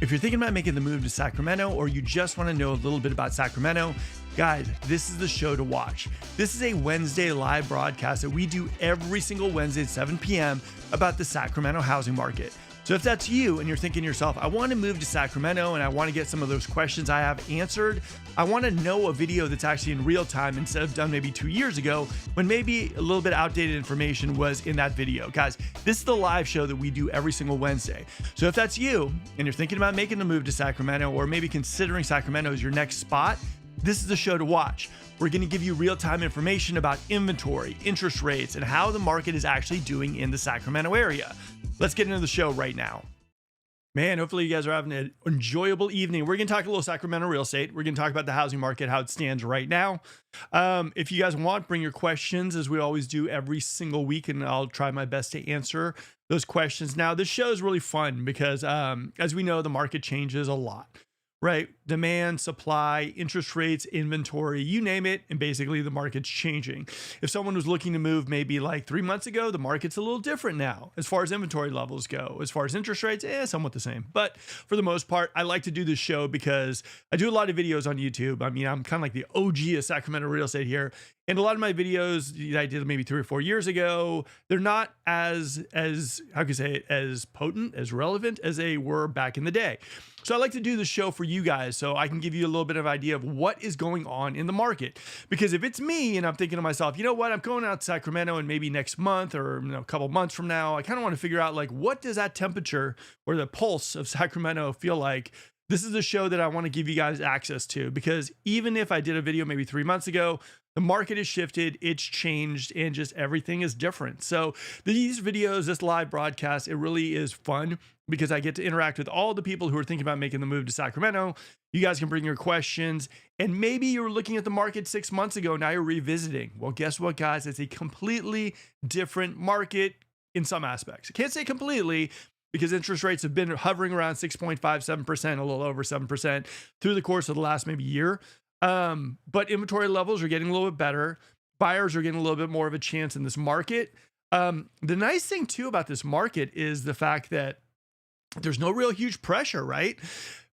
If you're thinking about making the move to Sacramento, or you just want to know a little bit about Sacramento, guys, this is the show to watch. This is a Wednesday live broadcast that we do every single Wednesday at 7 p.m. about the Sacramento housing market. So if that's you and you're thinking to yourself, I want to move to Sacramento and I want to get some of those questions I have answered, I want to know a video that's actually in real time instead of done maybe 2 years ago when maybe a little bit outdated information was in that video. Guys, this is the live show that we do every single Wednesday. So if that's you and you're thinking about making the move to Sacramento, or maybe considering Sacramento as your next spot, this is the show to watch. We're going to give you real-time information about inventory, interest rates, and how the market is actually doing in the Sacramento area. Let's get into the show right now. Man, hopefully you guys are having an enjoyable evening. We're going to talk a little Sacramento real estate. We're going to talk about the housing market, how it stands right now. If you guys want, bring your questions as we always do every single week, and I'll try my best to answer those questions. Now, this show is really fun because as we know, the market changes a lot. Right? Demand, supply, interest rates, inventory, you name it. And basically the market's changing. If someone was looking to move maybe like 3 months ago, the market's a little different now as far as inventory levels go. As far as interest rates, somewhat the same. But for the most part, I like to do this show because I do a lot of videos on YouTube. I mean, I'm kind of like the OG of Sacramento real estate here. And a lot of my videos I did maybe 3 or 4 years ago, they're not as how can I say it, as potent, as relevant as they were back in the day. So I like to do the show for you guys so I can give you a little bit of idea of what is going on in the market. Because if it's me and I'm thinking to myself, you know what, I'm going out to Sacramento and maybe next month or a couple months from now, I kind of want to figure out like, what does that temperature or the pulse of Sacramento feel like? This is a show that I want to give you guys access to, because even if I did a video maybe 3 months ago, the market has shifted, it's changed, and just everything is different. So these videos, this live broadcast, it really is fun because I get to interact with all the people who are thinking about making the move to Sacramento. You guys can bring your questions, and maybe you were looking at the market 6 months ago, now you're revisiting. Well, guess what, guys? It's a completely different market in some aspects. I can't say completely, because interest rates have been hovering around 6.57%, a little over 7% through the course of the last maybe year. But inventory levels are getting a little bit better. Buyers are getting a little bit more of a chance in this market. The nice thing too about this market is the fact that there's no real huge pressure, right?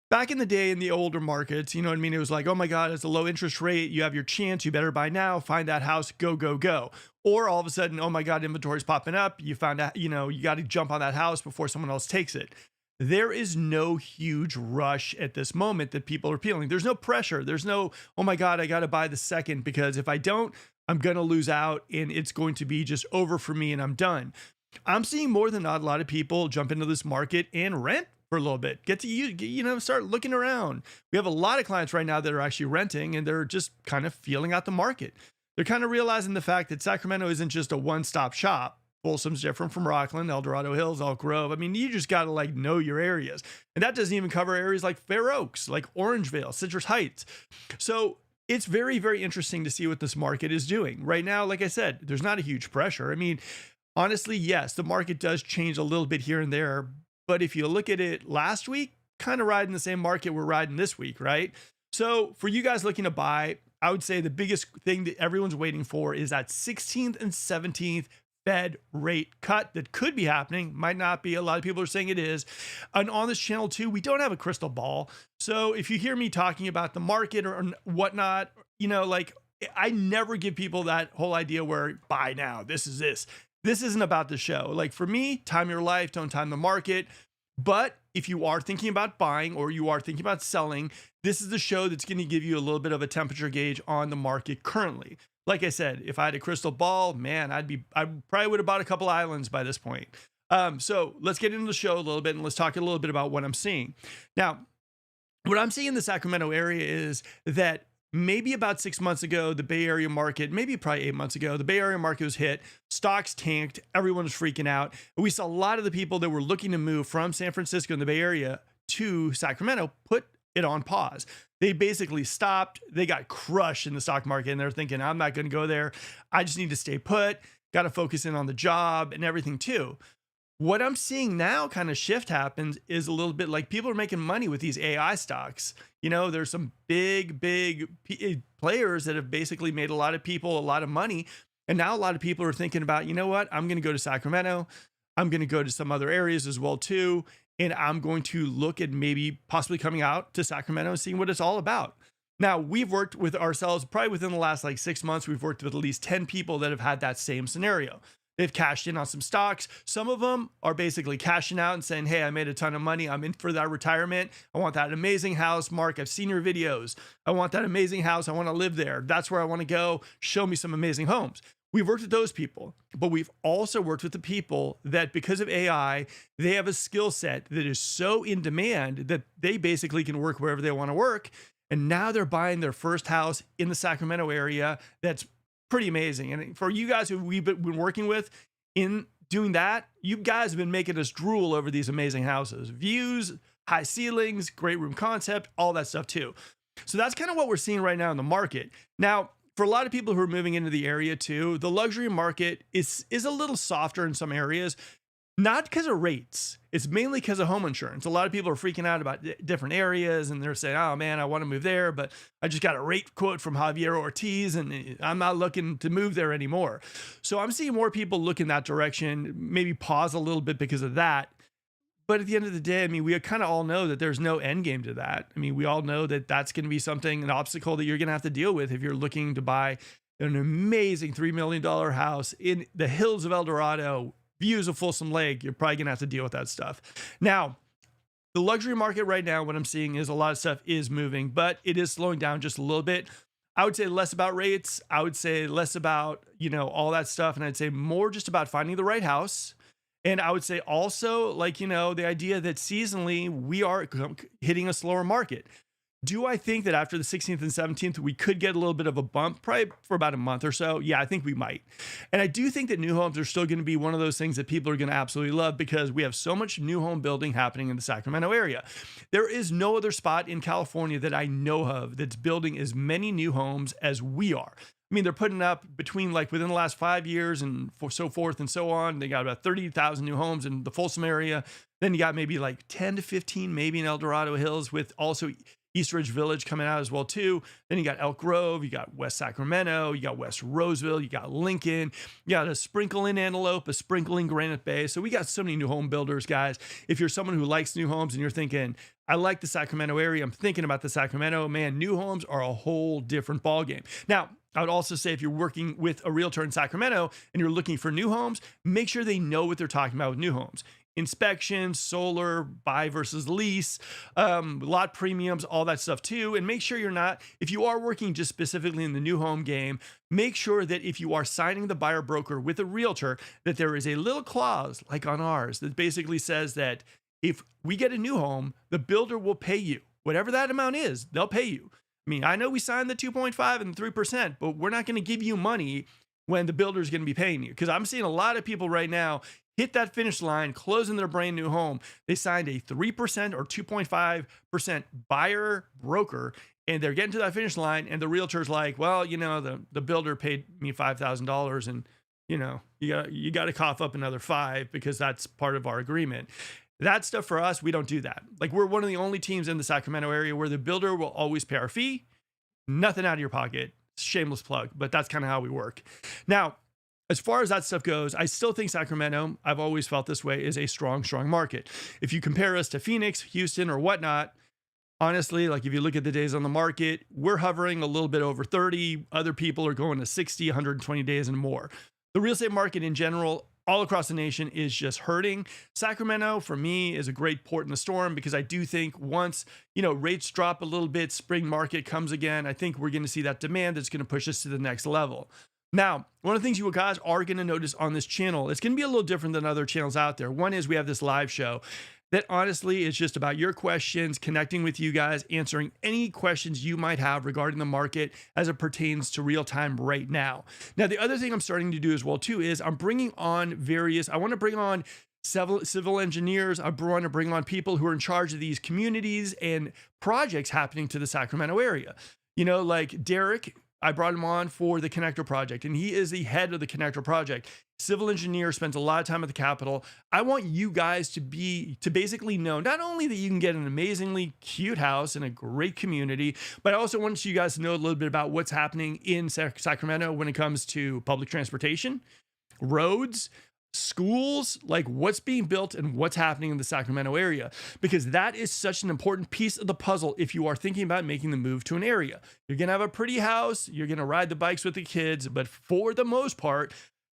Back in the day in the older markets, you know what I mean? It was like, oh my God, it's a low interest rate. You have your chance. You better buy now. Find that house. Go, go, go. Or all of a sudden, oh my God, inventory's popping up. You found out, you got to jump on that house before someone else takes it. There is no huge rush at this moment that people are feeling. There's no pressure. There's no, oh my God, I got to buy the second, because if I don't, I'm going to lose out and it's going to be just over for me and I'm done. I'm seeing more than not a lot of people jump into this market and rent for a little bit, get to use, start looking around. We have a lot of clients right now that are actually renting, and they're just kind of feeling out the market. They're kind of realizing the fact that Sacramento isn't just a one-stop shop. Folsom's different from Rockland, El Dorado Hills, Elk Grove. I mean, you just got to like know your areas. And that doesn't even cover areas like Fair Oaks, like Orangevale, Citrus Heights. So it's very, very interesting to see what this market is doing. Right now, like I said, there's not a huge pressure. I mean, honestly, yes, the market does change a little bit here and there. But if you look at it last week, kind of riding the same market we're riding this week, right? So for you guys looking to buy, I would say the biggest thing that everyone's waiting for is that 16th and 17th Fed rate cut that could be happening. Might not be. A lot of people are saying it is. And on this channel too, we don't have a crystal ball. So if you hear me talking about the market or whatnot, like I never give people that whole idea where buy now, this is this. This isn't about the show. Like for me, time your life, don't time the market. But if you are thinking about buying or you are thinking about selling, this is the show that's going to give you a little bit of a temperature gauge on the market currently. Like I said, if I had a crystal ball, man, I probably would have bought a couple islands by this point. So let's get into the show a little bit and let's talk a little bit about what I'm seeing. Now, what I'm seeing in the Sacramento area is that maybe about 6 months ago, the Bay Area market, maybe probably 8 months ago, the Bay Area market was hit, stocks tanked, everyone was freaking out. And we saw a lot of the people that were looking to move from San Francisco and the Bay Area to Sacramento put it on pause. They basically stopped. They got crushed in the stock market and they're thinking, I'm not going to go there. I just need to stay put, got to focus in on the job and everything too. What I'm seeing now kind of shift happens is a little bit like people are making money with these AI stocks. There's some big players that have basically made a lot of people a lot of money. And now a lot of people are thinking about, you know what, I'm going to go to Sacramento. I'm going to go to some other areas as well too. and I'm going to look at maybe possibly coming out to Sacramento and seeing what it's all about. Now, we've worked with ourselves probably within the last like 6 months. We've worked with at least 10 people that have had that same scenario. They've cashed in on some stocks. Some of them are basically cashing out and saying, hey, I made a ton of money. I'm in for that retirement. I want that amazing house. Mark, I've seen your videos. I want that amazing house. I want to live there. That's where I want to go. Show me some amazing homes. We've worked with those people, but we've also worked with the people that because of AI, they have a skill set that is so in demand that they basically can work wherever they want to work. And now they're buying their first house in the Sacramento area. That's pretty amazing. And for you guys who we've been working with in doing that, you guys have been making us drool over these amazing houses. Views, high ceilings, great room concept, all that stuff too. So that's kind of what we're seeing right now in the market. Now, for a lot of people who are moving into the area too, the luxury market is a little softer in some areas, not because of rates. It's mainly because of home insurance. A lot of people are freaking out about different areas and they're saying, oh man, I want to move there, but I just got a rate quote from Javier Ortiz and I'm not looking to move there anymore. So I'm seeing more people look in that direction, maybe pause a little bit because of that. But at the end of the day, I mean, we kind of all know that there's no end game to that. I mean, we all know that that's going to be something, an obstacle that you're going to have to deal with if you're looking to buy an amazing $3 million house in the hills of El Dorado, views of Folsom Lake. You're probably going to have to deal with that stuff. Now, the luxury market right now, what I'm seeing is a lot of stuff is moving, but it is slowing down just a little bit. I would say less about rates. I would say less about, all that stuff. And I'd say more just about finding the right house. And I would say also, the idea that seasonally we are hitting a slower market. Do I think that after the 16th and 17th, we could get a little bit of a bump, probably for about a month or so? Yeah, I think we might. And I do think that new homes are still going to be one of those things that people are going to absolutely love because we have so much new home building happening in the Sacramento area. There is no other spot in California that I know of that's building as many new homes as we are. I mean, they're putting up between within the last 5 years and so forth and so on. They got about 30,000 new homes in the Folsom area. Then you got maybe 10 to 15, maybe in El Dorado Hills with also East Ridge Village coming out as well too. Then you got Elk Grove, you got West Sacramento, you got West Roseville, you got Lincoln, you got a sprinkle in Antelope, a sprinkle in Granite Bay. So we got so many new home builders, guys. If you're someone who likes new homes and you're thinking, I like the Sacramento area, I'm thinking about the Sacramento, man, new homes are a whole different ballgame. Now, I would also say if you're working with a realtor in Sacramento and you're looking for new homes, make sure they know what they're talking about with new homes. Inspection, solar, buy versus lease, lot premiums, all that stuff too. And make sure you're not, if you are working just specifically in the new home game, make sure that if you are signing the buyer broker with a realtor, that there is a little clause like on ours that basically says that if we get a new home, the builder will pay you. Whatever that amount is, they'll pay you. I mean, I know we signed the 2.5 and 3%, but we're not going to give you money when the builder is going to be paying you. Because I'm seeing a lot of people right now hit that finish line, closing their brand new home. They signed a 3% or 2.5% buyer broker, and they're getting to that finish line, and the realtor's like, well, the builder paid me $5,000, and you got to cough up another $5,000 because that's part of our agreement. That stuff for us, we don't do that. We're one of the only teams in the Sacramento area where the builder will always pay our fee, nothing out of your pocket. Shameless plug, but that's kind of how we work. Now, as far as that stuff goes, I still think Sacramento, I've always felt this way, is a strong, strong market. If you compare us to Phoenix, Houston, or whatnot, honestly, if you look at the days on the market, we're hovering a little bit over 30. Other people are going to 60, 120 days and more. The real estate market in general, all across the nation, is just hurting. Sacramento, for me, is a great port in the storm because I do think once, rates drop a little bit, spring market comes again, I think we're going to see that demand that's going to push us to the next level. Now, one of the things you guys are going to notice on this channel, it's going to be a little different than other channels out there. One is we have this live show that honestly is just about your questions, connecting with you guys, answering any questions you might have regarding the market as it pertains to real time right now. Now, the other thing I'm starting to do as well too is I'm bringing on I want to bring on civil engineers. I want to bring on people who are in charge of these communities and projects happening to the Sacramento area. Like Derek, I brought him on for the Connector Project, and he is the head of the Connector Project. Civil engineer, spends a lot of time at the Capitol. I want you guys to basically know not only that you can get an amazingly cute house in a great community, but I also want you guys to know a little bit about what's happening in Sacramento when it comes to public transportation, roads, schools, like what's being built and what's happening in the Sacramento area, because that is such an important piece of the puzzle if you are thinking about making the move to an area. You're going to have a pretty house, you're going to ride the bikes with the kids, but for the most part,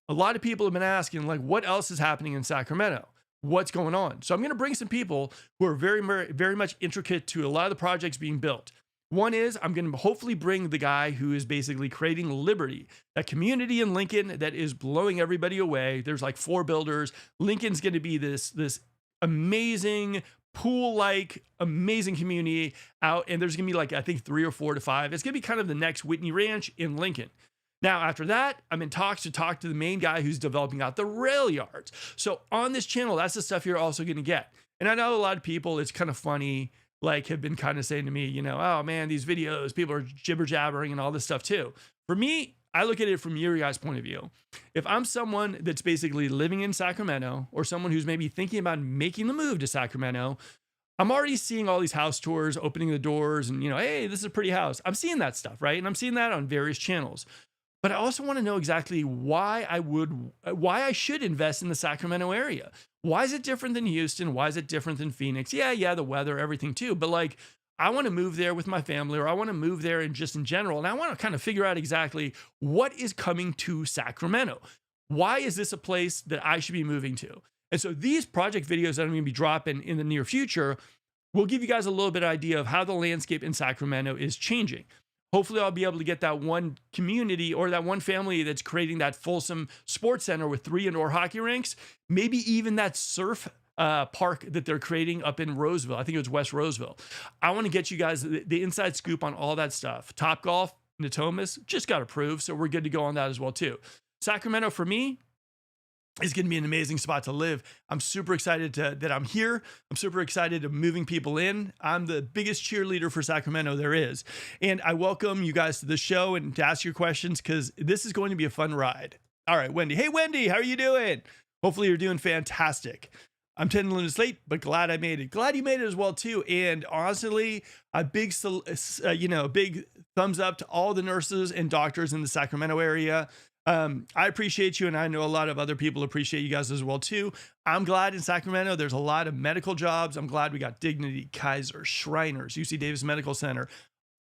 a lot of people have been asking, like, what else is happening in Sacramento? What's going on? So I'm going to bring some people who are very, very much intricate to a lot of the projects being built. One is I'm going to hopefully bring the guy who is basically creating Liberty, that community in Lincoln that is blowing everybody away. There's like 4 builders. Lincoln's going to be this amazing pool-like, amazing community out. And there's going to be like, I think 3 or 4 to 5. It's going to be kind of the next Whitney Ranch in Lincoln. Now, after that, I'm in talks to talk to the main guy who's developing out the rail yards. So on this channel, that's the stuff you're also going to get. And I know a lot of people, it's kind of funny, like have been kind of saying to me, you know, oh man, these videos, people are jibber jabbering and all this stuff too. For me, I look at it from your guys' point of view. If I'm someone that's basically living in Sacramento or someone who's maybe thinking about making the move to Sacramento, I'm already seeing all these house tours, opening the doors and, you know, hey, this is a pretty house. I'm seeing that stuff, right? And I'm seeing that on various channels. But I also want to know exactly why I should invest in the Sacramento area. Why is it different than Houston? Why is it different than Phoenix? Yeah, the weather, everything too. But like, I want to move there with my family, or I want to move there and just in general. And I want to kind of figure out exactly what is coming to Sacramento. Why is this a place that I should be moving to? And so these project videos that I'm going to be dropping in the near future will give you guys a little bit of idea of how the landscape in Sacramento is changing. Hopefully I'll be able to get that one community or that one family that's creating that Folsom Sports Center with 3 indoor hockey rinks, maybe even that surf park that they're creating up in Roseville. I think it was West Roseville. I want to get you guys the inside scoop on all that stuff. Topgolf, Natomas, just got approved, so we're good to go on that as well too. Sacramento for me is going to be an amazing spot to live. I'm super excited that I'm here. I'm super excited to moving people in. I'm the biggest cheerleader for Sacramento there is. And I welcome you guys to the show and to ask your questions because this is going to be a fun ride. All right, Wendy. Hey, Wendy, how are you doing? Hopefully you're doing fantastic. I'm 10 minutes late, but glad I made it. Glad you made it as well too. And honestly, a big, big thumbs up to all the nurses and doctors in the Sacramento area. I appreciate you, and I know a lot of other people appreciate you guys as well too. I'm glad in Sacramento there's a lot of medical jobs. I'm glad we got Dignity, Kaiser, Shriners, UC Davis Medical Center,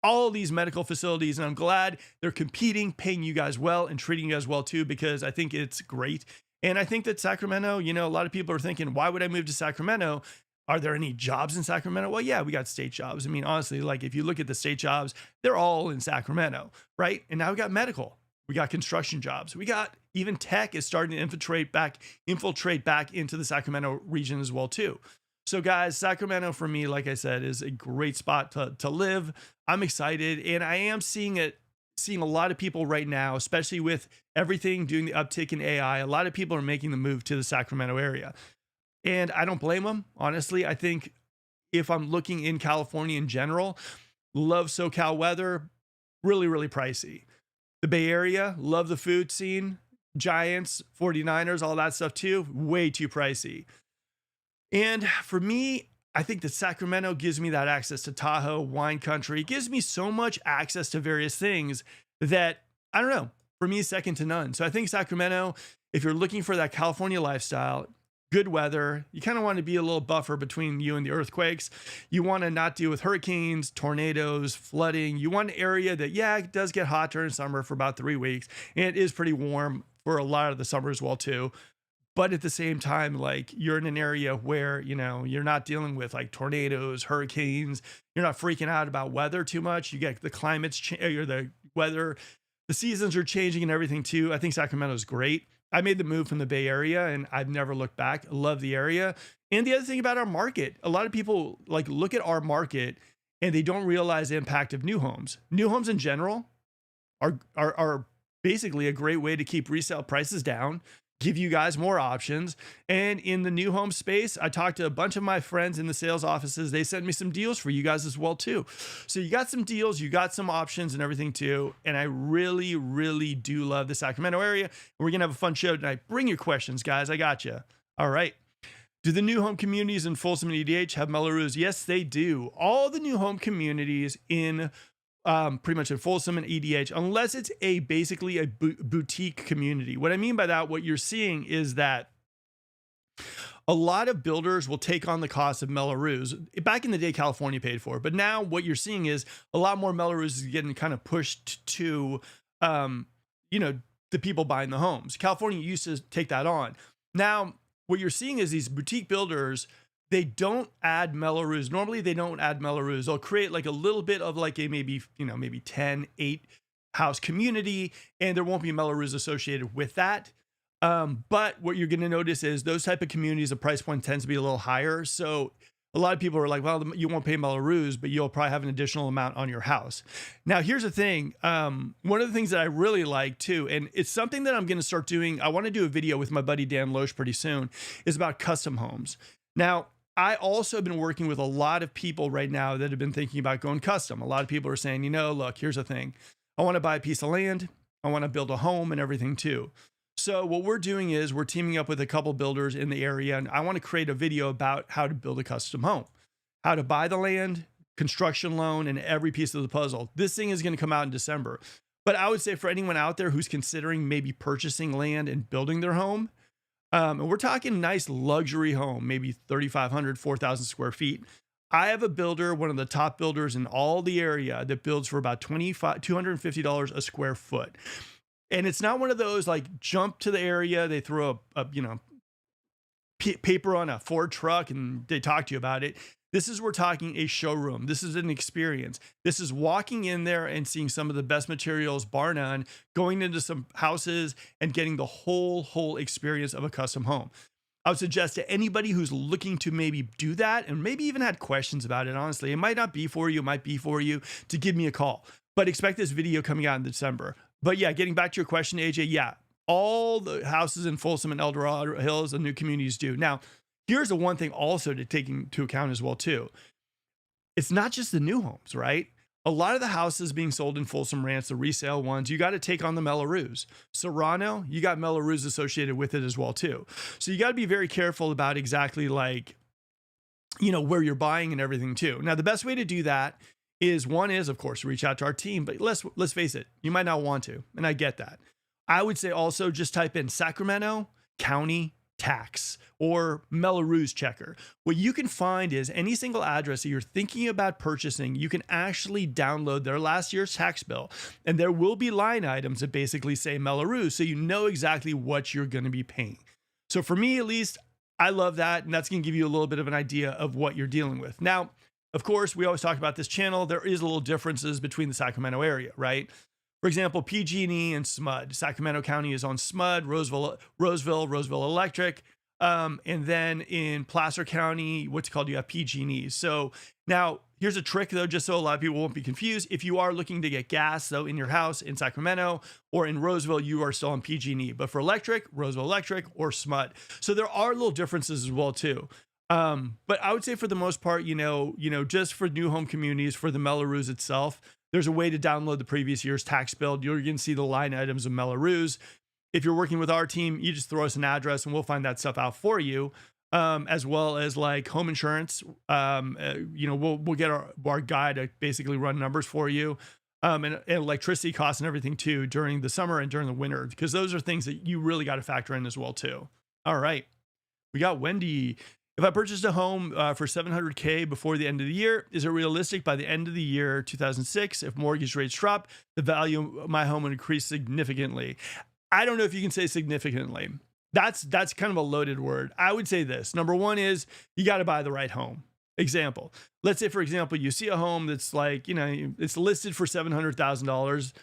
all of these medical facilities, and I'm glad they're competing, paying you guys well, and treating you guys well too, because I think it's great. And I think that Sacramento, you know, a lot of people are thinking, why would I move to Sacramento? Are there any jobs in Sacramento? Well, yeah, we got state jobs. I mean, honestly, like if you look at the state jobs, they're all in Sacramento, right? And now we got medical. We got construction jobs. We got even tech is starting to infiltrate back into the Sacramento region as well too. So guys, Sacramento for me, like I said, is a great spot to live. I'm excited, and I am seeing a lot of people right now, especially with everything doing the uptick in AI. A lot of people are making the move to the Sacramento area, and I don't blame them. Honestly, I think if I'm looking in California in general, love SoCal weather, really, really pricey. The Bay Area, love the food scene, Giants, 49ers, all that stuff too, way too pricey. And for me, I think that Sacramento gives me that access to Tahoe, wine country. It gives me so much access to various things that, I don't know, for me, second to none. So I think Sacramento, if you're looking for that California lifestyle, good weather, you kind of want to be a little buffer between you and the earthquakes. You want to not deal with hurricanes, tornadoes, flooding. You want an area that, yeah, it does get hot during summer for about 3 weeks. And it is pretty warm for a lot of the summer as well too. But at the same time, like you're in an area where, you know, you're not dealing with like tornadoes, hurricanes. You're not freaking out about weather too much. You get the climates, or the weather, the seasons are changing and everything too. I think Sacramento is great. I made the move from the Bay Area and I've never looked back. I love the area. And the other thing about our market, a lot of people like look at our market and they don't realize the impact of new homes. New homes in general are basically a great way to keep resale prices down, give you guys more options. And in the new home space, I talked to a bunch of my friends in the sales offices. They sent me some deals for you guys as well too. So you got some deals, you got some options and everything too. And I really, really do love the Sacramento area. We're going to have a fun show tonight. Bring your questions, guys. I got you. All right. Do the new home communities in Folsom and EDH have Melrose? Yes, they do. All the new home communities in pretty much in Folsom and EDH, unless it's basically a boutique community. What I mean by that, what you're seeing is that A lot of builders will take on the cost of Melrose. Back in the day, California paid for it, but now what you're seeing is a lot more Melrose is getting kind of pushed to, um, you know, the people buying the homes. California used to take that on. Now, what you're seeing is these boutique builders, they don't add Melrose. Normally, they don't add Melrose. They'll create like a little bit of like a maybe, maybe 10, 8 house community, and there won't be Melrose associated with that. But what you're going to notice is those type of communities, the price point tends to be a little higher. So a lot of people are like, well, you won't pay Melrose, but you'll probably have an additional amount on your house. Now, here's the thing. One of the things that I really like too, and it's something that I'm going to start doing. I want to do a video with my buddy Dan Loesch pretty soon, is about custom homes. Now, I also have been working with a lot of people right now that have been thinking about going custom. A lot of people are saying, look, here's the thing. I want to buy a piece of land. I want to build a home and everything too. So what we're doing is we're teaming up with a couple builders in the area, and I want to create a video about how to build a custom home, how to buy the land, construction loan, and every piece of the puzzle. This thing is going to come out in December. But I would say for anyone out there who's considering maybe purchasing land and building their home, and we're talking nice luxury home, maybe 3,500, 4,000 square feet. I have a builder, one of the top builders in all the area, that builds for about $250 a square foot. And it's not one of those like jump to the area, they throw a paper on a Ford truck and they talk to you about it. This is, we're talking a showroom. This is an experience. This is walking in there and seeing some of the best materials, bar none, going into some houses and getting the whole experience of a custom home. I would suggest to anybody who's looking to maybe do that and maybe even had questions about it, honestly, it might not be for you, it might be for you, to give me a call. But expect this video coming out in December. But yeah, getting back to your question, AJ, yeah, all the houses in Folsom and El Dorado Hills and new communities do. Now, here's the one thing also to take into account as well, too. It's not just the new homes, right? A lot of the houses being sold in Folsom Ranch, the resale ones, you got to take on the Melrose. Serrano, you got Melrose associated with it as well, too. So you got to be very careful about exactly like, where you're buying and everything, too. Now, the best way to do that is, one is, of course, reach out to our team, but let's face it, you might not want to, and I get that. I would say also just type in Sacramento County Tax or Melrose Checker. What you can find is any single address that you're thinking about purchasing, you can actually download their last year's tax bill, and there will be line items that basically say Melrose, so you know exactly what you're going to be paying. So for me, at least, I love that, and that's going to give you a little bit of an idea of what you're dealing with. Now, of course, we always talk about this channel. There is a little differences between the Sacramento area, right? For example, PG&E and SMUD. Sacramento County is on SMUD, Roseville Electric. And then in Placer County, what's called, you have PG&E. So now here's a trick though, just so a lot of people won't be confused. If you are looking to get gas though in your house in Sacramento or in Roseville, you are still on PG&E. But for electric, Roseville Electric or SMUD. So there are little differences as well too. But I would say for the most part, just for new home communities, for the Melrose itself, there's a way to download the previous year's tax bill. You're going to see the line items of Melrose. If you're working with our team, you just throw us an address and we'll find that stuff out for you. As well as like home insurance. We'll get our guy to basically run numbers for you. And electricity costs and everything too during the summer and during the winter, because those are things that you really got to factor in as well too. All right. We got Wendy. If I purchased a home for $700K before the end of the year, is it realistic by the end of the year 2006, if mortgage rates drop, the value of my home would increase significantly? I don't know if you can say significantly. That's kind of a loaded word. I would say this. Number one is you got to buy the right home. Example. Let's say, for example, you see a home that's like, it's listed for $700,000.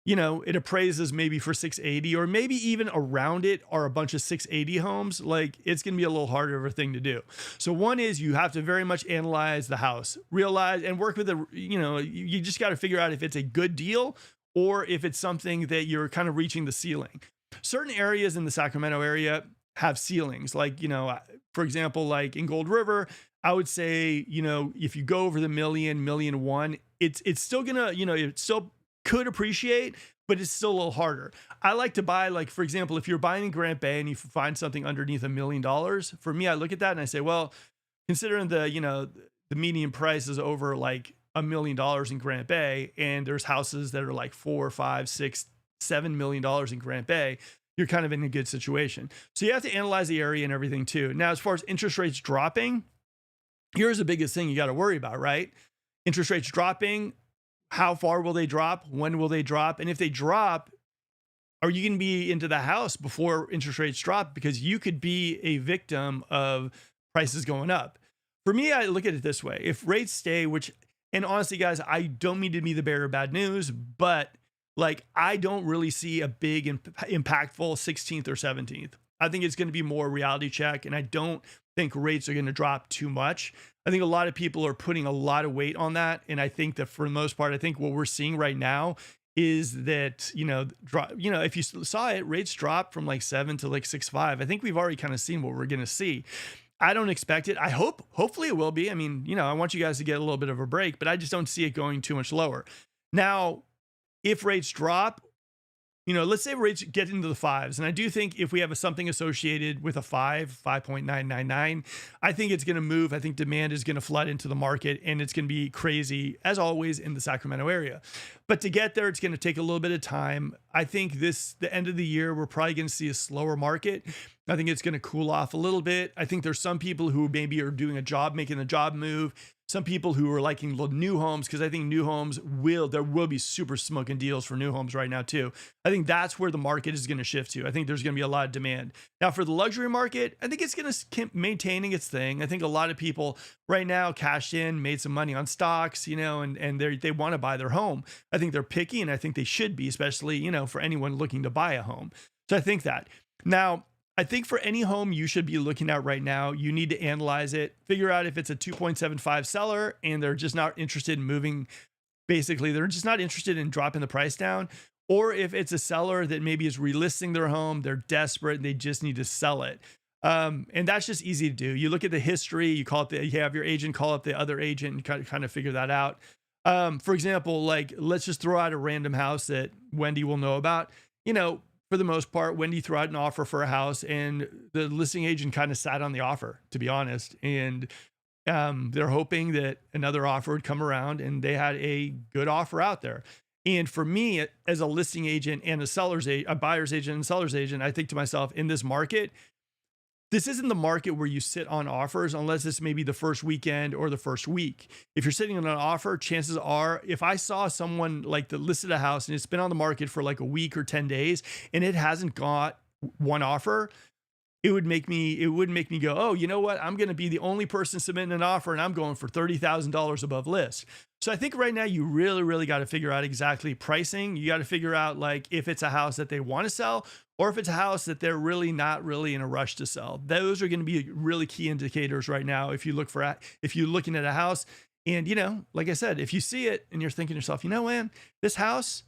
It appraises maybe for 680, or maybe even around it are a bunch of 680 homes. Like, it's going to be a little harder of a thing to do. So one is you have to very much analyze the house, realize and work with you just got to figure out if it's a good deal or if it's something that you're kind of reaching the ceiling. Certain areas in the Sacramento area have ceilings. Like, for example, like in Gold River, I would say, if you go over the million one, it's still gonna, it still could appreciate, but it's still a little harder. I like to buy, like, for example, if you're buying in Grant Bay and you find something underneath $1 million, for me, I look at that and I say, well, considering the median price is over like $1 million in Grant Bay, and there's houses that are like $4, $5, $6, $7 million in Grant Bay, you're kind of in a good situation. So you have to analyze the area and everything too. Now, as far as interest rates dropping, here's the biggest thing you got to worry about, right? Interest rates dropping. How far will they drop? When will they drop? And if they drop, are you going to be into the house before interest rates drop? Because you could be a victim of prices going up. For me, I look at it this way. If rates stay, and honestly, guys, I don't mean to be the bearer of bad news, but like, I don't really see a big impactful 16th or 17th. I think it's going to be more reality check. And I don't think rates are going to drop too much. I think a lot of people are putting a lot of weight on that. And I think that for the most part, I think what we're seeing right now is that, if you saw it, rates dropped from like 7 to like 6.5. I think we've already kind of seen what we're going to see. I don't expect it. Hopefully it will be. I mean, I want you guys to get a little bit of a break, but I just don't see it going too much lower. Now, if rates drop, let's say rates get into the 5s. And I do think if we have something associated with a 5.999, I think it's going to move. I think demand is going to flood into the market, and it's going to be crazy, as always, in the Sacramento area. But to get there, it's going to take a little bit of time. I think the end of the year, we're probably going to see a slower market. I think it's going to cool off a little bit. I think there's some people who maybe are doing making a job move. Some people who are liking the new homes, because I think new homes there will be super smoking deals for new homes right now too. I think that's where the market is going to shift to. I think there's going to be a lot of demand. Now for the luxury market, I think it's going to keep maintaining its thing. I think a lot of people right now cashed in, made some money on stocks, and they want to buy their home. I think they're picky, and I think they should be, especially, for anyone looking to buy a home. So I think that. Now, I think for any home you should be looking at right now, you need to analyze it, figure out if it's a 2.75 seller and they're just not interested in moving. Basically, they're just not interested in dropping the price down, or if it's a seller that maybe is relisting their home, they're desperate and they just need to sell it. And that's just easy to do. You look at the history, you have your agent call up the other agent and kind of figure that out. For example, like, let's just throw out a random house that Wendy will know about. For the most part, Wendy threw out an offer for a house, and the listing agent kind of sat on the offer, to be honest. And they're hoping that another offer would come around, and they had a good offer out there. And for me, as a listing agent and a buyer's agent and seller's agent, I think to myself, in this market, this isn't the market where you sit on offers unless it's maybe the first weekend or the first week. If you're sitting on an offer, chances are, if I saw someone like that listed a house and it's been on the market for like a week or 10 days and it hasn't got one offer, it would make me go, oh, you know what? I'm going to be the only person submitting an offer, and I'm going for $30,000 above list. So I think right now you really, really got to figure out exactly pricing. You got to figure out like if it's a house that they want to sell, or if it's a house that they're really not really in a rush to sell. Those are going to be really key indicators right now. If you're looking at a house, and like I said, if you see it and you're thinking to yourself, man, this house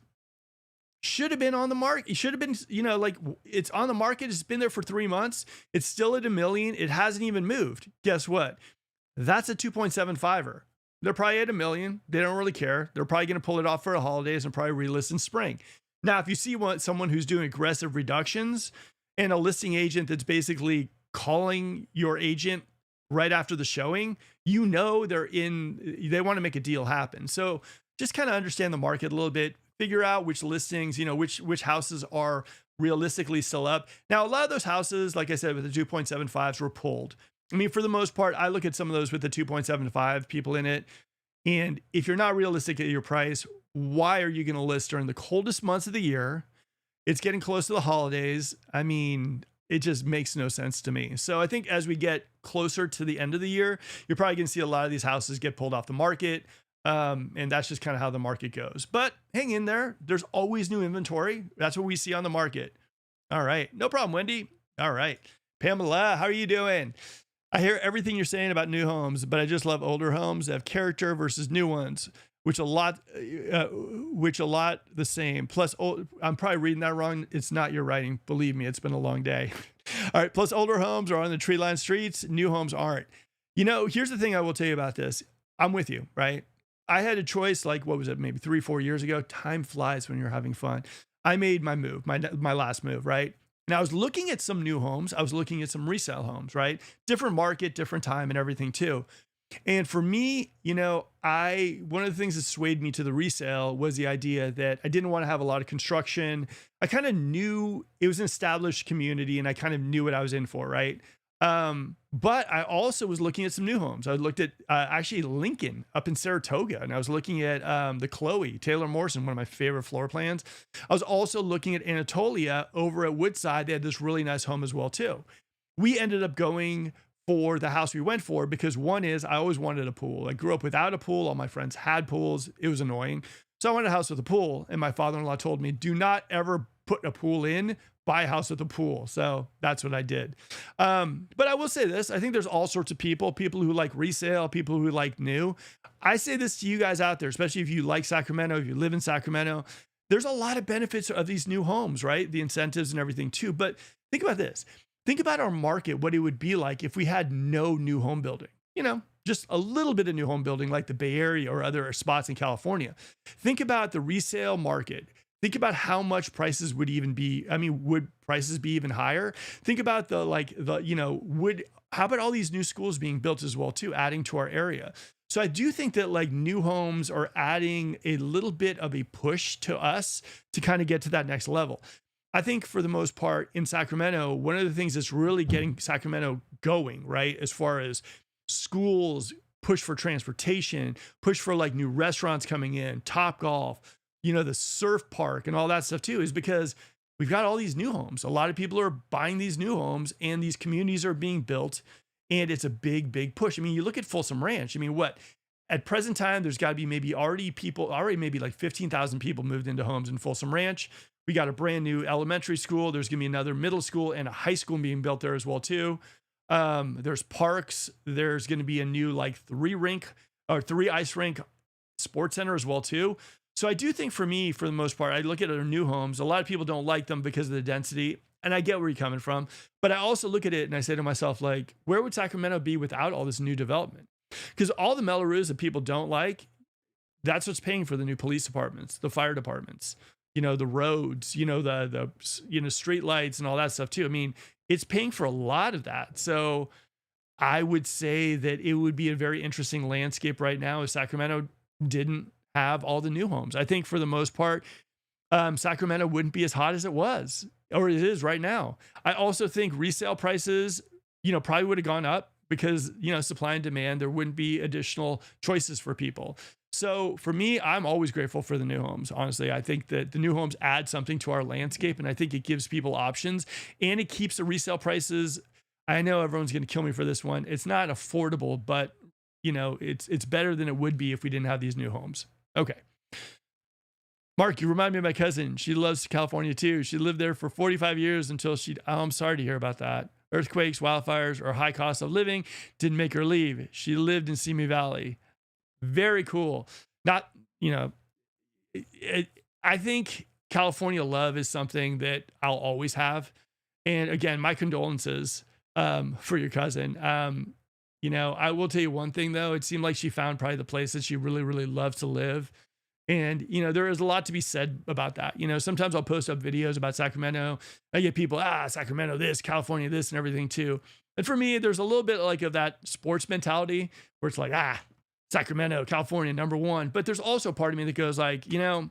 should have been on the market. It should have been, like, it's on the market. It's been there for 3 months. It's still at $1 million. It hasn't even moved. Guess what? That's a 2.75er. They're probably at $1 million. They don't really care. They're probably going to pull it off for the holidays and probably relist in spring. Now, if you see someone who's doing aggressive reductions and a listing agent that's basically calling your agent right after the showing, they want to make a deal happen. So just kind of understand the market a little bit. Figure out which listings, which houses are realistically still up. Now, a lot of those houses, like I said, with the 2.75s were pulled. I mean, for the most part, I look at some of those with the 2.75 people in it. And if you're not realistic at your price, why are you going to list during the coldest months of the year? It's getting close to the holidays. I mean, it just makes no sense to me. So I think as we get closer to the end of the year, you're probably going to see a lot of these houses get pulled off the market. And that's just kind of how the market goes. But hang in there. There's always new inventory. That's what we see on the market. All right. No problem, Wendy. All right. Pamela, how are you doing? I hear everything you're saying about new homes, but I just love older homes that have character versus new ones, which a lot the same. Plus, I'm probably reading that wrong. It's not your writing. Believe me, it's been a long day. All right. Plus, older homes are on the tree-lined streets. New homes aren't. Here's the thing I will tell you about this. I'm with you, right? I had a choice, like, what was it, maybe 3-4 years ago? Time flies when you're having fun. I made my move, my last move, right? And I was looking at some new homes. I was looking at some resale homes, right? Different market, different time and everything too. And for me, one of the things that swayed me to the resale was the idea that I didn't want to have a lot of construction. I kind of knew it was an established community and I kind of knew what I was in for, right? But I also was looking at some new homes. I looked at actually Lincoln up in Saratoga, and I was looking at the Chloe Taylor Morrison, one of my favorite floor plans. I was also looking at Anatolia over at Woodside. They had this really nice home as well too. We ended up going for the house we went for because one is I always wanted a pool. I grew up without a pool. All my friends had pools. It was annoying. So I wanted a house with a pool. And my father-in-law told me, do not ever put a pool in, buy a house with a pool. So that's what I did. But I will say this. I think there's all sorts of people who like resale, people who like new. I say this to you guys out there, especially if you like Sacramento, if you live in Sacramento, there's a lot of benefits of these new homes, right? The incentives and everything too. But think about this. Think about our market, what it would be like if we had no new home building, just a little bit of new home building like the Bay Area or other spots in California. Think about the resale market. Think about how much prices would even be. I mean, would prices be even higher? Think about how about all these new schools being built as well too, adding to our area. So I do think that like new homes are adding a little bit of a push to us to kind of get to that next level. I think for the most part in Sacramento, one of the things that's really getting Sacramento going, right, as far as schools, push for transportation, push for like new restaurants coming in, Topgolf, the surf park and all that stuff too, is because we've got all these new homes. A lot of people are buying these new homes and these communities are being built and it's a big, big push. I mean, you look at Folsom Ranch. I mean, at present time, there's got to be maybe like 15,000 people moved into homes in Folsom Ranch. We got a brand new elementary school. There's going to be another middle school and a high school being built there as well too. There's parks. There's going to be a new like 3 ice rink sports center as well too. So I do think for me, for the most part, I look at our new homes. A lot of people don't like them because of the density, and I get where you're coming from. But I also look at it and I say to myself, like, where would Sacramento be without all this new development? Because all the Melrose that people don't like, that's what's paying for the new police departments, the fire departments, the roads, the street lights and all that stuff too. I mean, it's paying for a lot of that. So I would say that it would be a very interesting landscape right now if Sacramento didn't have all the new homes. I think for the most part, Sacramento wouldn't be as hot as it was, or it is right now. I also think resale prices, probably would have gone up because, supply and demand, there wouldn't be additional choices for people. So for me, I'm always grateful for the new homes. Honestly, I think that the new homes add something to our landscape, and I think it gives people options and it keeps the resale prices. I know everyone's going to kill me for this one. It's not affordable, but it's better than it would be if we didn't have these new homes. Okay. Mark, you remind me of my cousin. She loves California too. She lived there for 45 years until I'm sorry to hear about that. Earthquakes, wildfires, or high cost of living didn't make her leave. She lived in Simi Valley. Very cool. Not, I think California love is something that I'll always have. And again, my condolences for your cousin. I will tell you one thing though. It seemed like she found probably the place that she really, really loves to live. And, there is a lot to be said about that. Sometimes I'll post up videos about Sacramento. I get people, Sacramento this, California this, and everything too. And for me, there's a little bit like of that sports mentality where it's like, Sacramento, California, number one. But there's also a part of me that goes like, the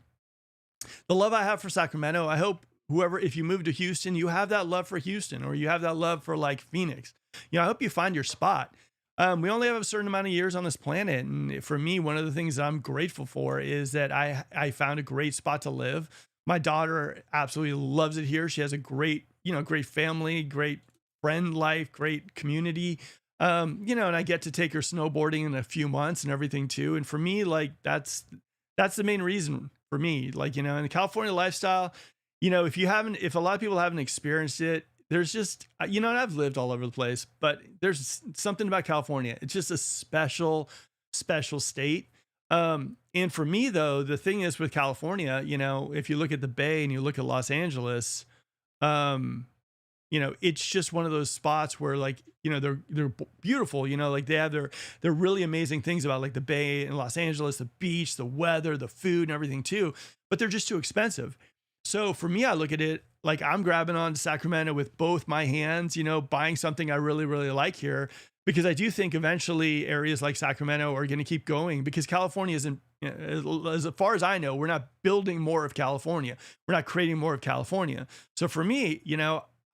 love I have for Sacramento, I hope if you move to Houston, you have that love for Houston, or you have that love for like Phoenix. I hope you find your spot. We only have a certain amount of years on this planet. And for me, one of the things that I'm grateful for is that I found a great spot to live. My daughter absolutely loves it here. She has a great family, great friend life, great community. And I get to take her snowboarding in a few months and everything too. And for me, like that's the main reason for me, like, in the California lifestyle, if a lot of people haven't experienced it, there's just, and I've lived all over the place, but there's something about California. It's just a special, special state. And for me though, the thing is with California, if you look at the Bay and you look at Los Angeles, it's just one of those spots where like, they're beautiful, like they have they're really amazing things about like the Bay and Los Angeles, the beach, the weather, the food and everything too, but they're just too expensive. So for me, I look at it like I'm grabbing on to Sacramento with both my hands, buying something I really, really like here because I do think eventually areas like Sacramento are going to keep going because California isn't, as far as I know, we're not building more of California. We're not creating more of California. So for me,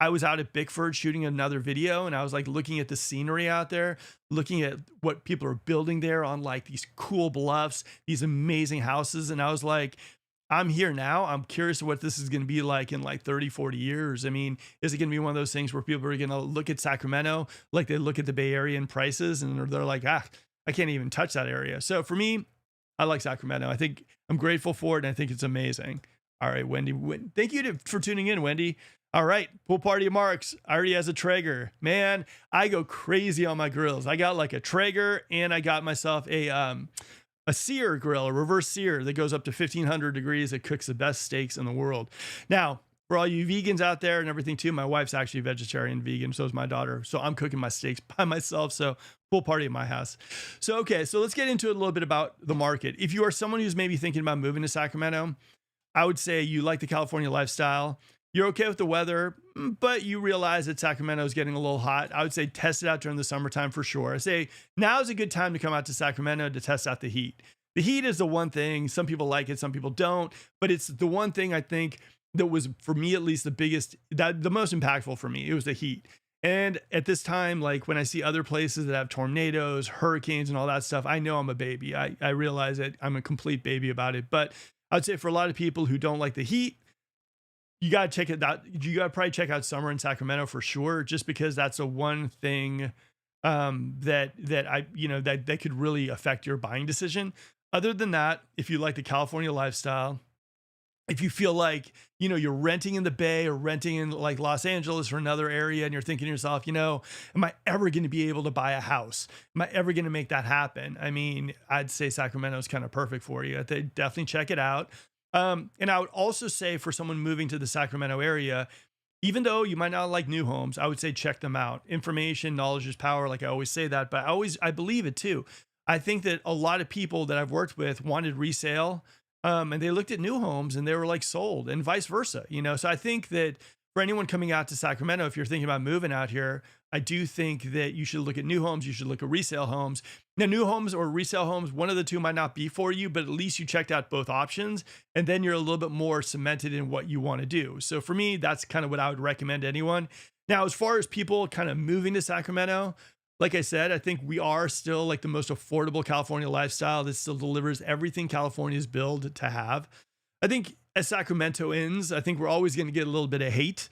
I was out at Bickford shooting another video and I was like looking at the scenery out there, looking at what people are building there on like these cool bluffs, these amazing houses. And I was like, I'm here now. I'm curious what this is going to be like in like 30, 40 years. I mean, is it going to be one of those things where people are going to look at Sacramento like they look at the Bay Area and prices and they're like, I can't even touch that area. So for me, I like Sacramento. I think I'm grateful for it and I think it's amazing. All right, Wendy, thank you for tuning in, Wendy. All right, pool party of Marks already has a Traeger. Man, I go crazy on my grills. I got like a Traeger and I got myself a sear grill, a reverse sear that goes up to 1500 degrees. It cooks the best steaks in the world. Now, for all you vegans out there and everything too, my wife's actually vegetarian vegan. So is my daughter. So I'm cooking my steaks by myself. So pool party at my house. So, okay. So let's get into it a little bit about the market. If you are someone who's maybe thinking about moving to Sacramento, I would say you like the California lifestyle. You're okay with the weather, but you realize that Sacramento is getting a little hot. I would say test it out during the summertime for sure. I say now is a good time to come out to Sacramento to test out the heat. The heat is the one thing. Some people like it, some people don't, but it's the one thing I think that was, for me at least, the most impactful for me. It was the heat. And at this time, like when I see other places that have tornadoes, hurricanes, and all that stuff, I know I'm a baby. I realize that I'm a complete baby about it. But I'd say for a lot of people who don't like the heat, you got to check it out. You got to probably check out summer in Sacramento for sure, just because that's the one thing that could really affect your buying decision. Other than that, if you like the California lifestyle, if you feel like, you're renting in the Bay or renting in like Los Angeles or another area and you're thinking to yourself, am I ever going to be able to buy a house? Am I ever going to make that happen? I mean, I'd say Sacramento is kind of perfect for you. I'd definitely check it out. And I would also say for someone moving to the Sacramento area, even though you might not like new homes, I would say check them out. Information, knowledge is power. Like I always say that, but I believe it too. I think that a lot of people that I've worked with wanted resale, and they looked at new homes and they were like sold, and vice versa, So I think that for anyone coming out to Sacramento, if you're thinking about moving out here, I do think that you should look at new homes. You should look at resale homes. Now, new homes or resale homes, one of the two might not be for you, but at least you checked out both options, and then you're a little bit more cemented in what you want to do. So for me, that's kind of what I would recommend to anyone. Now, as far as people kind of moving to Sacramento, like I said, I think we are still like the most affordable California lifestyle that still delivers everything California is built to have. I think as Sacramentoans, I think we're always going to get a little bit of hate.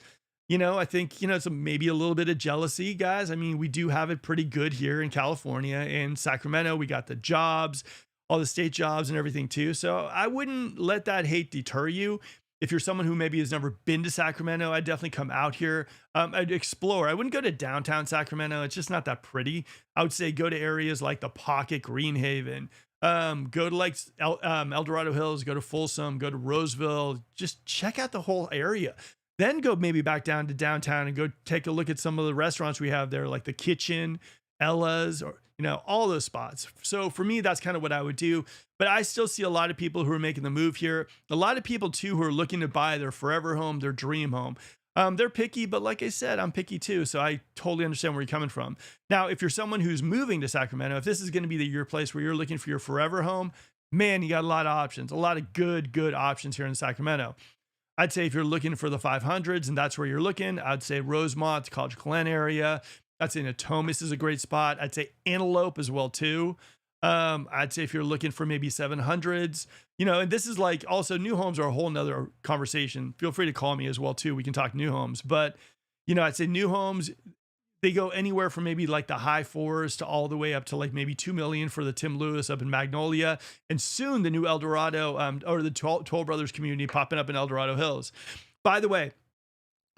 I think, it's maybe a little bit of jealousy, guys. I mean, we do have it pretty good here in California. In Sacramento, we got the jobs, all the state jobs and everything too. So I wouldn't let that hate deter you. If you're someone who maybe has never been to Sacramento, I'd definitely come out here. I'd explore. I wouldn't go to downtown Sacramento. It's just not that pretty. I would say go to areas like the Pocket, Greenhaven, go to like El Dorado Hills, go to Folsom, go to Roseville, just check out the whole area. Then go maybe back down to downtown and go take a look at some of the restaurants we have there, like the Kitchen, Ella's, or, all those spots. So for me, that's kind of what I would do. But I still see a lot of people who are making the move here. A lot of people too, who are looking to buy their forever home, their dream home. They're picky, but like I said, I'm picky too. So I totally understand where you're coming from. Now, if you're someone who's moving to Sacramento, if this is going to be your place where you're looking for your forever home, man, you got a lot of options, a lot of good options here in Sacramento. I'd say if you're looking for the 500s and that's where you're looking, I'd say Rosemont, College Glen area. I'd say Natomas is a great spot. I'd say Antelope as well too. I'd say if you're looking for maybe 700s, and this is like also new homes are a whole nother conversation. Feel free to call me as well too. We can talk new homes, but I'd say new homes, they go anywhere from maybe like the high fours to all the way up to like maybe 2 million for the Tim Lewis up in Magnolia. And soon the new El Dorado, or the Toll Brothers community popping up in El Dorado Hills. By the way,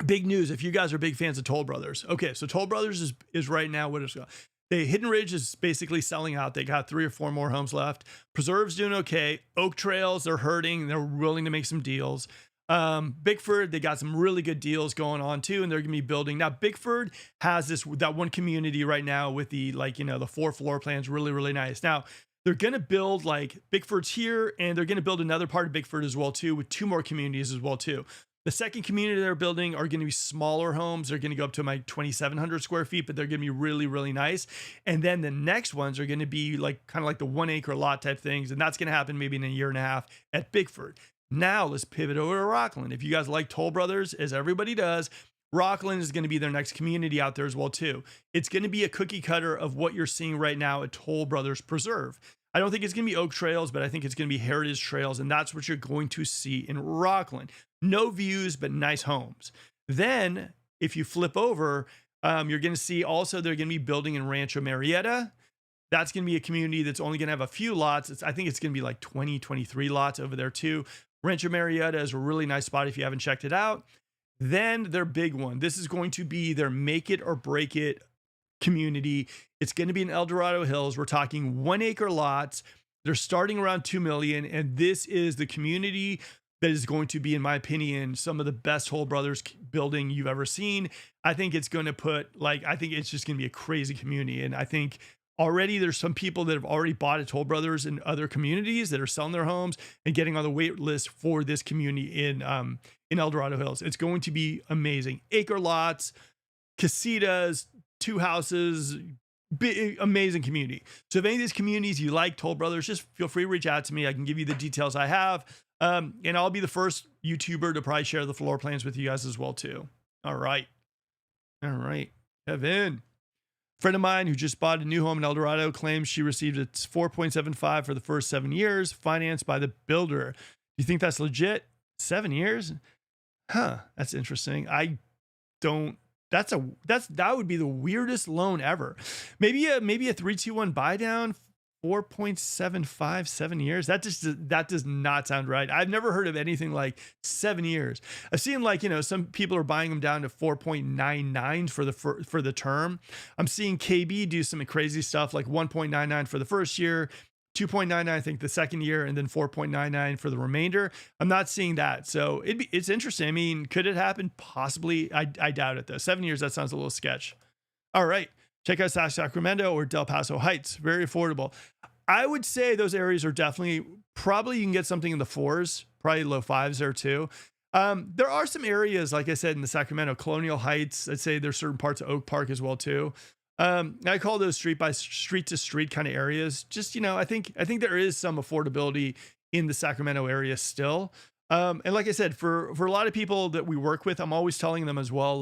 big news. If you guys are big fans of Toll Brothers. Okay. So Toll Brothers is right now, what is it? The Hidden Ridge is basically selling out. They got 3 or 4 more homes left. Preserve's doing okay. Oak Trails, they're hurting. They're willing to make some deals. Bickford, they got some really good deals going on too, and they're gonna be building. Now, Bickford has that one community right now with the the 4 floor plans, really nice. Now, they're gonna build like Bickford's here, and they're gonna build another part of Bickford as well too, with 2 more communities as well too. The second community they're building are going to be smaller homes. They're going to go up to like 2,700 square feet, but they're going to be really, really nice. And then the next ones are going to be like kind of like the 1 acre lot type things. And that's going to happen maybe in a year and a half at Bigford. Now let's pivot over to Rockland. If you guys like Toll Brothers, as everybody does, Rockland is going to be their next community out there as well too. It's going to be a cookie cutter of what you're seeing right now at Toll Brothers Preserve. I don't think it's going to be oak trails, but I think it's going to be heritage trails, and that's what you're going to see in Rockland. No views, but nice homes. Then, if you flip over, you're going to see also they're going to be building in Rancho Marietta. That's going to be a community that's only going to have a few lots. I think it's going to be like 20, 23 lots over there too. Rancho Marietta is a really nice spot if you haven't checked it out. Then their big one. This is going to be their make it or break it community. It's going to be in El Dorado Hills. We're talking 1 acre lots. They're starting around 2 million. And this is the community that is going to be, in my opinion, some of the best Toll Brothers building you've ever seen. I think it's going to I think it's just going to be a crazy community. And I think already there's some people that have already bought at Toll Brothers in other communities that are selling their homes and getting on the wait list for this community in El Dorado Hills. It's going to be amazing. Acre lots, casitas, 2 houses, big, amazing community. So if any of these communities you like, Toll Brothers, just feel free to reach out to me. I can give you the details I have. And I'll be the first YouTuber to probably share the floor plans with you guys as well too. All right. Kevin. Friend of mine who just bought a new home in El Dorado claims she received its 4.75 for the first 7 years, financed by the builder. Do you think that's legit? 7 years? Huh. That's interesting. That would be the weirdest loan ever. Maybe a 3-2-1 buy down, 4.75, 7 years. That does not sound right. I've never heard of anything like 7 years. I've seen some people are buying them down to 4.99 for the term. I'm seeing KB do some crazy stuff like 1.99 for the first year, 2.99 I think the second year, and then 4.99 for the remainder. I'm not seeing that. So it's interesting. I mean, could it happen? Possibly. I doubt it though. 7 years, that sounds a little sketch. All right. Check out Sacramento or Del Paso Heights. Very affordable. I would say those areas are probably you can get something in the 4s, probably low 5s there too. There are some areas, like I said, in the Sacramento, Colonial Heights. I'd say there's certain parts of Oak Park as well too. I call those street to street kind of areas. Just, I think there is some affordability in the Sacramento area still. And like I said, for a lot of people that we work with, I'm always telling them as well,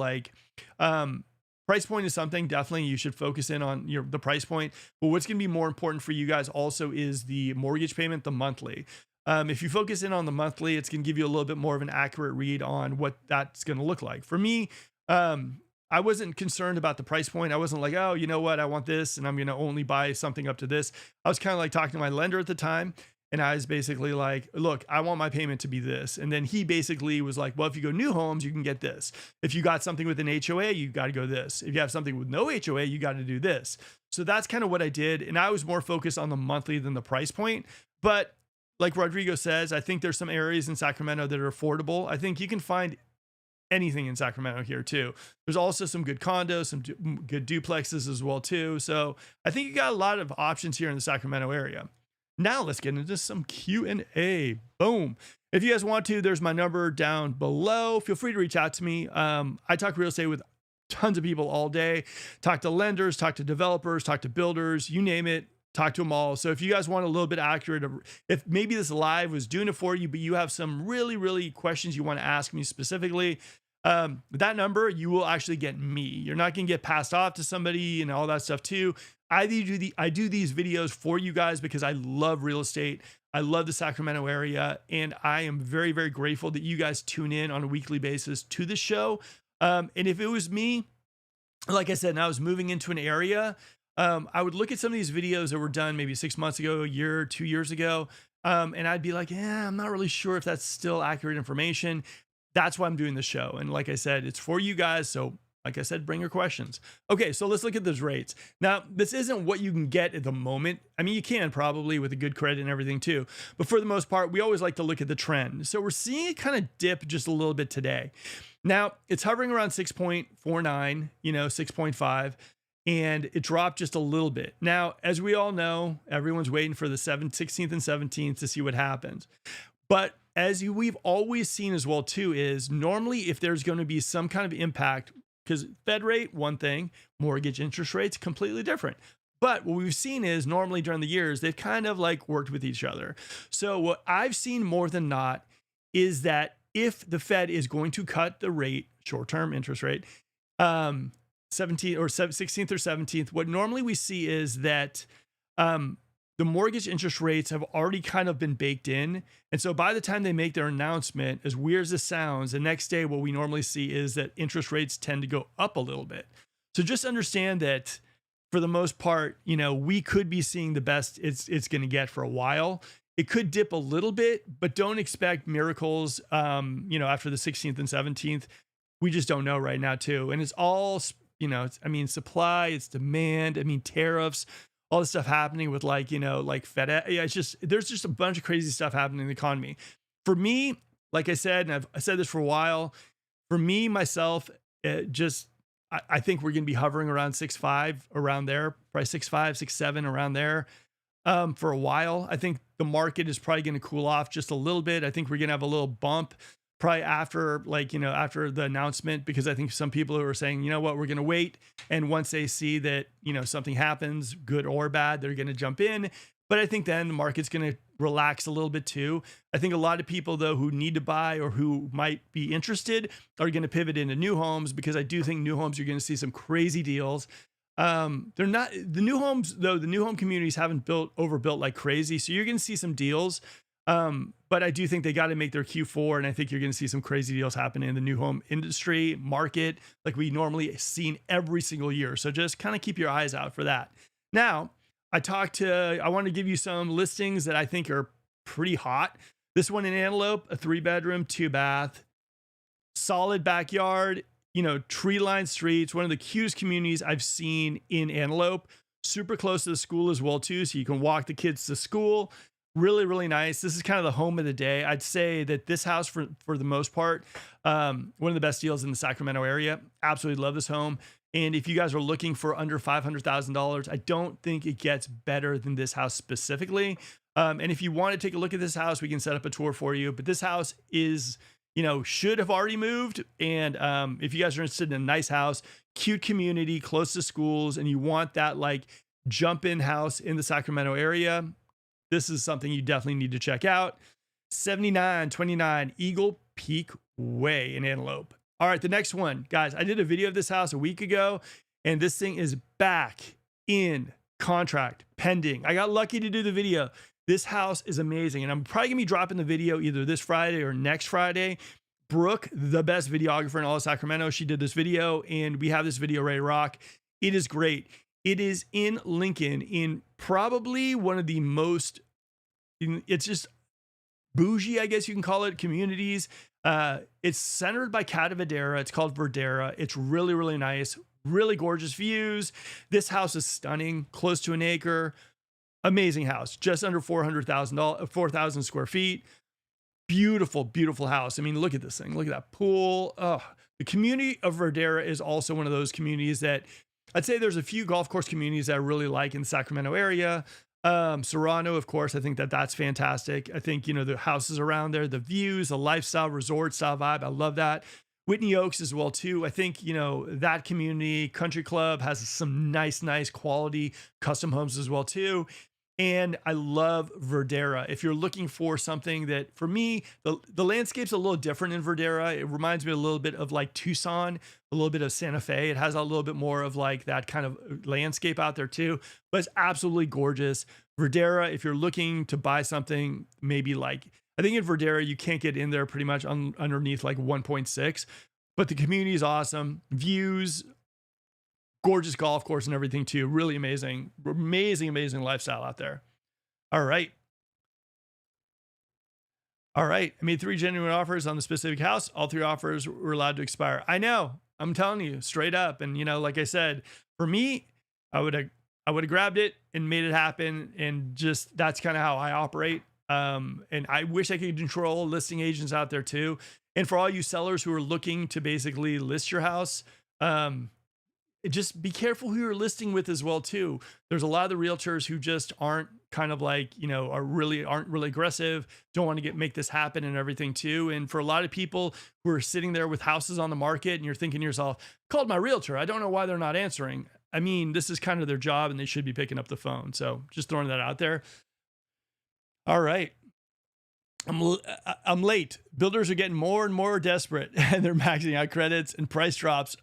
price point is something definitely you should focus in on the price point. But what's going to be more important for you guys also is the mortgage payment, the monthly. If you focus in on the monthly, it's going to give you a little bit more of an accurate read on what that's going to look like. For me, I wasn't concerned about the price point. I wasn't like, oh, you know what? I want this and I'm going to only buy something up to this. I was kind of like talking to my lender at the time. And I was basically like, look, I want my payment to be this. And then he basically was like, well, if you go new homes, you can get this. If you got something with an HOA, you got to go this. If you have something with no HOA, you got to do this. So that's kind of what I did. And I was more focused on the monthly than the price point. But like Rodrigo says, I think there's some areas in Sacramento that are affordable. I think you can find anything in Sacramento here too. There's also some good condos, some good duplexes as well too. So I think you got a lot of options here in the Sacramento area. Now let's get into some Q&A. Boom. If you guys want to, there's my number down below. Feel free to reach out to me. I talk real estate with tons of people all day. Talk to lenders, talk to developers, talk to builders, you name it. Talk to them all. So if you guys want a little bit accurate, if maybe this live was doing it for you, but you have some really, really questions you want to ask me specifically, that number, you will actually get me. You're not going to get passed off to somebody and all that stuff too. I do these videos for you guys because I love real estate. I love the Sacramento area, and I am very, very grateful that you guys tune in on a weekly basis to the show. And if it was me, like I said, and I was moving into an area, I would look at some of these videos that were done maybe 6 months ago, a year, 2 years ago. And I'd be like, yeah, I'm not really sure if that's still accurate information. That's why I'm doing the show. And like I said, it's for you guys. So like I said, bring your questions. Okay, so let's look at those rates. Now, this isn't what you can get at the moment. I mean, you can probably with a good credit and everything too. But for the most part, we always like to look at the trend. So we're seeing it kind of dip just a little bit today. Now, it's hovering around 6.49, 6.5. And it dropped just a little bit. Now, as we all know, everyone's waiting for the 16th and 17th to see what happens. But we've always seen as well too, is normally if there's going to be some kind of impact, because Fed rate, one thing, mortgage interest rates, completely different. But what we've seen is normally during the years, they've kind of like worked with each other. So what I've seen more than not is that if the Fed is going to cut the rate, short-term interest rate, 17th or 16th or 17th, what normally we see is that the mortgage interest rates have already kind of been baked in. And so by the time they make their announcement, as weird as this sounds, the next day, what we normally see is that interest rates tend to go up a little bit. So just understand that for the most part, we could be seeing the best it's going to get for a while. It could dip a little bit, but don't expect miracles, after the 16th and 17th. We just don't know right now too. And it's all, supply, it's demand, tariffs, all this stuff happening with like FedEx. Yeah, there's just a bunch of crazy stuff happening in the economy. For me, like I said, and I said this for a while, for me, myself, I think we're going to be hovering around 6.5 around there, probably 6.5, 6.7 around there for a while. I think the market is probably going to cool off just a little bit. I think we're going to have a little bump probably after after the announcement, because I think some people who are saying, we're going to wait. And once they see that, something happens, good or bad, they're going to jump in. But I think then the market's going to relax a little bit too. I think a lot of people though, who need to buy or who might be interested are going to pivot into new homes, because I do think new homes, you're going to see some crazy deals. They're not the new homes though. The new home communities haven't overbuilt like crazy. So you're going to see some deals. But I do think they got to make their Q4. And I think you're going to see some crazy deals happening in the new home industry market, like we normally seen every single year. So just kind of keep your eyes out for that. Now, I want to give you some listings that I think are pretty hot. This one in Antelope, a 3-bedroom, 2-bath, solid backyard, tree-lined streets, one of the cutest communities I've seen in Antelope, super close to the school as well too. So you can walk the kids to school. Really, really nice. This is kind of the home of the day. I'd say that this house, for the most part, one of the best deals in the Sacramento area. Absolutely love this home. And if you guys are looking for under $500,000, I don't think it gets better than this house specifically. And if you want to take a look at this house, we can set up a tour for you. But this house is, should have already moved. And if you guys are interested in a nice house, cute community, close to schools, and you want that like jump in house in the Sacramento area, this is something you definitely need to check out. 7929 Eagle Peak Way in Antelope. All right, the next one, guys, I did a video of this house a week ago, and this thing is back in contract, pending. I got lucky to do the video. This house is amazing, and I'm probably gonna be dropping the video either this Friday or next Friday. Brooke, the best videographer in all of Sacramento, she did this video, and we have this video ready to rock. It is great. It is in Lincoln, in probably one of the most, it's just bougie, I guess you can call it, communities. It's centered by Catavadera. It's called Verdera. It's really, really nice, really gorgeous views. This house is stunning, close to an acre. Amazing house, just under $400,000 square feet. Beautiful, beautiful house. I mean, look at this thing. Look at that pool. Oh, the community of Verdera is also one of those communities that I'd say there's a few golf course communities that I really like in the Sacramento area. Serrano, of course, I think that's fantastic. I think, the houses around there, the views, the lifestyle, resort style vibe. I love that. Whitney Oaks as well too. I think, that community, Country Club has some nice quality custom homes as well too. And I love Verdera. If you're looking for something that, for me, the landscape's a little different in Verdera. It reminds me a little bit of like Tucson, a little bit of Santa Fe. It has a little bit more of like that kind of landscape out there too, but it's absolutely gorgeous. Verdera, if you're looking to buy something, maybe like, I think in Verdera, you can't get in there pretty much underneath like 1.6, but the community is awesome. Views, gorgeous golf course and everything too. Really amazing lifestyle out there. All right. I made 3 genuine offers on the specific house. All 3 offers were allowed to expire. I know, I'm telling you straight up. And, like I said, for me, I would have grabbed it and made it happen. And just, that's kind of how I operate. And I wish I could control listing agents out there too. And for all you sellers who are looking to basically list your house, just be careful who you're listing with as well too. There's a lot of the realtors who just aren't kind of like, aren't really aggressive, don't want to make this happen and everything too. And for a lot of people who are sitting there with houses on the market and you're thinking to yourself, called my realtor, I don't know why they're not answering. I mean, this is kind of their job and they should be picking up the phone. So just throwing that out there. All right. I'm late. Builders are getting more and more desperate and they're maxing out credits, and price drops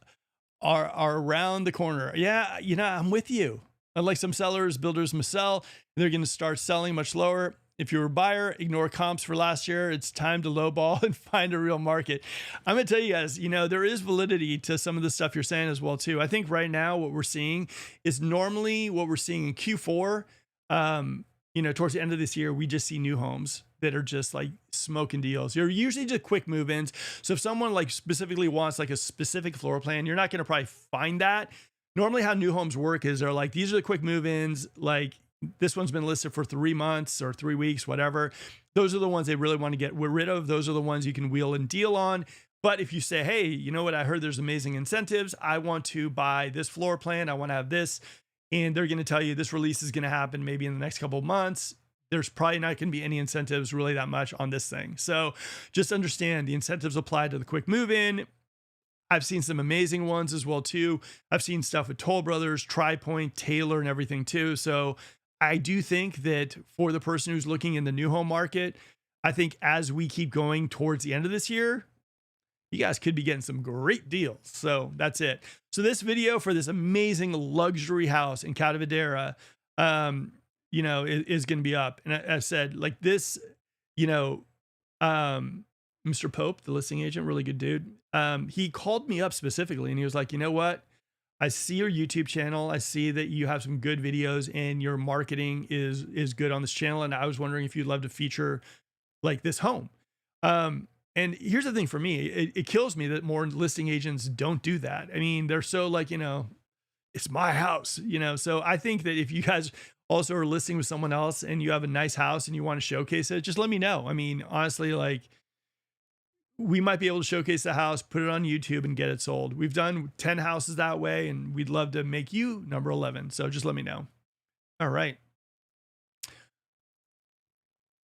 are around the corner. Yeah, I'm with you. Unlike some sellers, builders must sell. They're going to start selling much lower. If you're a buyer, ignore comps for last year. It's time to lowball and find a real market. I'm going to tell you guys, there is validity to some of the stuff you're saying as well too. I think right now what we're seeing is normally what we're seeing in Q4. Towards the end of this year, we just see new homes that are just like smoking deals. You're usually just quick move-ins. So if someone like specifically wants like a specific floor plan, you're not going to probably find that. Normally how new homes work is they're like, these are the quick move-ins. Like this one's been listed for 3 months or 3 weeks, whatever. Those are the ones they really want to get rid of. Those are the ones you can wheel and deal on. But if you say, hey, you know what? I heard there's amazing incentives. I want to buy this floor plan. I want to have this. And they're going to tell you this release is going to happen maybe in the next couple of months. There's probably not going to be any incentives really that much on this thing. So just understand the incentives apply to the quick move in. I've seen some amazing ones as well too. I've seen stuff with Toll Brothers, TriPoint, Taylor, and everything too. So I do think that for the person who's looking in the new home market, I think as we keep going towards the end of this year, you guys could be getting some great deals. So that's it. So this video for this amazing luxury house in Catavedera, is going to be up. And I said like this, Mr. Pope, the listing agent, really good dude. He called me up specifically and he was like, you know what? I see your YouTube channel. I see that you have some good videos and your marketing is good on this channel. And I was wondering if you'd love to feature like this home. And here's the thing for me, it kills me that more listing agents don't do that. I mean, they're so like, it's my house, so I think that if you guys also are listing with someone else and you have a nice house and you want to showcase it, just let me know. I mean, honestly, like we might be able to showcase the house, put it on YouTube and get it sold. We've done 10 houses that way and we'd love to make you number 11. So just let me know. All right.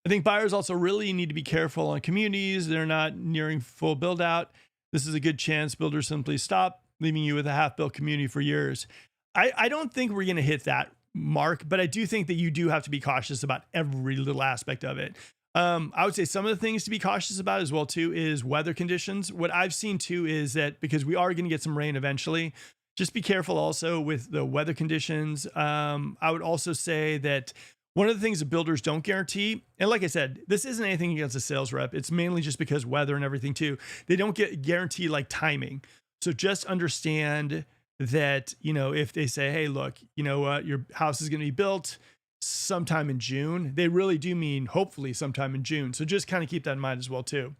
I think buyers also really need to be careful on communities. They're not nearing full build out. This is a good chance builders simply stop, leaving you with a half-built community for years. I don't think we're going to hit that mark, but I do think that you do have to be cautious about every little aspect of it. I would say some of the things to be cautious about as well too is weather conditions. What I've seen too is that because we are going to get some rain eventually, just be careful also with the weather conditions. I would also say that one of the things that builders don't guarantee, and like I said, this isn't anything against a sales rep. It's mainly just because weather and everything too. They don't guarantee like timing. So just understand that, if they say, hey, look, you know what, your house is going to be built sometime in June, they really do mean hopefully sometime in June. So just kind of keep that in mind as well too.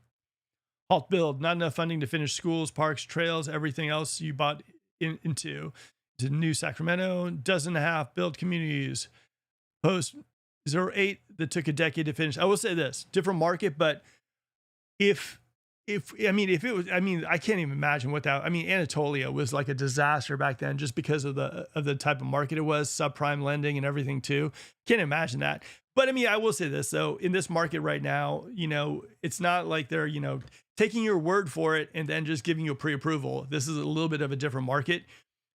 Halt build, not enough funding to finish schools, parks, trails, everything else you bought into new Sacramento, dozen and a half build communities. Post 08 that took a decade to finish. I will say this, different market, but if it was, I can't even imagine what that, Anatolia was like a disaster back then just because of the type of market it was, subprime lending and everything too. Can't imagine that. But I will say this though, in this market right now, it's not like they're, taking your word for it and then just giving you a pre-approval. This is a little bit of a different market.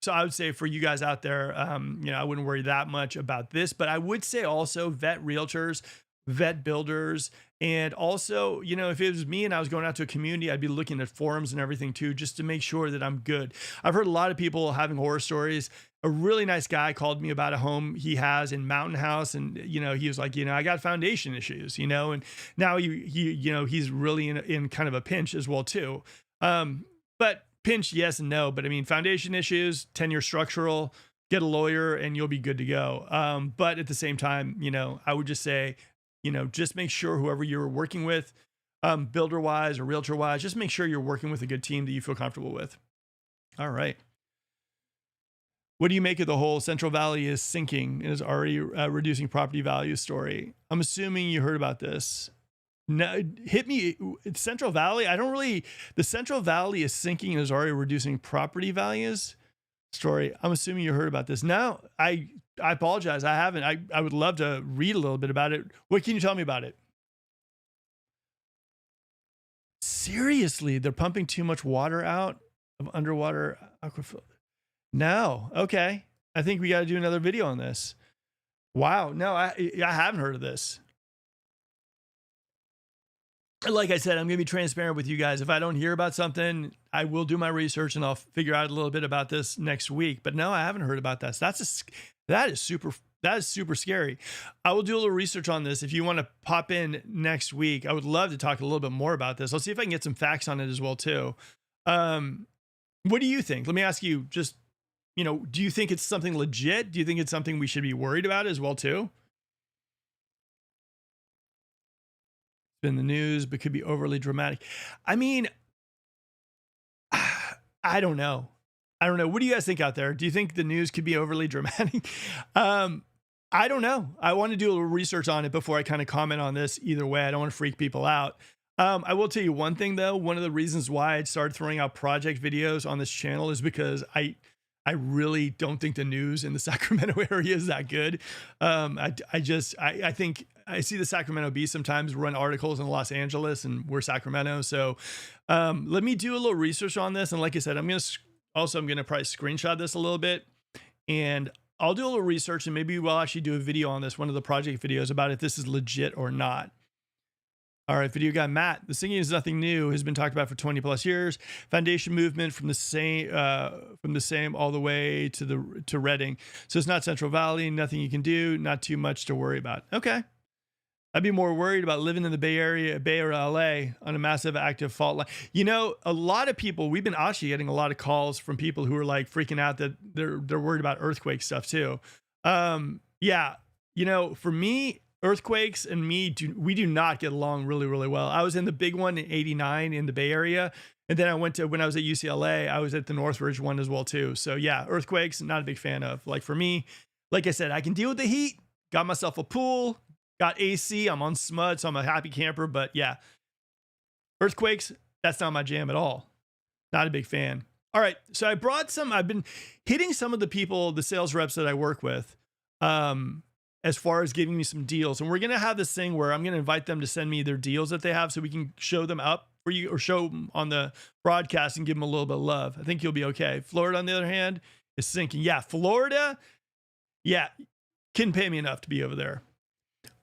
So I would say for you guys out there, I wouldn't worry that much about this, but I would say also vet realtors, vet builders. And also, if it was me and I was going out to a community, I'd be looking at forums and everything too, just to make sure that I'm good. I've heard a lot of people having horror stories. A really nice guy called me about a home he has in Mountain House. And, he was like, I got foundation issues, and now he's really in kind of a pinch as well too. But pinch, yes and no, but foundation issues, 10-year structural, get a lawyer and you'll be good to go. But at the same time, I would just say, just make sure whoever you're working with, builder wise or realtor wise, just make sure you're working with a good team that you feel comfortable with. All right. What do you make of the whole Central Valley is sinking and is already reducing property value story? I'm assuming you heard about this. No, hit me. Central Valley. The Central Valley is sinking and is already reducing property values. story. I'm assuming you heard about this. No, I apologize. I haven't. I would love to read a little bit about it. What can you tell me about it? Seriously, they're pumping too much water out of underwater aquifer. No. Okay. I think we got to do another video on this. Wow. No, I haven't heard of this. Like I said, I'm going to be transparent with you guys. If I don't hear about something, I will do my research and I'll figure out a little bit about this next week. But no, I haven't heard about that. So that is super scary. I will do a little research on this. If you want to pop in next week, I would love to talk a little bit more about this. I'll see if I can get some facts on it as well too. What do you think? Let me ask you, just, do you think it's something legit? Do you think it's something we should be worried about as well too? In the news, but could be overly dramatic. I mean, I don't know. What do you guys think out there? Do you think the news could be overly dramatic? I don't know. I want to do a little research on it before I kind of comment on this either way. I don't want to freak people out. I will tell you one thing though. One of the reasons why I started throwing out project videos on this channel is because I really don't think the news in the Sacramento area is that good. I think I see the Sacramento Bee sometimes run articles in Los Angeles, and we're Sacramento. So let me do a little research on this. And like I said, I'm going to probably screenshot this a little bit, and I'll do a little research, and maybe we'll actually do a video on this, one of the project videos, about if this is legit or not. All right, video guy Matt. The singing is nothing new. Has been talked about for 20 plus years. Foundation movement from the same all the way to Redding. So it's not Central Valley. Nothing you can do. Not too much to worry about. Okay. I'd be more worried about living in the Bay Area, LA, on a massive active fault line. A lot of people, we've been actually getting a lot of calls from people who are like freaking out that they're worried about earthquake stuff too. Yeah. For me, earthquakes and me, we do not get along really, really well. I was in the big one in '89 in the Bay Area. And then when I was at UCLA, I was at the Northridge one as well too. So yeah, earthquakes, not a big fan of. Like for me, like I said, I can deal with the heat, got myself a pool, got AC, I'm on SMUD, so I'm a happy camper. But yeah, earthquakes, that's not my jam at all. Not a big fan. All right, so I've been hitting some of the people, the sales reps that I work with, as far as giving me some deals. And we're going to have this thing where I'm going to invite them to send me their deals that they have so we can show them up for you, or show them on the broadcast and give them a little bit of love. I think you'll be okay. Florida, on the other hand, is sinking. Yeah, Florida, yeah, couldn't pay me enough to be over there.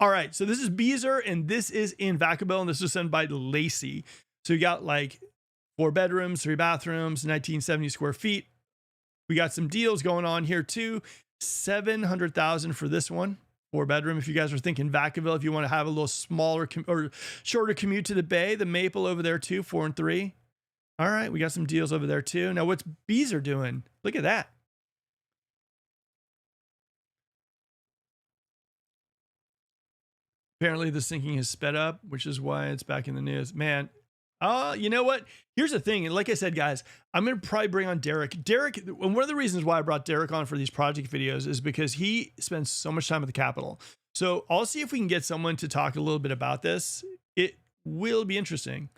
All right, so this is Beezer, and this is in Vacaville, and this was sent by Lacey. So you got like 4 bedrooms, 3 bathrooms, 1970 square feet. We got some deals going on here too. $700,000 for this one, 4 bedroom. If you guys are thinking Vacaville, if you want to have a little smaller or shorter commute to the Bay, the Maple over there too, 4 and 3. All right, we got some deals over there too. Now, what's Beezer doing? Look at that. Apparently the sinking has sped up, which is why it's back in the news. Man, you know what? Here's the thing. And like I said, guys, I'm going to probably bring on Derek. Derek, and one of the reasons why I brought Derek on for these project videos is because he spends so much time at the Capitol. So I'll see if we can get someone to talk a little bit about this. It will be interesting.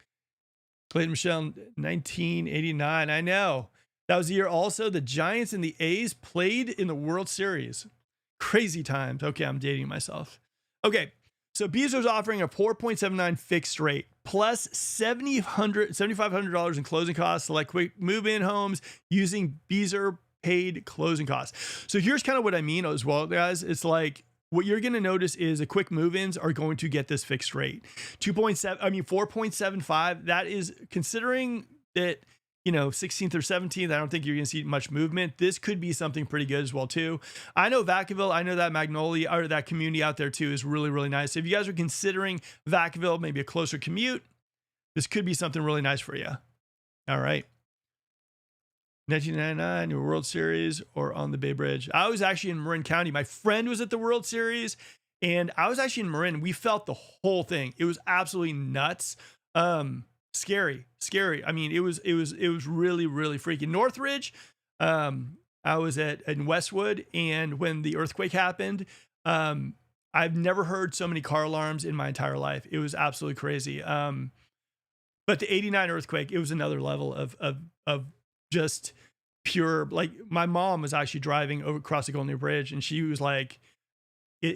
Clayton Michelle, 1989. I know. That was the year also the Giants and the A's played in the World Series. Crazy times. Okay, I'm dating myself. Okay. So Beezer's offering a 4.79 fixed rate plus $7,500 in closing costs, select quick move-in homes using Beezer paid closing costs. So here's kind of what I mean as well, guys. It's like what you're going to notice is the quick move-ins are going to get this fixed rate. 4.75. That is considering that, 16th or 17th, I don't think you're going to see much movement. This could be something pretty good as well, too. I know Vacaville, I know that Magnolia, or that community out there, too, is really, really nice. So if you guys are considering Vacaville, maybe a closer commute, this could be something really nice for you. All right. 1999, New World Series, or on the Bay Bridge. I was actually in Marin County. My friend was at the World Series, and I was actually in Marin. We felt the whole thing. It was absolutely nuts. Scary. I mean, it was really, really freaking. Northridge, I was in Westwood, and when the earthquake happened, I've never heard so many car alarms in my entire life. It was absolutely crazy. But the '89 earthquake, it was another level of just pure, like my mom was actually driving over across the Golden Gate Bridge and she was like,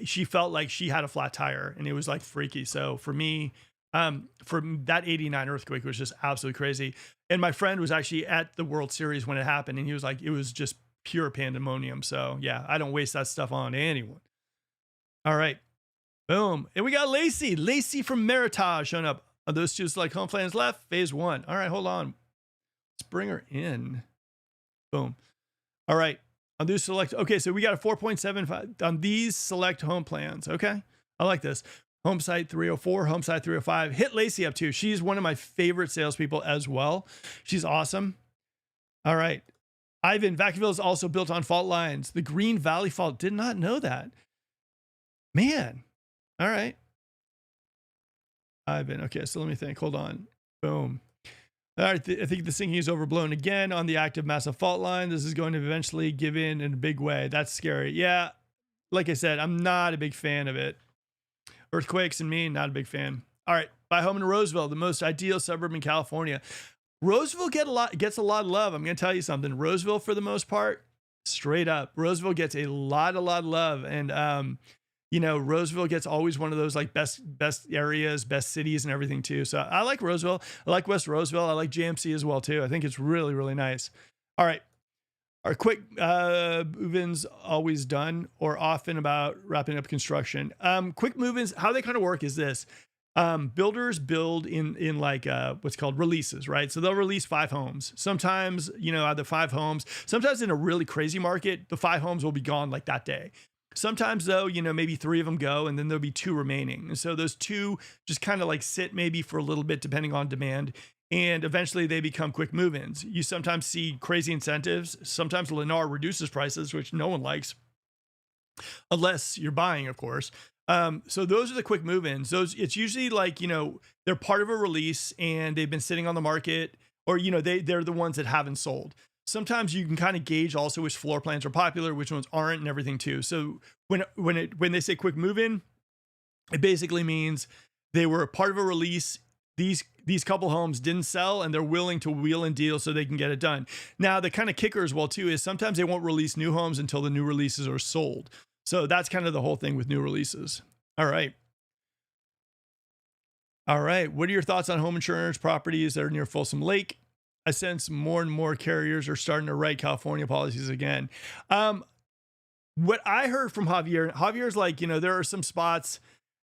she felt like she had a flat tire and it was like freaky. So for me, for that 89 earthquake was just absolutely crazy. And my friend was actually at the World Series when it happened and he was like, it was just pure pandemonium. So yeah, I don't waste that stuff on anyone. All right. Boom. And we got Lacey from Meritage showing up. Are those two select home plans left? Phase 1. All right, hold on. Let's bring her in. Boom. All right. On these select. Okay, so we got a 4.75 on these select home plans. Okay. I like this. Home site 304, home site 305. Hit Lacey up too. She's one of my favorite salespeople as well. She's awesome. All right. Ivan, Vacaville is also built on fault lines. The Green Valley Fault. Did not know that. Man. All right. Ivan. Okay, so let me think. Hold on. Boom. All right. I think the sinking is overblown again on the active massive fault line. This is going to eventually give in a big way. That's scary. Yeah. Like I said, I'm not a big fan of it. Earthquakes and me, not a big fan. All right. Buy home in Roseville, the most ideal suburb in California. Roseville gets a lot of love. I'm going to tell you something. Roseville, for the most part, straight up, Roseville gets a lot of love. And, you know, Roseville gets always one of those like best areas, best cities and everything too. So I like Roseville. I like West Roseville. I like JMC as well too. I think it's really, really nice. All right. Our quick move-ins always done or often about wrapping up construction. Quick move-ins, how they kind of work is this. Builders build in like what's called releases, right? So they'll release 5 homes. Sometimes, you know, the 5 homes, sometimes in a really crazy market, the 5 homes will be gone like that day. Sometimes though, you know, maybe 3 of them go and then there'll be 2 remaining. And so those 2 just kind of like sit maybe for a little bit, depending on demand. And eventually they become quick move-ins. You sometimes see crazy incentives. Sometimes Lennar reduces prices, which no one likes, unless you're buying, of course. So those are the quick move-ins. It's usually like, you know, they're part of a release and they've been sitting on the market, or, you know, they're the ones that haven't sold. Sometimes you can kind of gauge also which floor plans are popular, which ones aren't, and everything too. So when they say quick move-in, it basically means they were a part of a release. These couple homes didn't sell and they're willing to wheel and deal so they can get it done. Now, the kind of kicker as well too is sometimes they won't release new homes until the new releases are sold. So that's kind of the whole thing with new releases. All right. What are your thoughts on home insurance properties that are near Folsom Lake? I sense more and more carriers are starting to write California policies again. What I heard from Javier's like, you know, there are some spots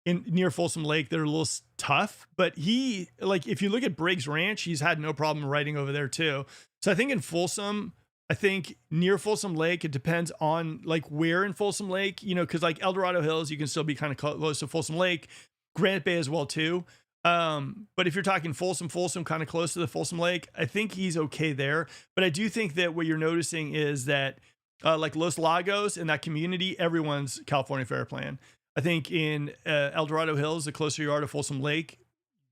near Folsom Lake that are a little tough, but he, like, if you look at Briggs Ranch, he's had no problem writing over there too. So I think in Folsom, I think near Folsom Lake, it depends on like where in Folsom Lake, you know, cause like El Dorado Hills, you can still be kind of close to Folsom Lake, Granite Bay as well too. But if you're talking Folsom kind of close to the Folsom Lake, I think he's okay there. But I do think that what you're noticing is that like Los Lagos in that community, everyone's California Fair Plan. I think in El Dorado Hills, the closer you are to Folsom Lake,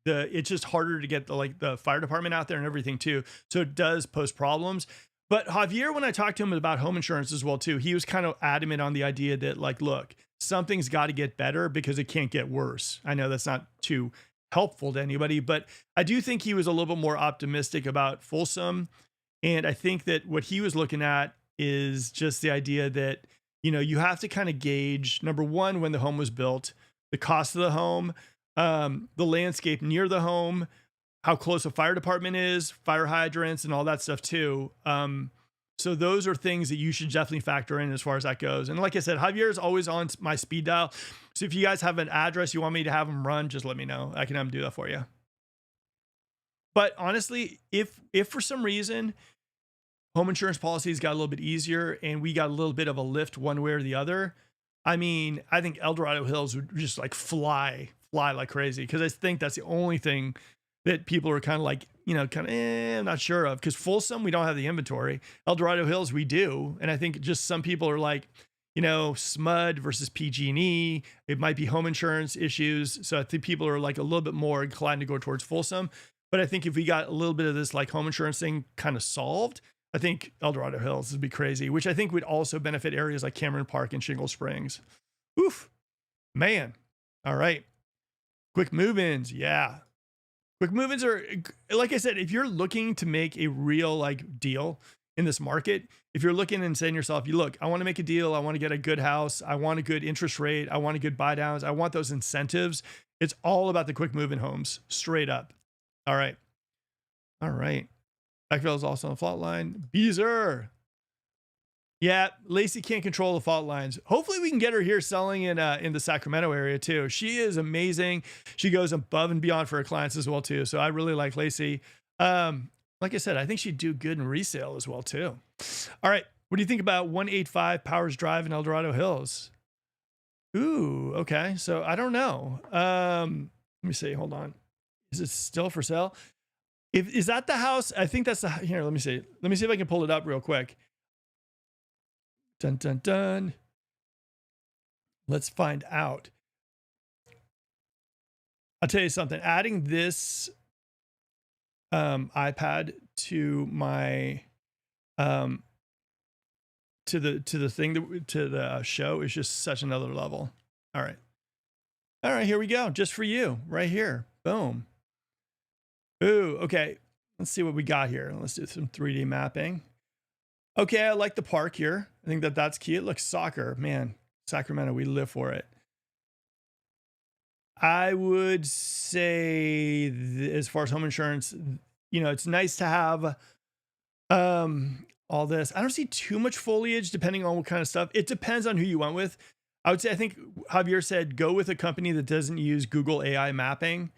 it's just harder to get the fire department out there and everything too. So it does pose problems. But Javier, when I talked to him about home insurance as well too, he was kind of adamant on the idea that like, look, something's got to get better because it can't get worse. I know that's not too helpful to anybody, but I do think he was a little bit more optimistic about Folsom. And I think that what he was looking at is just the idea that, you know, you have to kind of gauge, number one, when the home was built, the cost of the home, the landscape near the home, how close a fire department is, fire hydrants, and all that stuff too. So those are things that you should definitely factor in as far as that goes. And like I said, Javier is always on my speed dial. So if you guys have an address you want me to have him run, just let me know. I can have him do that for you. But honestly, if for some reason home insurance policies got a little bit easier and we got a little bit of a lift one way or the other, I mean, I think El Dorado Hills would just like fly like crazy. Cause I think that's the only thing that people are kind of like, you know, I'm not sure of, because Folsom, we don't have the inventory. El Dorado Hills, we do. And I think just some people are like, you know, SMUD versus PG&E. It might be home insurance issues. So I think people are like a little bit more inclined to go towards Folsom. But I think if we got a little bit of this like home insurance thing kind of solved, I think El Dorado Hills would be crazy, which I think would also benefit areas like Cameron Park and Shingle Springs. Oof, man. All right. Quick move-ins. Yeah. Quick move-ins are, like I said, if you're looking to make a real like deal, in this market. If you're looking and saying to yourself, you look, I want to make a deal. I want to get a good house. I want a good interest rate. I want a good buy downs. I want those incentives. It's all about the quick move in homes, straight up. All right. All right. Backville is also on the fault line. Beezer. Yeah, Lacey can't control the fault lines. Hopefully we can get her here selling in the Sacramento area too. She is amazing. She goes above and beyond for her clients as well too. So I really like Lacey. Like I said, I think she'd do good in resale as well too. All right, what do you think about 185 Powers Drive in El Dorado Hills? Ooh, okay. So I don't know. Let me see. Hold on. Is it still for sale? Is that the house? I think that's the here. Let me see. Let me see if I can pull it up real quick. Dun, dun, dun. Let's find out. I'll tell you something. Adding this iPad to my to the thing to the show is just such another level. All right, here we go. Just for you, right here. Boom. Ooh, okay. Let's see what we got here. Let's do some 3D mapping. Okay, I like the park here. I think that's cute. Look, soccer, man. Sacramento, we live for it. I would say, as far as home insurance, it's nice to have all this. I don't see too much foliage depending on what kind of stuff. It depends on who you went with. I would say, I think Javier said, go with a company that doesn't use Google AI mapping.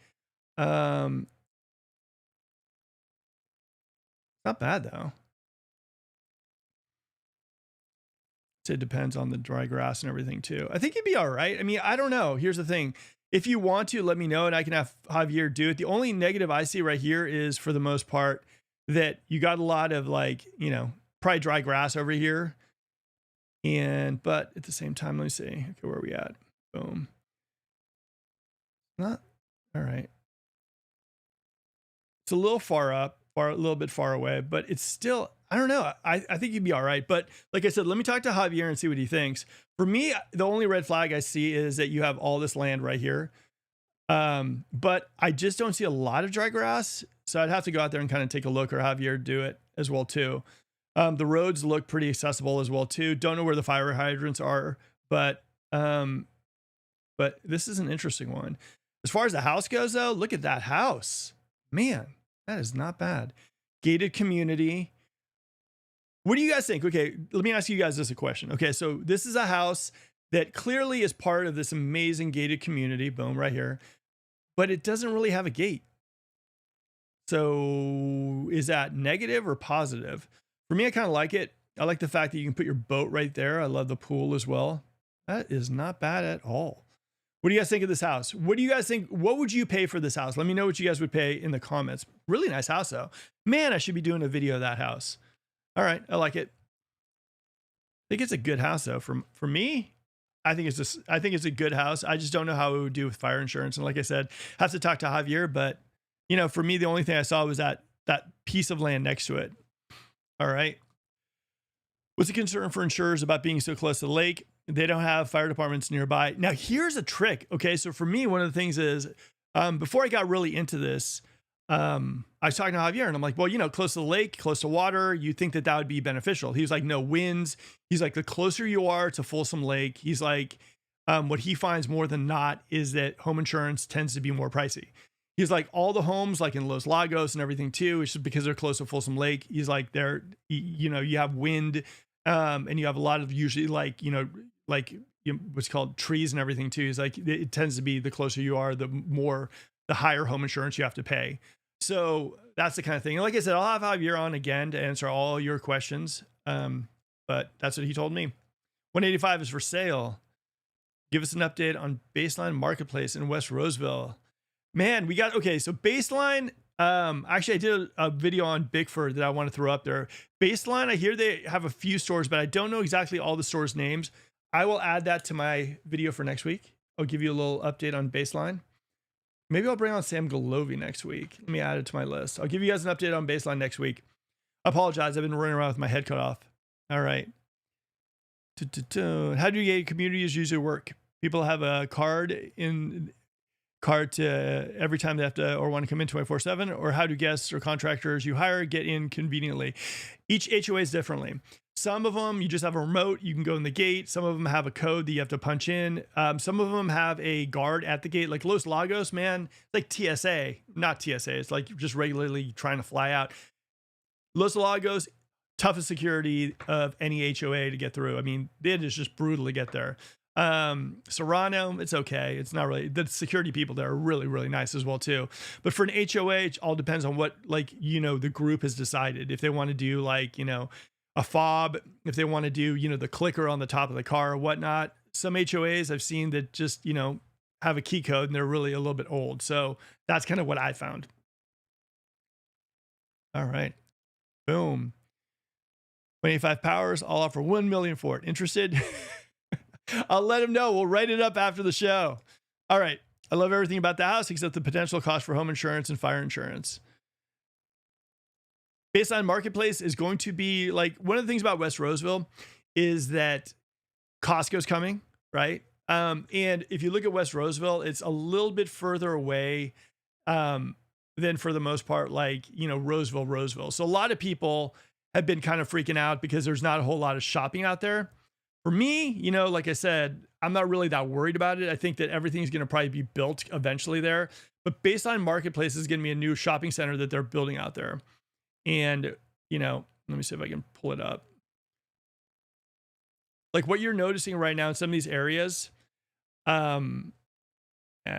Not bad though. It depends on the dry grass and everything too. I think you'd be all right. I mean, I don't know. Here's the thing. If you want to, let me know and I can have Javier do it. The only negative I see right here is, for the most part, that you got a lot of probably dry grass over here. But at the same time, let me see. Okay, where are we at? Boom. Not all right. It's a little a little bit far away, but it's still, I don't know. I think you'd be all right. But like I said, let me talk to Javier and see what he thinks. For me, the only red flag I see is that you have all this land right here. But I just don't see a lot of dry grass. So I'd have to go out there and kind of take a look, or Javier do it as well too. The roads look pretty accessible as well too. Don't know where the fire hydrants are, but this is an interesting one. As far as the house goes though, look at that house. Man, that is not bad. Gated community. What do you guys think? Okay, let me ask you guys this a question. Okay, so this is a house that clearly is part of this amazing gated community. Boom, right here. But it doesn't really have a gate. So is that negative or positive? For me, I kind of like it. I like the fact that you can put your boat right there. I love the pool as well. That is not bad at all. What do you guys think of this house? What do you guys think? What would you pay for this house? Let me know what you guys would pay in the comments. Really nice house though. Man, I should be doing a video of that house. All right, I like it. I think it's a good house though. For me, I think it's a good house. I just don't know how it would do with fire insurance. And like I said, have to talk to Javier. But for me, the only thing I saw was that piece of land next to it. All right. What's the concern for insurers about being so close to the lake? They don't have fire departments nearby. Now, here's a trick. Okay, so for me, one of the things is, before I got really into this, I was talking to Javier and I'm like, well, close to the lake, close to water, you think that would be beneficial. He was like, no, winds. He's like, the closer you are to Folsom Lake, he's like, what he finds more than not is that home insurance tends to be more pricey. He's like, all the homes like in Los Lagos and everything too, it's just because they're close to Folsom Lake. He's like, you have wind, and you have a lot of usually what's called trees and everything too. He's like, it tends to be the closer you are, the higher home insurance you have to pay. So that's the kind of thing. And like I said, I'll have Javier on again to answer all your questions. But that's what he told me. 185 is for sale. Give us an update on Baseline Marketplace in West Roseville. Man, okay, so Baseline, actually I did a video on Bickford that I want to throw up there. Baseline, I hear they have a few stores, but I don't know exactly all the stores' names. I will add that to my video for next week. I'll give you a little update on Baseline. Maybe I'll bring on Sam Galovy next week. Let me add it to my list. I'll give you guys an update on Baseline next week. I apologize. I've been running around with my head cut off. All right. How do gated communities usually work? People have a card card to every time they have to or want to come in 24/7, or how do guests or contractors you hire get in conveniently? Each HOA is differently. Some of them, you just have a remote, you can go in the gate. Some of them have a code that you have to punch in. Some of them have a guard at the gate, like Los Lagos, man, like TSA, not TSA. It's like just regularly trying to fly out. Los Lagos, toughest security of any HOA to get through. I mean, it is just brutal to get there. Serrano, it's okay. It's not really, the security people there are really, really nice as well too. But for an HOA, it all depends on what, like, you know, the group has decided. If they want to do like, you know, a fob, if they want to do, you know, the clicker on the top of the car or whatnot. Some HOAs I've seen that just, you know, have a key code and they're really a little bit old. So that's kind of what I found. All right. Boom. 25 powers. I'll offer 1 million for it. Interested? I'll let him know. We'll write it up after the show. All right. I love everything about the house except the potential cost for home insurance and fire insurance. Baseline Marketplace is going to be like, one of the things about West Roseville is that Costco's coming, right? And if you look at West Roseville, it's a little bit further away than for the most part, like, you know, Roseville. So a lot of people have been kind of freaking out because there's not a whole lot of shopping out there. For me, you know, like I said, I'm not really that worried about it. I think that everything's going to probably be built eventually there. But Baseline Marketplace is going to be a new shopping center that they're building out there. And, you know, let me see if I can pull it up. Like what you're noticing right now in some of these areas, I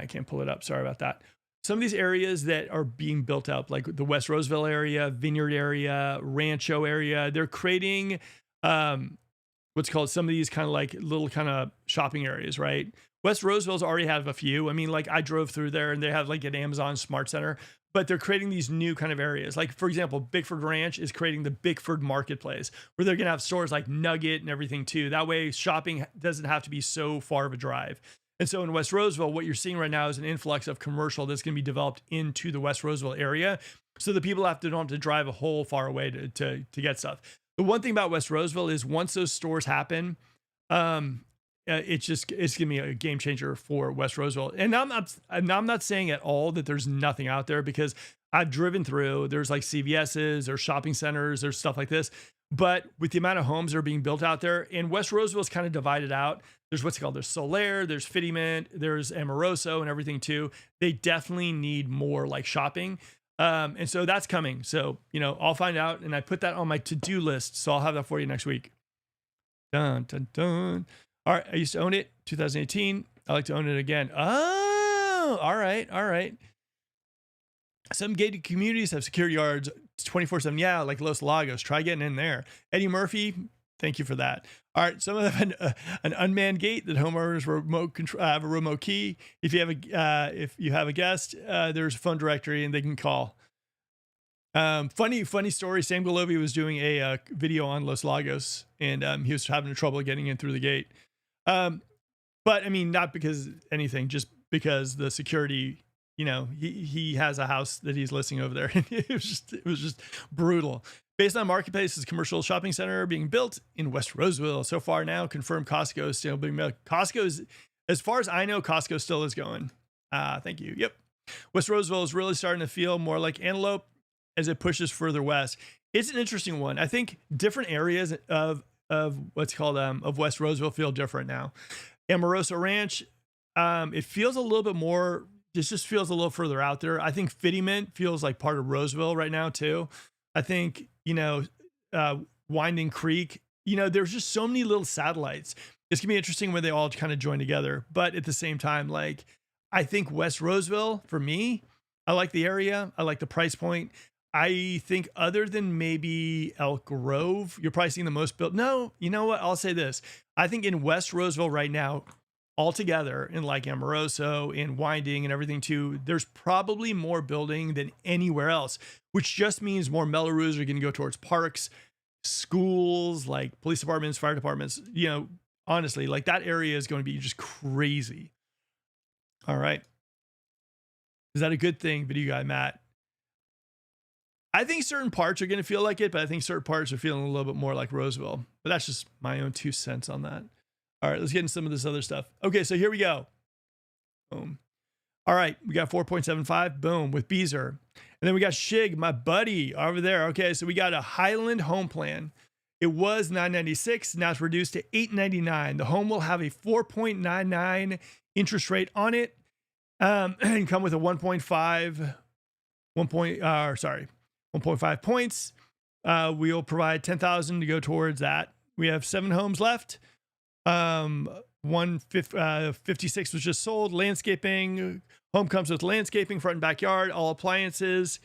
can't pull it up. Sorry about that. Some of these areas that are being built up, like the West Roseville area, Vineyard area, Rancho area, they're creating what's called some of these kind of like little kind of shopping areas, right? West Roseville's already have a few. I mean, like I drove through there and they have like an Amazon Smart Center, but they're creating these new kind of areas. Like for example, Bickford Ranch is creating the Bickford Marketplace where they're going to have stores like Nugget and everything too. That way shopping doesn't have to be so far of a drive. And so in West Roseville, what you're seeing right now is an influx of commercial that's going to be developed into the West Roseville area. So the people don't have to drive a whole far away to get stuff. The one thing about West Roseville is once those stores happen, it's going to be a game changer for West Roseville. And I'm not saying at all that there's nothing out there, because I've driven through, there's like CVS's, there's shopping centers, there's stuff like this. But with the amount of homes that are being built out there, and West Roseville is kind of divided out. There's what's called, there's Solaire, there's Fitiment, there's Amoroso and everything too. They definitely need more like shopping. And so that's coming. So, you know, I'll find out, and I put that on my to-do list. So I'll have that for you next week. Dun, dun, dun. All right. I used to own it 2018. I like to own it again. Oh, all right. All right. Some gated communities have security guards 24/7. Yeah, like Los Lagos. Try getting in there. Eddie Murphy, thank you for that. All right, some of them have an unmanned gate that homeowners have a remote key. If you have a guest, there's a phone directory and they can call. Funny story. Sam Golovi was doing a video on Los Lagos, and he was having trouble getting in through the gate. But I mean, not because anything, just because the security. You know, he has a house that he's listing over there. it was just brutal. Baseline Marketplace is a commercial shopping center being built in West Roseville. So far now, confirmed Costco is still being built. Costco's, as far as I know, Costco still is going. Thank you. Yep. West Roseville is really starting to feel more like Antelope as it pushes further west. It's an interesting one. I think different areas of what's called of West Roseville feel different now. Amoroso Ranch, it feels a little bit more. This just feels a little further out there. I think Fitiment feels like part of Roseville right now too. I think, you know, Winding Creek, you know, there's just so many little satellites. It's gonna be interesting when they all kind of join together. But at the same time, like, I think West Roseville, for me, I like the area. I like the price point. I think other than maybe Elk Grove, you're probably seeing the most built. No, you know what? I'll say this. I think in West Roseville right now, altogether, in like Amoroso and Winding and everything too, there's probably more building than anywhere else, which just means more Melloroos are going to go towards parks, schools, like police departments, fire departments. You know, honestly, like that area is going to be just crazy. All right. Is that a good thing, video guy Matt? I think certain parts are going to feel like it, but I think certain parts are feeling a little bit more like Roseville. But that's just my own 2 cents on that. All right, let's get into some of this other stuff. Okay, so here we go. Boom. All right, we got 4.75, boom, with Beezer. And then we got Shig, my buddy over there. Okay, so we got a Highland home plan. It was $996, now it's reduced to $899. The home will have a 4.99 interest rate on it, and come with a 1.5 points. We'll provide $10,000 to go towards that. We have 7 homes left. 56 was just sold. Landscaping. Home comes with landscaping, front and backyard, all appliances,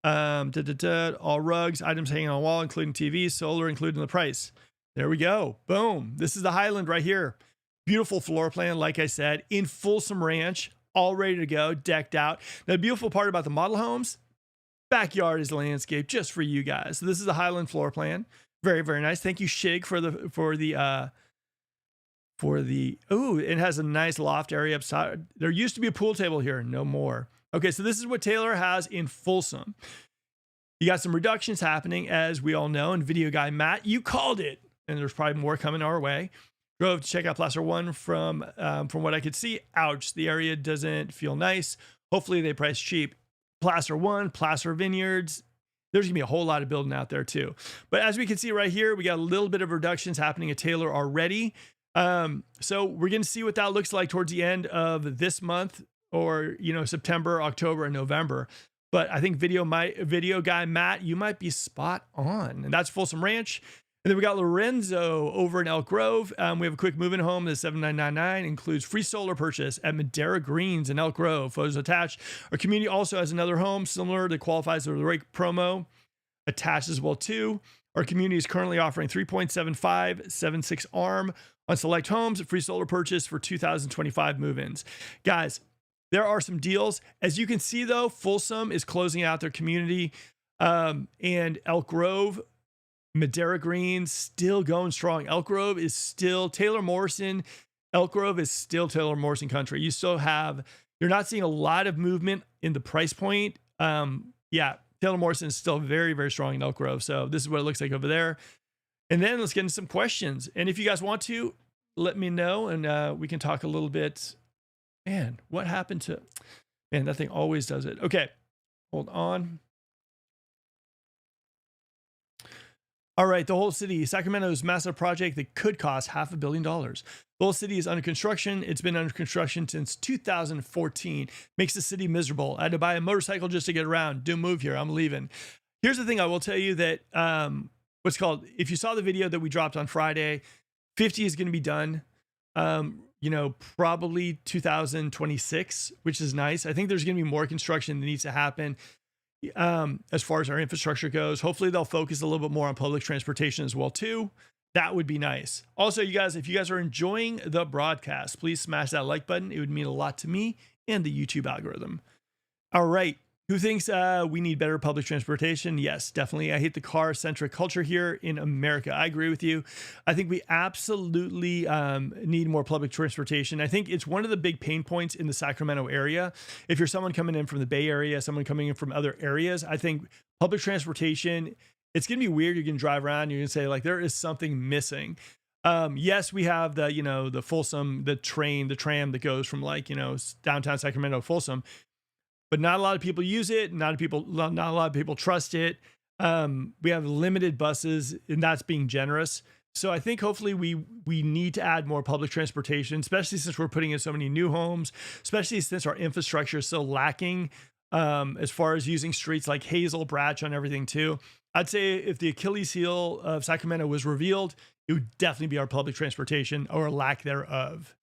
all rugs, items hanging on the wall, including TV, solar included in the price. There we go. Boom. This is the Highland right here. Beautiful floor plan, like I said, in Folsom Ranch, all ready to go, decked out. Now, the beautiful part about the model homes, backyard is landscaped just for you guys. So this is the Highland floor plan. Very, very nice. Thank you, Shig, it has a nice loft area upside. There used to be a pool table here, no more. Okay, so this is what Taylor has in Folsom. You got some reductions happening, as we all know, and video guy Matt, you called it, and there's probably more coming our way. Drove to check out Placer One from what I could see. Ouch, the area doesn't feel nice. Hopefully they price cheap. Placer One, Placer Vineyards. There's gonna be a whole lot of building out there too. But as we can see right here, we got a little bit of reductions happening at Taylor already. So we're going to see what that looks like towards the end of this month, or, September, October, and November. But I think video guy Matt, you might be spot on. And that's Folsom Ranch. And then we got Lorenzo over in Elk Grove. We have a quick move-in home that's $7,999, includes free solar purchase at Madera Greens in Elk Grove. Photos attached. Our community also has another home similar that qualifies for the rate promo attached as well too. Our community is currently offering 3.75 7/6 ARM on select homes, free solar purchase for 2025 move-ins. Guys, there are some deals. As you can see though, Folsom is closing out their community, and Elk Grove, Madera Greens still going strong. Elk Grove is still Taylor Morrison. Elk Grove is still Taylor Morrison country. You're not seeing a lot of movement in the price point. Taylor Morrison is still very, very strong in Elk Grove. So this is what it looks like over there. And then let's get into some questions. And if you guys want to, let me know, and we can talk a little bit. Man, what happened to... Man, that thing always does it. Okay, hold on. All right, the whole city. Sacramento's massive project that could cost $500 million. The whole city is under construction. It's been under construction since 2014. Makes the city miserable. I had to buy a motorcycle just to get around. Don't move here. I'm leaving. Here's the thing. I will tell you that if you saw the video that we dropped on Friday, 50 is going to be done, probably 2026, which is nice. I think there's going to be more construction that needs to happen. As far as our infrastructure goes, hopefully they'll focus a little bit more on public transportation as well too. That would be nice. Also, you guys, if you guys are enjoying the broadcast, please smash that like button. It would mean a lot to me and the YouTube algorithm. All right. Who thinks we need better public transportation? Yes, definitely. I hate the car-centric culture here in America. I agree with you. I think we absolutely need more public transportation. I think it's one of the big pain points in the Sacramento area. If you're someone coming in from the Bay Area, someone coming in from other areas, I think public transportation, it's going to be weird. You're going to drive around, you're going to say, like, there is something missing. Yes, we have the Folsom, the tram that goes from downtown Sacramento to Folsom. But not a lot of people use it. Not a lot of people trust it. We have limited buses, and that's being generous. So I think hopefully we need to add more public transportation, especially since we're putting in so many new homes, especially since our infrastructure is so lacking as far as using streets like Hazel, Bradshaw, and everything too. I'd say if the Achilles heel of Sacramento was revealed, it would definitely be our public transportation, or lack thereof.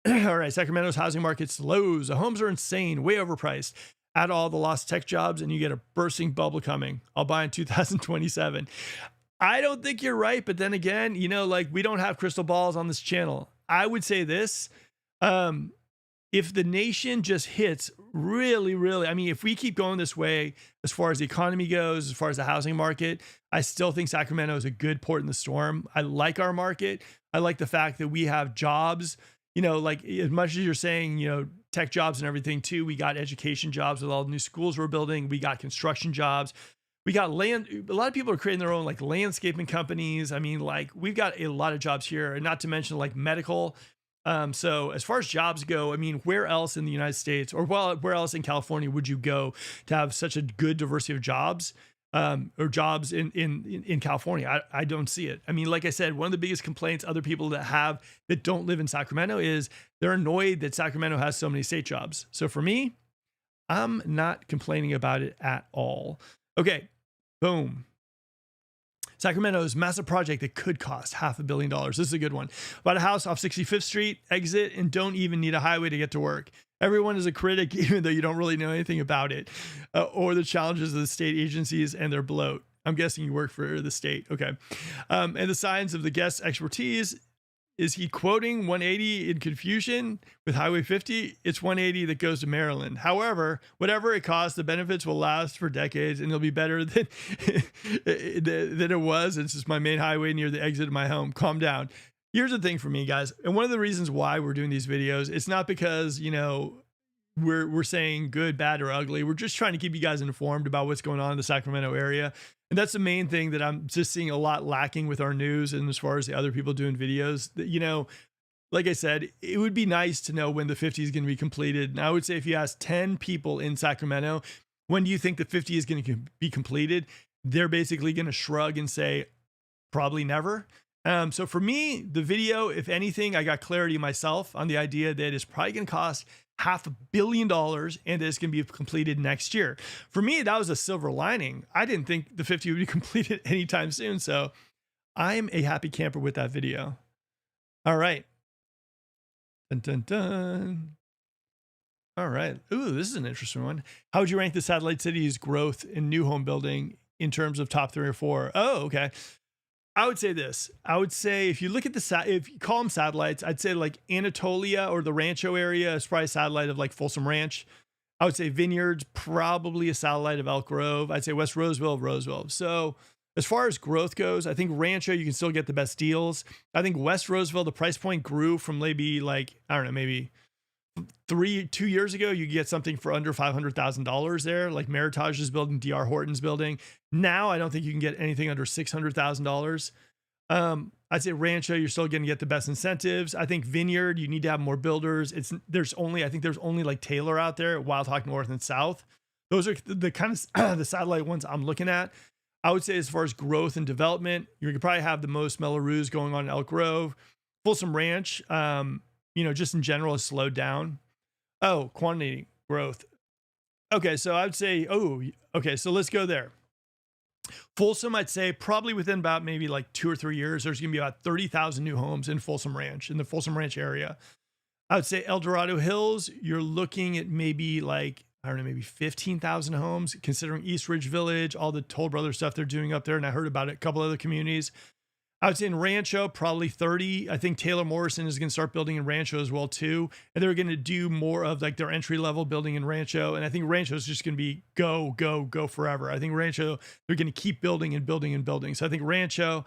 All right, Sacramento's housing market slows. The homes are insane, way overpriced. Add all the lost tech jobs and you get a bursting bubble coming. I'll buy in 2027. I don't think you're right, but then again, we don't have crystal balls on this channel. I would say this, if the nation just hits really, really, if we keep going this way, as far as the economy goes, as far as the housing market, I still think Sacramento is a good port in the storm. I like our market. I like the fact that we have jobs. As much as you're saying, tech jobs and everything too, we got education jobs with all the new schools we're building. We got construction jobs. We got land. A lot of people are creating their own landscaping companies. We've got a lot of jobs here, and not to mention medical. So as far as jobs go, I mean, where else in the United States or well, where else in California would you go to have such a good diversity of jobs? Or jobs in California. I don't see it. I mean, like I said, one of the biggest complaints other people that don't live in Sacramento is they're annoyed that Sacramento has so many state jobs. So for me, I'm not complaining about it at all. Okay, boom. Sacramento's massive project that could cost $500 million. This is a good one. Bought a house off 65th Street, exit, and don't even need a highway to get to work. Everyone is a critic, even though you don't really know anything about it, or the challenges of the state agencies and their bloat. I'm guessing you work for the state. Okay. And the signs of the guest's expertise. Is he quoting 180 in confusion with Highway 50? It's 180 that goes to Maryland. However, whatever it costs, the benefits will last for decades and it'll be better than, than it was. It's just my main highway near the exit of my home. Calm down. Here's the thing for me, guys. And one of the reasons why we're doing these videos, it's not because, you know, we're saying good, bad, or ugly. We're just trying to keep you guys informed about what's going on in the Sacramento area. And that's the main thing that I'm just seeing a lot lacking with our news. And as far as the other people doing videos, that, you know, like I said, it would be nice to know when the 50 is going to be completed. And I would say if you ask 10 people in Sacramento, when do you think the 50 is going to be completed? They're basically going to shrug and say, probably never. So for me, the video, if anything, I got clarity myself on the idea that it's probably going to cost $500 million and it's going to be completed next year. For me, that was a silver lining. I didn't think the 50 would be completed anytime soon. So I'm a happy camper with that video. All right. Dun, dun, dun. All right. Ooh, this is an interesting one. How would you rank the satellite cities' growth in new home building in terms of top 3 or 4? Oh, okay. I would say this. I would say if you look at if you call them satellites, I'd say like Anatolia or the Rancho area is probably a satellite of like Folsom Ranch. I would say Vineyards, probably a satellite of Elk Grove. I'd say West Roseville. So as far as growth goes, I think Rancho, you can still get the best deals. I think West Roseville, the price point grew from maybe like, I don't know, maybe 2 years ago, you get something for under $500,000 there, like Meritage's building, DR Horton's building. Now, I don't think you can get anything under $600,000. I'd say Rancho, you're still going to get the best incentives. I think Vineyard, you need to have more builders. I think there's only like Taylor out there, Wild Hawk North and South. Those are the kind of the satellite ones I'm looking at. I would say as far as growth and development, you could probably have the most Melrose going on in Elk Grove. Folsom Ranch, you know, just in general has slowed down. Oh, quantity growth. Okay, so I would say, so let's go there. Folsom, I'd say probably within about maybe like 2 or 3 years, there's going to be about 30,000 new homes in Folsom Ranch, in the Folsom Ranch area. I would say El Dorado Hills, you're looking at maybe like, I don't know, maybe 15,000 homes, considering East Ridge Village, all the Toll Brothers stuff they're doing up there. And I heard about it, a couple other communities. I would say in Rancho, probably 30. I think Taylor Morrison is going to start building in Rancho as well too. And they're going to do more of like their entry level building in Rancho. And I think Rancho is just going to be go forever. I think Rancho, they're going to keep building and building and building. So I think Rancho,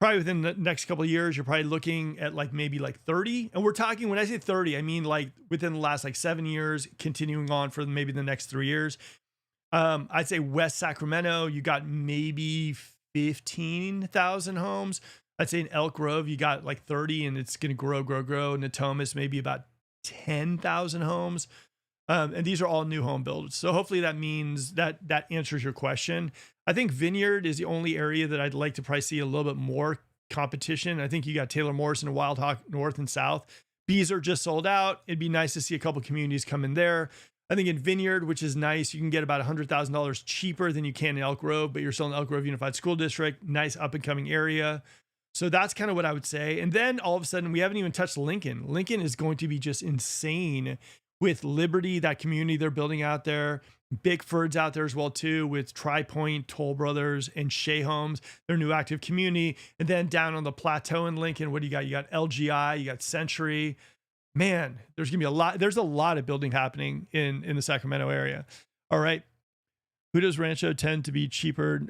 probably within the next couple of years, you're probably looking at like maybe like 30. And we're talking, when I say 30, I mean like within the last like 7 years, continuing on for maybe the next 3 years. I'd say West Sacramento, you got maybe 15,000 homes. I'd say in Elk Grove, you got like 30 and it's going to grow. Natomas, maybe about 10,000 homes. And these are all new home builds. So hopefully that means that answers your question. I think Vineyard is the only area that I'd like to probably see a little bit more competition. I think you got Taylor Morrison and Wild Hawk North and South. Bees are just sold out. It'd be nice to see a couple communities come in there. I think in Vineyard, which is nice, you can get about $100,000 cheaper than you can in Elk Grove, but you're still in Elk Grove Unified School District, nice up and coming area. So that's kind of what I would say. And then all of a sudden, we haven't even touched Lincoln. Lincoln is going to be just insane with Liberty, that community they're building out there. Bickford's out there as well too, with Tri-Point, Toll Brothers, and Shea Homes, their new active community. And then down on the plateau in Lincoln, what do you got? You got LGI, you got Century. Man, there's a lot of building happening in the Sacramento area. All right. Who does Rancho tend to be cheaper?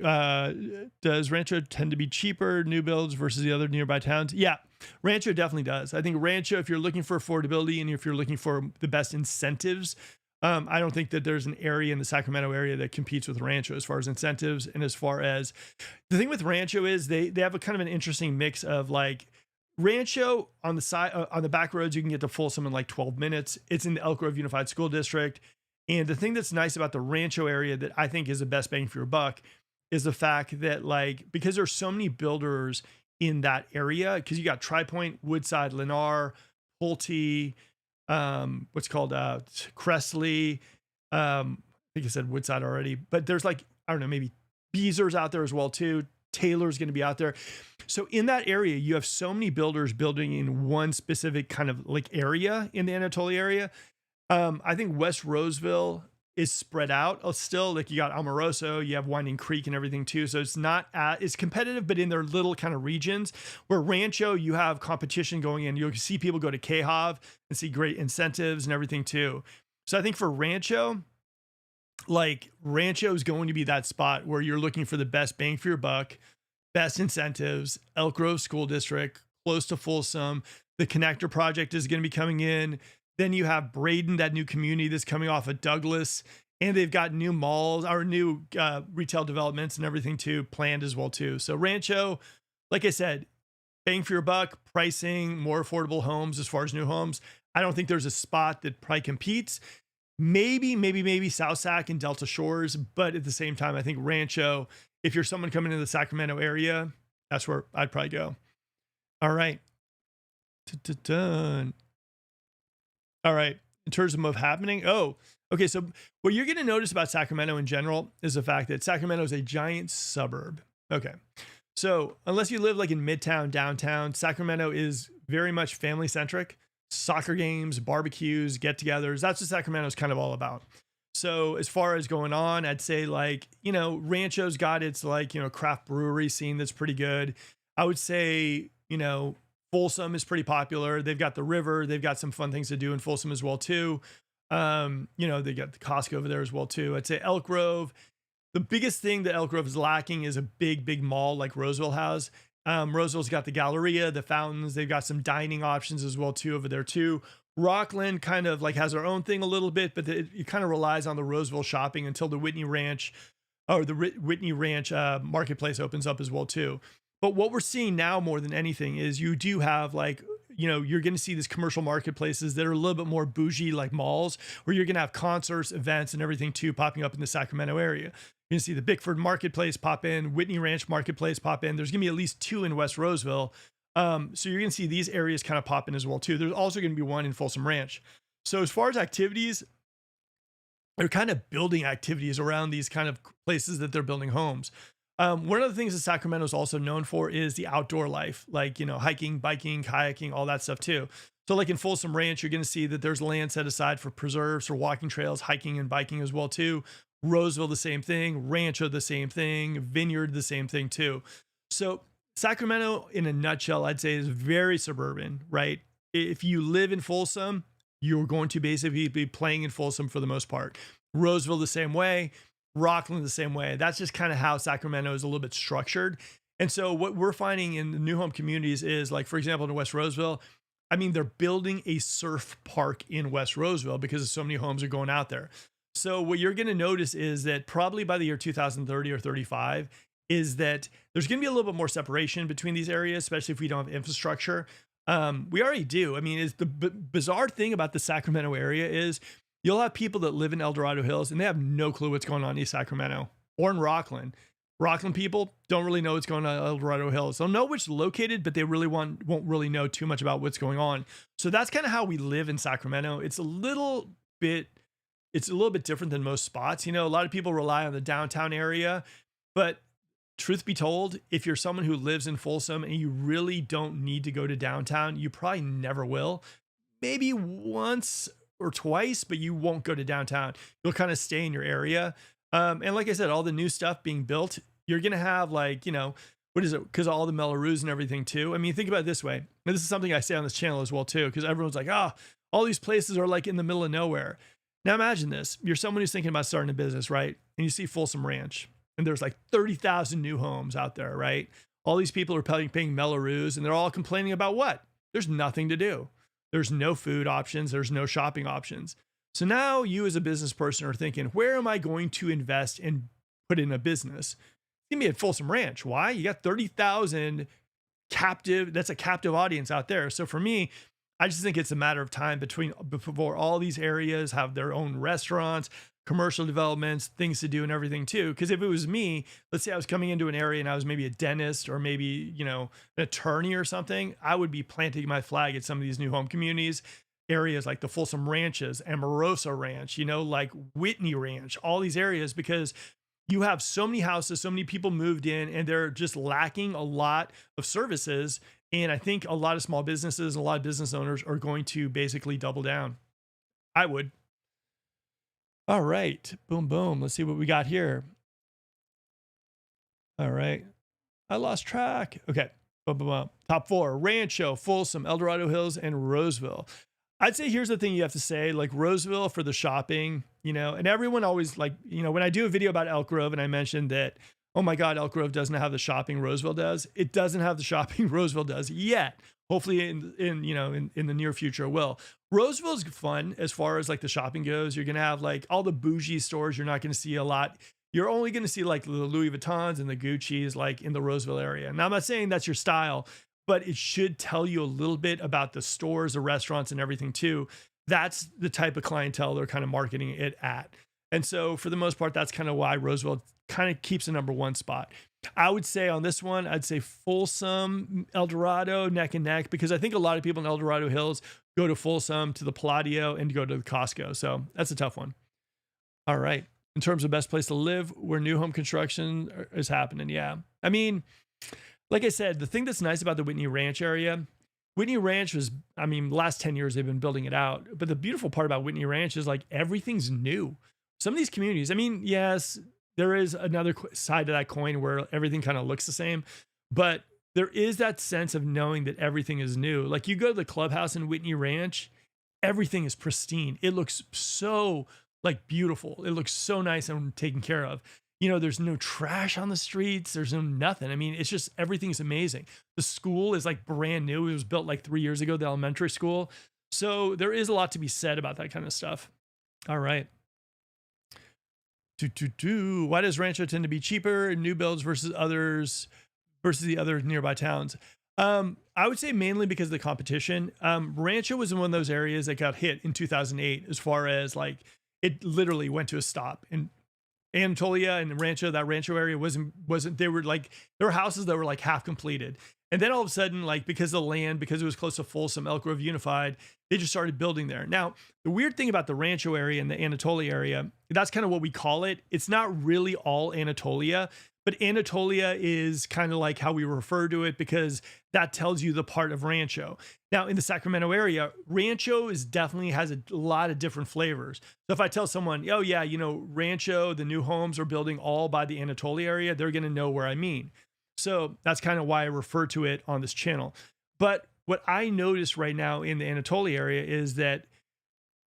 Does Rancho tend to be cheaper new builds versus the other nearby towns? Yeah, Rancho definitely does. I think Rancho, if you're looking for affordability and if you're looking for the best incentives, I don't think that there's an area in the Sacramento area that competes with Rancho as far as incentives. And as far as the thing with Rancho is they have a kind of an interesting mix of like, Rancho on the side, on the back roads, you can get to Folsom in like 12 minutes. It's in the Elk Grove Unified School District. And the thing that's nice about the Rancho area that I think is the best bang for your buck is the fact that, like, because there's so many builders in that area, because you got Tri Point, Woodside, Lennar, Pulte, what's called Cressley. I think I said Woodside already, but there's like, I don't know, maybe Beezer's out there as well too. Taylor's going to be out there. So in that area, you have so many builders building in one specific kind of like area in the Anatolia area. I think West Roseville is spread out still. Like you got Amoroso, you have Winding Creek and everything too. So it's not it's competitive, but in their little kind of regions. Where Rancho, you have competition going in. You'll see people go to KHAV and see great incentives and everything too. So I think for Rancho, like Rancho is going to be that spot where you're looking for the best bang for your buck, best incentives. Elk Grove School District, close to Folsom. The Connector Project is going to be coming in. Then you have Braden, that new community that's coming off of Douglas, and they've got new malls or new retail developments and everything too planned as well too. So Rancho, like I said, bang for your buck, pricing, more affordable homes as far as new homes. I don't think there's a spot that probably competes. Maybe South Sac and Delta Shores, but at the same time, I think Rancho, if you're someone coming into the Sacramento area, that's where I'd probably go. All right. Done. All right. In terms of happening. Oh, okay. So what you're going to notice about Sacramento in general is the fact that Sacramento is a giant suburb. Okay. So unless you live like in Midtown, downtown, Sacramento is very much family centric. Soccer games, barbecues, get-togethers. That's what Sacramento's kind of all about. So as far as going on, I'd say like, you know, Rancho's got its like, you know, craft brewery scene that's pretty good. I would say, you know, Folsom is pretty popular. They've got the river. They've got some fun things to do in Folsom as well too. You know, they got the Costco over there as well too. I'd say Elk Grove. The biggest thing that Elk Grove is lacking is a big mall like Roseville has. Roseville's got the Galleria, the fountains. They've got some dining options as well too over there too. Rockland kind of like has their own thing a little bit, but it kind of relies on the Roseville shopping until the Whitney Ranch marketplace opens up as well too. But what we're seeing now more than anything is you do have like, you know, you're going to see these commercial marketplaces that are a little bit more bougie, like malls, where you're going to have concerts, events, and everything too popping up in the Sacramento area. You're going to see the Bickford Marketplace pop in, Whitney Ranch Marketplace pop in. There's going to be at least 2 in West Roseville. So you're going to see these areas kind of pop in as well too. There's also going to be one in Folsom Ranch. So as far as activities, they're kind of building activities around these kind of places that they're building homes. One of the things that Sacramento is also known for is the outdoor life, like, you know, hiking, biking, kayaking, all that stuff too. So like in Folsom Ranch, you're going to see that there's land set aside for preserves, for walking trails, hiking and biking as well too. Roseville, the same thing. Rancho, the same thing. Vineyard, the same thing too. So Sacramento, in a nutshell, I'd say is very suburban, right? If you live in Folsom, you're going to basically be playing in Folsom for the most part. Roseville, the same way. Rockland, the same way. That's just kind of how Sacramento is a little bit structured. And so what we're finding in the new home communities is, like, for example, in West Roseville, I mean, they're building a surf park in West Roseville because so many homes are going out there. So what you're going to notice is that probably by the year 2030 or 35 is that there's going to be a little bit more separation between these areas, especially if we don't have infrastructure. We already do. I mean, is the bizarre thing about the Sacramento area is you'll have people that live in El Dorado Hills and they have no clue what's going on in East Sacramento or in Rockland. Rockland people don't really know what's going on in El Dorado Hills. They'll know which located, but they really won't really know too much about what's going on. So that's kind of how we live in Sacramento. It's a little bit different than most spots. You know, a lot of people rely on the downtown area, but truth be told, if you're someone who lives in Folsom and you really don't need to go to downtown, you probably never will. Maybe once or twice, but you won't go to downtown. You'll kind of stay in your area. And like I said, all the new stuff being built, you're going to have, like, you know, what is it? Because all the Melrose and everything too. I mean, think about it this way. And this is something I say on this channel as well too, because everyone's like, all these places are like in the middle of nowhere. Now imagine this. You're someone who's thinking about starting a business, right? And you see Folsom Ranch and there's like 30,000 new homes out there, right? All these people are paying Melrose and they're all complaining about what? There's nothing to do. There's no food options. There's no shopping options. So now you as a business person are thinking, where am I going to invest and put in a business? Give me at Folsom Ranch. Why? You got 30,000 captive, that's a captive audience out there. So for me, I just think it's a matter of time before all these areas have their own restaurants, commercial developments, things to do and everything too. Because if it was me, let's say I was coming into an area and I was maybe a dentist or maybe, an attorney or something, I would be planting my flag at some of these new home communities, areas like the Folsom Ranches, Amorosa Ranch, like Whitney Ranch, all these areas, because you have so many houses, so many people moved in, and they're just lacking a lot of services. And I think a lot of small businesses, a lot of business owners are going to basically double down. I would. All right. Boom, boom. Let's see what we got here. All right. I lost track. Okay. Boom, boom, boom. Top 4: Rancho, Folsom, El Dorado Hills, and Roseville. I'd say here's the thing you have to say, like Roseville for the shopping, and everyone always like, when I do a video about Elk Grove and I mentioned that, oh my God, Elk Grove doesn't have the shopping Roseville does. It doesn't have the shopping Roseville does yet. Hopefully in the near future it will. Roseville's fun as far as like the shopping goes. You're going to have like all the bougie stores. You're not going to see a lot. You're only going to see like the Louis Vuittons and the Gucci's like in the Roseville area. Now I'm not saying that's your style, but it should tell you a little bit about the stores, the restaurants, and everything too. That's the type of clientele they're kind of marketing it at. And so for the most part, that's kind of why Roseville kind of keeps a number 1 spot. I would say on this one, I'd say Folsom, El Dorado, neck and neck, because I think a lot of people in El Dorado Hills go to Folsom, to the Palladio, and go to the Costco. So that's a tough one. All right. In terms of best place to live, where new home construction is happening. Yeah. I mean, like I said, the thing that's nice about the Whitney Ranch area, Whitney Ranch was, the last 10 years they've been building it out. But the beautiful part about Whitney Ranch is like everything's new. Some of these communities, yes, there is another side to that coin where everything kind of looks the same, but there is that sense of knowing that everything is new. Like you go to the clubhouse in Whitney Ranch, everything is pristine. It looks so like beautiful. It looks so nice and taken care of. There's no trash on the streets. There's no nothing. It's just, everything's amazing. The school is like brand new. It was built like 3 years ago, the elementary school. So there is a lot to be said about that kind of stuff. All right. Why does Rancho tend to be cheaper in new builds versus the other nearby towns? I would say mainly because of the competition. Rancho was in one of those areas that got hit in 2008, as far as like it literally went to a stop. And Anatolia and Rancho, that Rancho area wasn't, there were houses that were like half completed. And then all of a sudden, like because of the land, because it was close to Folsom, Elk Grove Unified, they just started building there. Now, the weird thing about the Rancho area and the Anatolia area, that's kind of what we call it. It's not really all Anatolia, but Anatolia is kind of like how we refer to it because that tells you the part of Rancho. Now, in the Sacramento area, Rancho definitely has a lot of different flavors. So if I tell someone, oh yeah, Rancho, the new homes are building all by the Anatolia area, they're going to know where I mean. So that's kind of why I refer to it on this channel. But what I noticed right now in the Anatolia area is that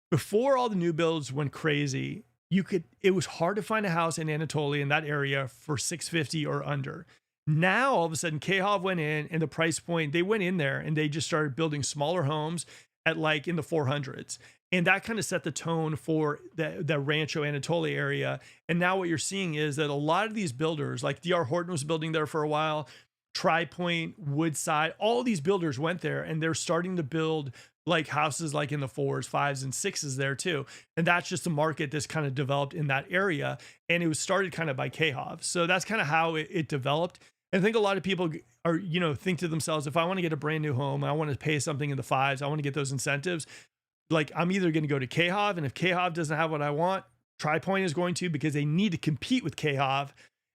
before all the new builds went crazy, it was hard to find a house in Anatolia in that area for $650 or under. Now, all of a sudden, KHOV went in and the price point, they went in there and they just started building smaller homes at like in the 400s. And that kind of set the tone for the Rancho Anatolia area. And now what you're seeing is that a lot of these builders, like D.R. Horton was building there for a while, Tri-Point, Woodside, all these builders went there and they're starting to build like houses like in the 4s, 5s, and 6s there too. And that's just a market that's kind of developed in that area. And it was started kind of by KHOV. So that's kind of how it developed. And I think a lot of people are, think to themselves, if I want to get a brand new home, I want to pay something in the 5s, I want to get those incentives. Like I'm either going to go to KHOV, and if KHOV doesn't have what I want, Tri-Point is going to, because they need to compete with KHOV.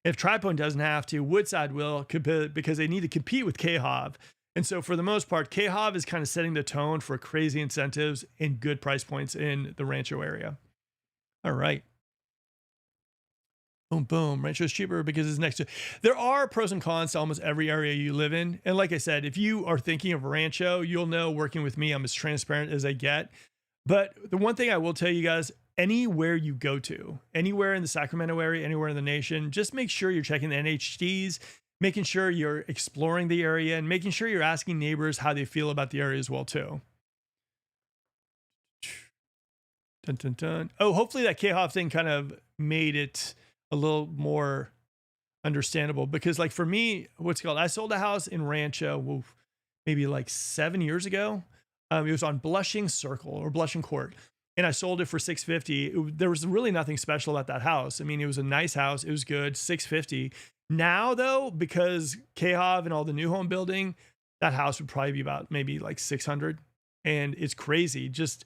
If Tri-Point doesn't have to, Woodside will, because they need to compete with KHOV. And so for the most part, KHOV is kind of setting the tone for crazy incentives and good price points in the Rancho area. All right. Boom, boom. Rancho is cheaper because it's next to. There are pros and cons to almost every area you live in. And like I said, if you are thinking of Rancho, you'll know working with me, I'm as transparent as I get. But the one thing I will tell you guys, anywhere you go to, anywhere in the Sacramento area, anywhere in the nation, just make sure you're checking the NHDs, making sure you're exploring the area, and making sure you're asking neighbors how they feel about the area as well too. Dun, dun, dun. Oh, hopefully that KHOV thing kind of made it a little more understandable. Because like for me, what's it called? I sold a house in Rancho, maybe like 7 years ago. It was on Blushing Circle or Blushing Court, and I sold it for 650. There was really nothing special about that house. I mean, it was a nice house. It was good, 650. Now though, because KHOV and all the new home building, that house would probably be about maybe like 600. And it's crazy. Just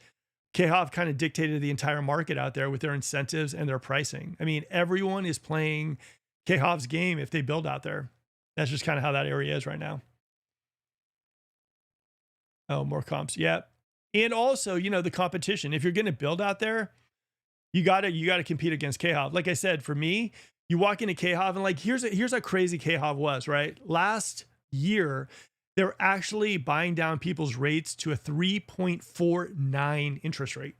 KHOV kind of dictated the entire market out there with their incentives and their pricing. I mean, everyone is playing KHOV's game if they build out there. That's just kind of how that area is right now. Oh, more comps. Yeah. And also, you know, the competition. If you're going to build out there, you gotta compete against KHOV. Like I said, for me, you walk into KHOV and like, here's how crazy KHOV was, right? Last year, they were actually buying down people's rates to a 3.49 interest rate.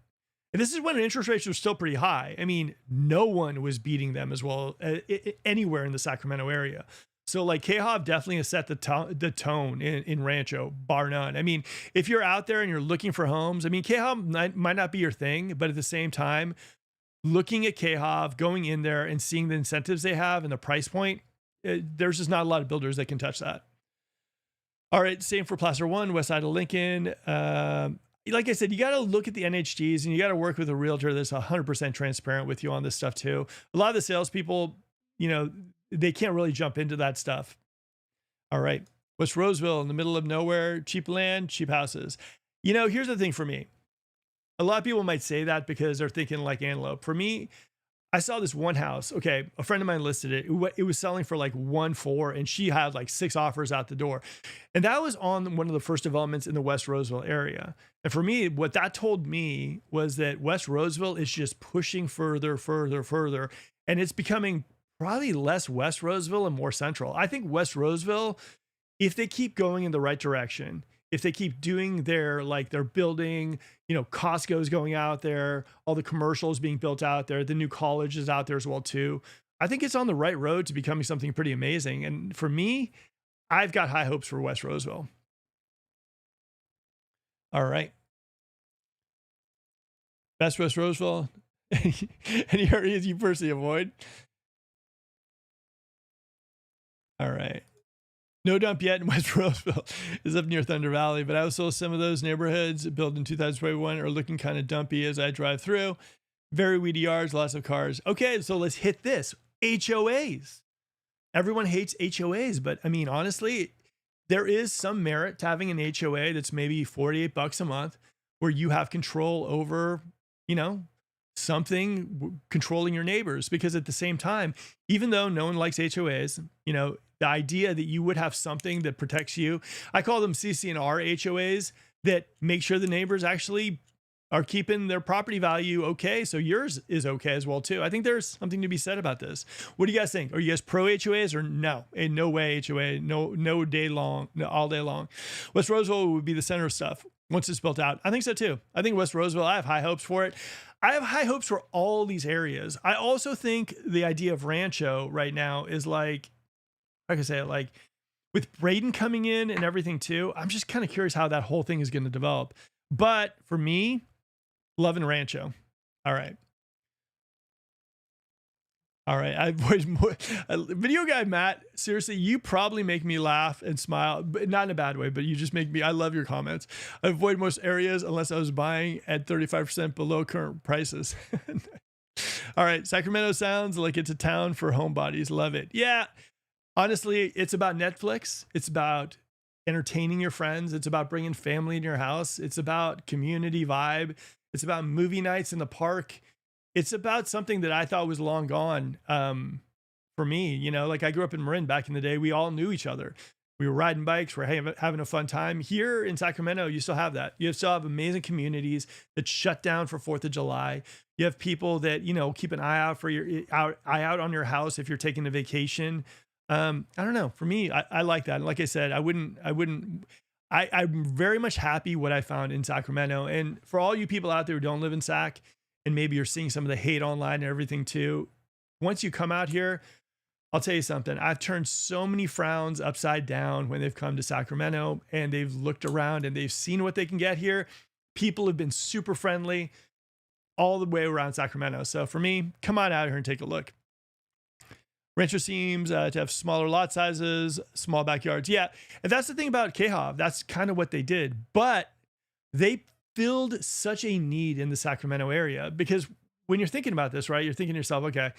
And this is when interest rates were still pretty high. I mean, no one was beating them as well anywhere in the Sacramento area. So like KHOV definitely has set the tone in Rancho, bar none. I mean, if you're out there and you're looking for homes, I mean, KHOV might not be your thing, but at the same time, looking at KHOV, going in there and seeing the incentives they have and the price point, there's just not a lot of builders that can touch that. All right, same for Placer One, West Side of Lincoln. Like I said, you got to look at the NHGs and you got to work with a realtor that's 100% transparent with you on this stuff too. A lot of the salespeople, you know, they can't really jump into that stuff. All right, West Roseville, in the middle of nowhere, cheap land, cheap houses. You know, here's the thing for me. A lot of people might say that because they're thinking like Antelope. For me, I saw this one house. Okay, a friend of mine listed it. It was selling for like 1.4, and she had like 6 offers out the door. And that was on one of the first developments in the West Roseville area. And for me, what that told me was that West Roseville is just pushing further, and it's becoming probably less West Roseville and more central. I think West Roseville, if they keep going in the right direction, if they keep doing their building, you know, Costco's going out there, all the commercials being built out there, the new college is out there as well too. I think it's on the right road to becoming something pretty amazing. And for me, I've got high hopes for West Roseville. All right. Best West Roseville. Any areas you personally avoid? All right. No dump yet in West Roseville is up near Thunder Valley, but I also some of those neighborhoods built in 2021 are looking kind of dumpy as I drive through. Very weedy yards, lots of cars. Okay, so let's hit this. HOAs. Everyone hates HOAs, but I mean, honestly, there is some merit to having an HOA that's maybe $48 a month where you have control over, you know, something controlling your neighbors. Because at the same time, even though no one likes HOAs, you know, the idea that you would have something that protects you, I call them CC&R HOAs, that make sure the neighbors actually are keeping their property value okay, so yours is okay as well too. I think there's something to be said about this. What do you guys think? Are you guys pro HOAs or no? In no way HOA, no day long, no, all day long. West Roseville would be the center of stuff once it's built out. I think so too. I think West Roseville, I have high hopes for it. I have high hopes for all these areas. I also think the idea of Rancho right now is like I say, like with Braden coming in and everything too, I'm just kind of curious how that whole thing is going to develop. But for me, loving Rancho. All right. All right. I avoid more. Video guy Matt, seriously, you probably make me laugh and smile, but not in a bad way, but you just make me, I love your comments. I avoid most areas unless I was buying at 35% below current prices. All right. Sacramento sounds like it's a town for homebodies. Love it. Yeah. Honestly, it's about Netflix. It's about entertaining your friends. It's about bringing family in your house. It's about community vibe. It's about movie nights in the park. It's about something that I thought was long gone for me. You know, like I grew up in Marin back in the day. We all knew each other. We were riding bikes. We're having a fun time. Here in Sacramento, you still have that. You still have amazing communities that shut down for 4th of July. You have people that, you know, keep an eye out for eye out on your house if you're taking a vacation. I don't know. For me, I like that. And like I said, I'm very much happy what I found in Sacramento. And for all you people out there who don't live in Sac, and maybe you're seeing some of the hate online and everything too, once you come out here, I'll tell you something. I've turned so many frowns upside down when they've come to Sacramento and they've looked around and they've seen what they can get here. People have been super friendly all the way around Sacramento. So for me, come on out here and take a look. Rancho seems to have smaller lot sizes, small backyards. Yeah, and that's the thing about KHOV. That's kind of what they did, but they filled such a need in the Sacramento area because when you're thinking about this, right, you're thinking to yourself, okay,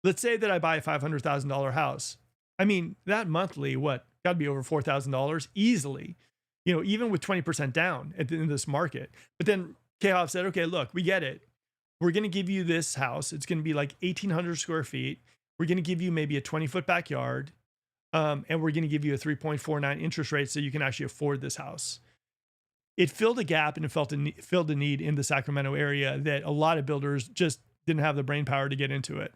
let's say that I buy a $500,000 house. I mean, that monthly, what, got to be over $4,000 easily, even with 20% down in this market. But then KHOV said, okay, look, we get it. We're going to give you this house. It's going to be like 1,800 square feet. We're going to give you maybe a 20-foot backyard. And we're going to give you a 3.49 interest rate so you can actually afford this house. It filled a gap and it filled a need in the Sacramento area that a lot of builders just didn't have the brain power to get into it.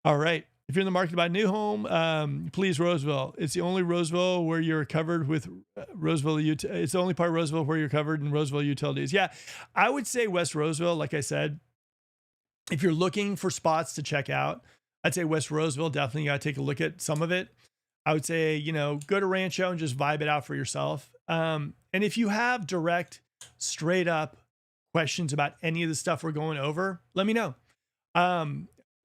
All right. If you're in the market to buy a new home, please Roseville. It's the only Roseville where you're covered with Roseville. It's the only part of Roseville where you're covered in Roseville utilities. Yeah, I would say West Roseville. Like I said, if you're looking for spots to check out, I'd say West Roseville. Definitely got to take a look at some of it. I would say, go to Rancho and just vibe it out for yourself. And if you have direct, straight up questions about any of the stuff we're going over, let me know.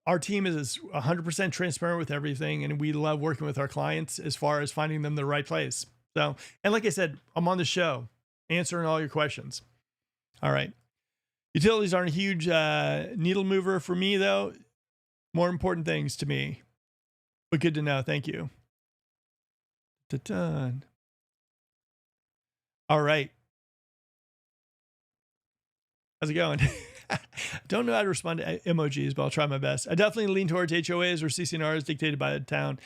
Our team is 100% transparent with everything, and we love working with our clients as far as finding them the right place. So, and like I said, I'm on the show answering all your questions. All right. Utilities aren't a huge needle mover for me, though. More important things to me, but good to know. Thank you. Dun. All right. How's it going? Don't know how to respond to emojis, but I'll try my best. I definitely lean towards HOAs or CCNRs dictated by the town.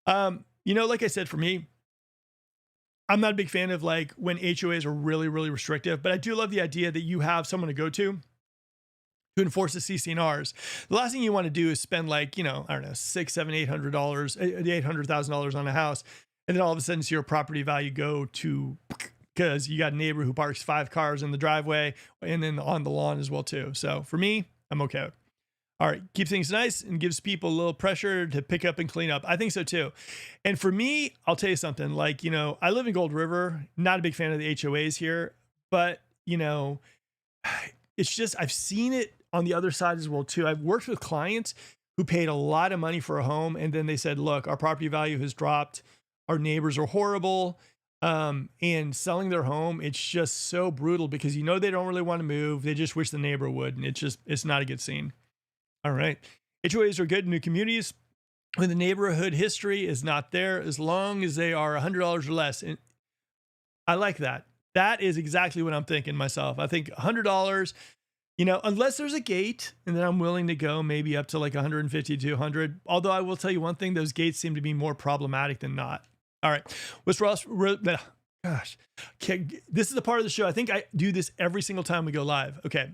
Like I said, for me, I'm not a big fan of like when HOAs are really, really restrictive, but I do love the idea that you have someone to go to enforce the CCNRs. The last thing you want to do is spend like, I don't know, $600,000, $700,000, $800,000 on a house. And then all of a sudden see your property value go to, because you got a neighbor who parks 5 cars in the driveway and then on the lawn as well too. So for me, I'm okay. All right. Keep things nice and gives people a little pressure to pick up and clean up. I think so too. And for me, I'll tell you something like, I live in Gold River, not a big fan of the HOAs here, but it's just, I've seen it on the other side as well too. I've worked with clients who paid a lot of money for a home. And then they said, look, our property value has dropped. Our neighbors are horrible. And selling their home, it's just so brutal because they don't really want to move. They just wish the neighbor would. And it's not a good scene. All right. HOAs are good in new communities when the neighborhood history is not there, as long as they are $100 or less. And I like that. That is exactly what I'm thinking myself. I think $100, unless there's a gate, and then I'm willing to go maybe up to like 150 to 200. Although I will tell you one thing, those gates seem to be more problematic than not. All right. Gosh, this is the part of the show. I think I do this every single time we go live. Okay.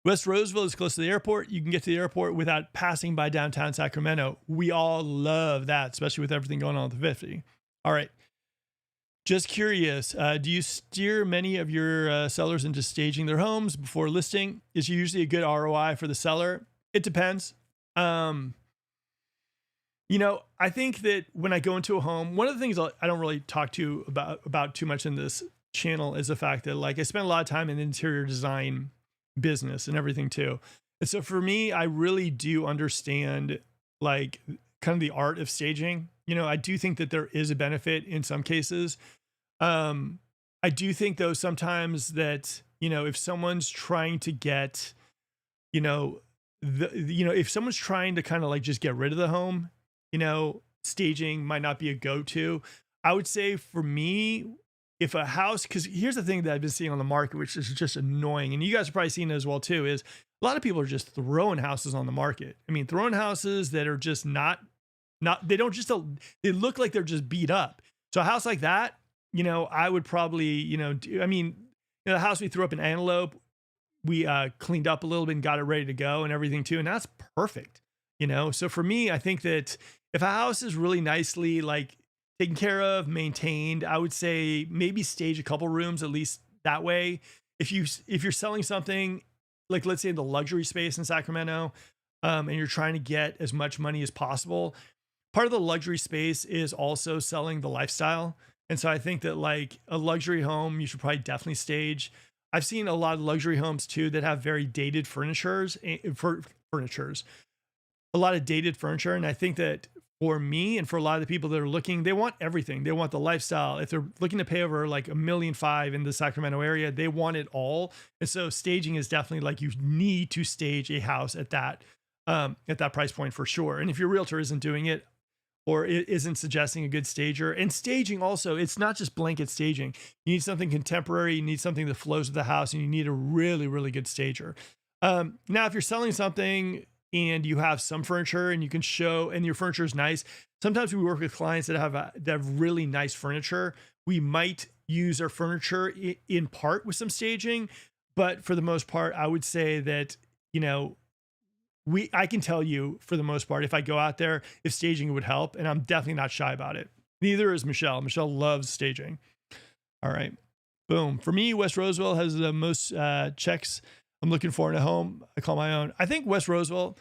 West Roseville is close to the airport. You can get to the airport without passing by downtown Sacramento. We all love that, especially with everything going on with the 50. All right. Just curious, do you steer many of your sellers into staging their homes before listing? Is usually a good ROI for the seller? It depends. I think that when I go into a home, one of the things I don't really talk to about too much in this channel is the fact that like I spend a lot of time in the interior design business and everything too. And so for me, I really do understand like kind of the art of staging. I do think that there is a benefit in some cases. I do think though, sometimes that, if someone's trying to get, if someone's trying to kind of like just get rid of the home, staging might not be a go-to. I would say for me, if a house, because here's the thing that I've been seeing on the market, which is just annoying, and you guys are probably seeing it as well too, is a lot of people are just throwing houses on the market. I mean, throwing houses that are just they look like they're just beat up. So a house like that, I would probably, the house we threw up in Antelope, we cleaned up a little bit and got it ready to go and everything too. And that's perfect. So for me, I think that if a house is really nicely like taken care of, maintained, I would say maybe stage a couple rooms, at least that way. If you're selling something like, let's say in the luxury space in Sacramento, and you're trying to get as much money as possible, part of the luxury space is also selling the lifestyle. And so I think that like a luxury home, you should probably definitely stage. I've seen a lot of luxury homes too that have very dated furnitures. a lot of dated furniture. And I think that for me and for a lot of the people that are looking, they want everything. They want the lifestyle. If they're looking to pay over like $1.5 million in the Sacramento area, they want it all. And so staging is definitely like, you need to stage a house at that price point for sure. And if your realtor isn't doing it or it isn't suggesting a good stager, and staging also, it's not just blanket staging. You need something contemporary, you need something that flows with the house, and you need a really, really good stager. Now, if you're selling something and you have some furniture and you can show, and your furniture is nice, sometimes we work with clients that have really nice furniture. We might use our furniture in part with some staging, but for the most part, I would say that, I can tell you for the most part, if I go out there, if staging would help, and I'm definitely not shy about it. Neither is Michelle. Michelle loves staging. All right. Boom. For me, West Roseville has the most checks I'm looking for in a home I call my own. I think West Roseville,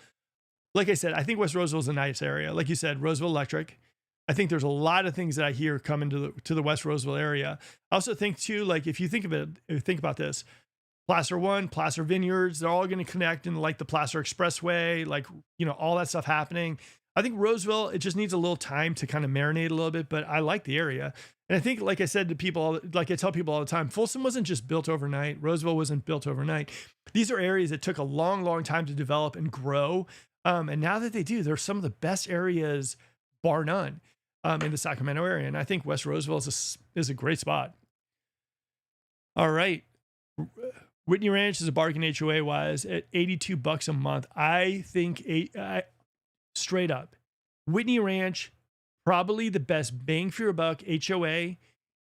like I said, I think West Roseville is a nice area. Like you said, Roseville Electric. I think there's a lot of things that I hear come into the West Roseville area. I also think too, like if you think about this, Placer One, Placer Vineyards, they're all going to connect in like the Placer Expressway, like, all that stuff happening. I think Roseville, it just needs a little time to kind of marinate a little bit, but I like the area. And I think, like I said to people, like I tell people all the time, Folsom wasn't just built overnight. Roseville wasn't built overnight. These are areas that took a long, long time to develop and grow. And now that they do, they're some of the best areas, bar none, in the Sacramento area. And I think West Roseville is a great spot. All right. Whitney Ranch is a bargain HOA wise at $82 a month. I think straight up, Whitney Ranch, probably the best bang for your buck HOA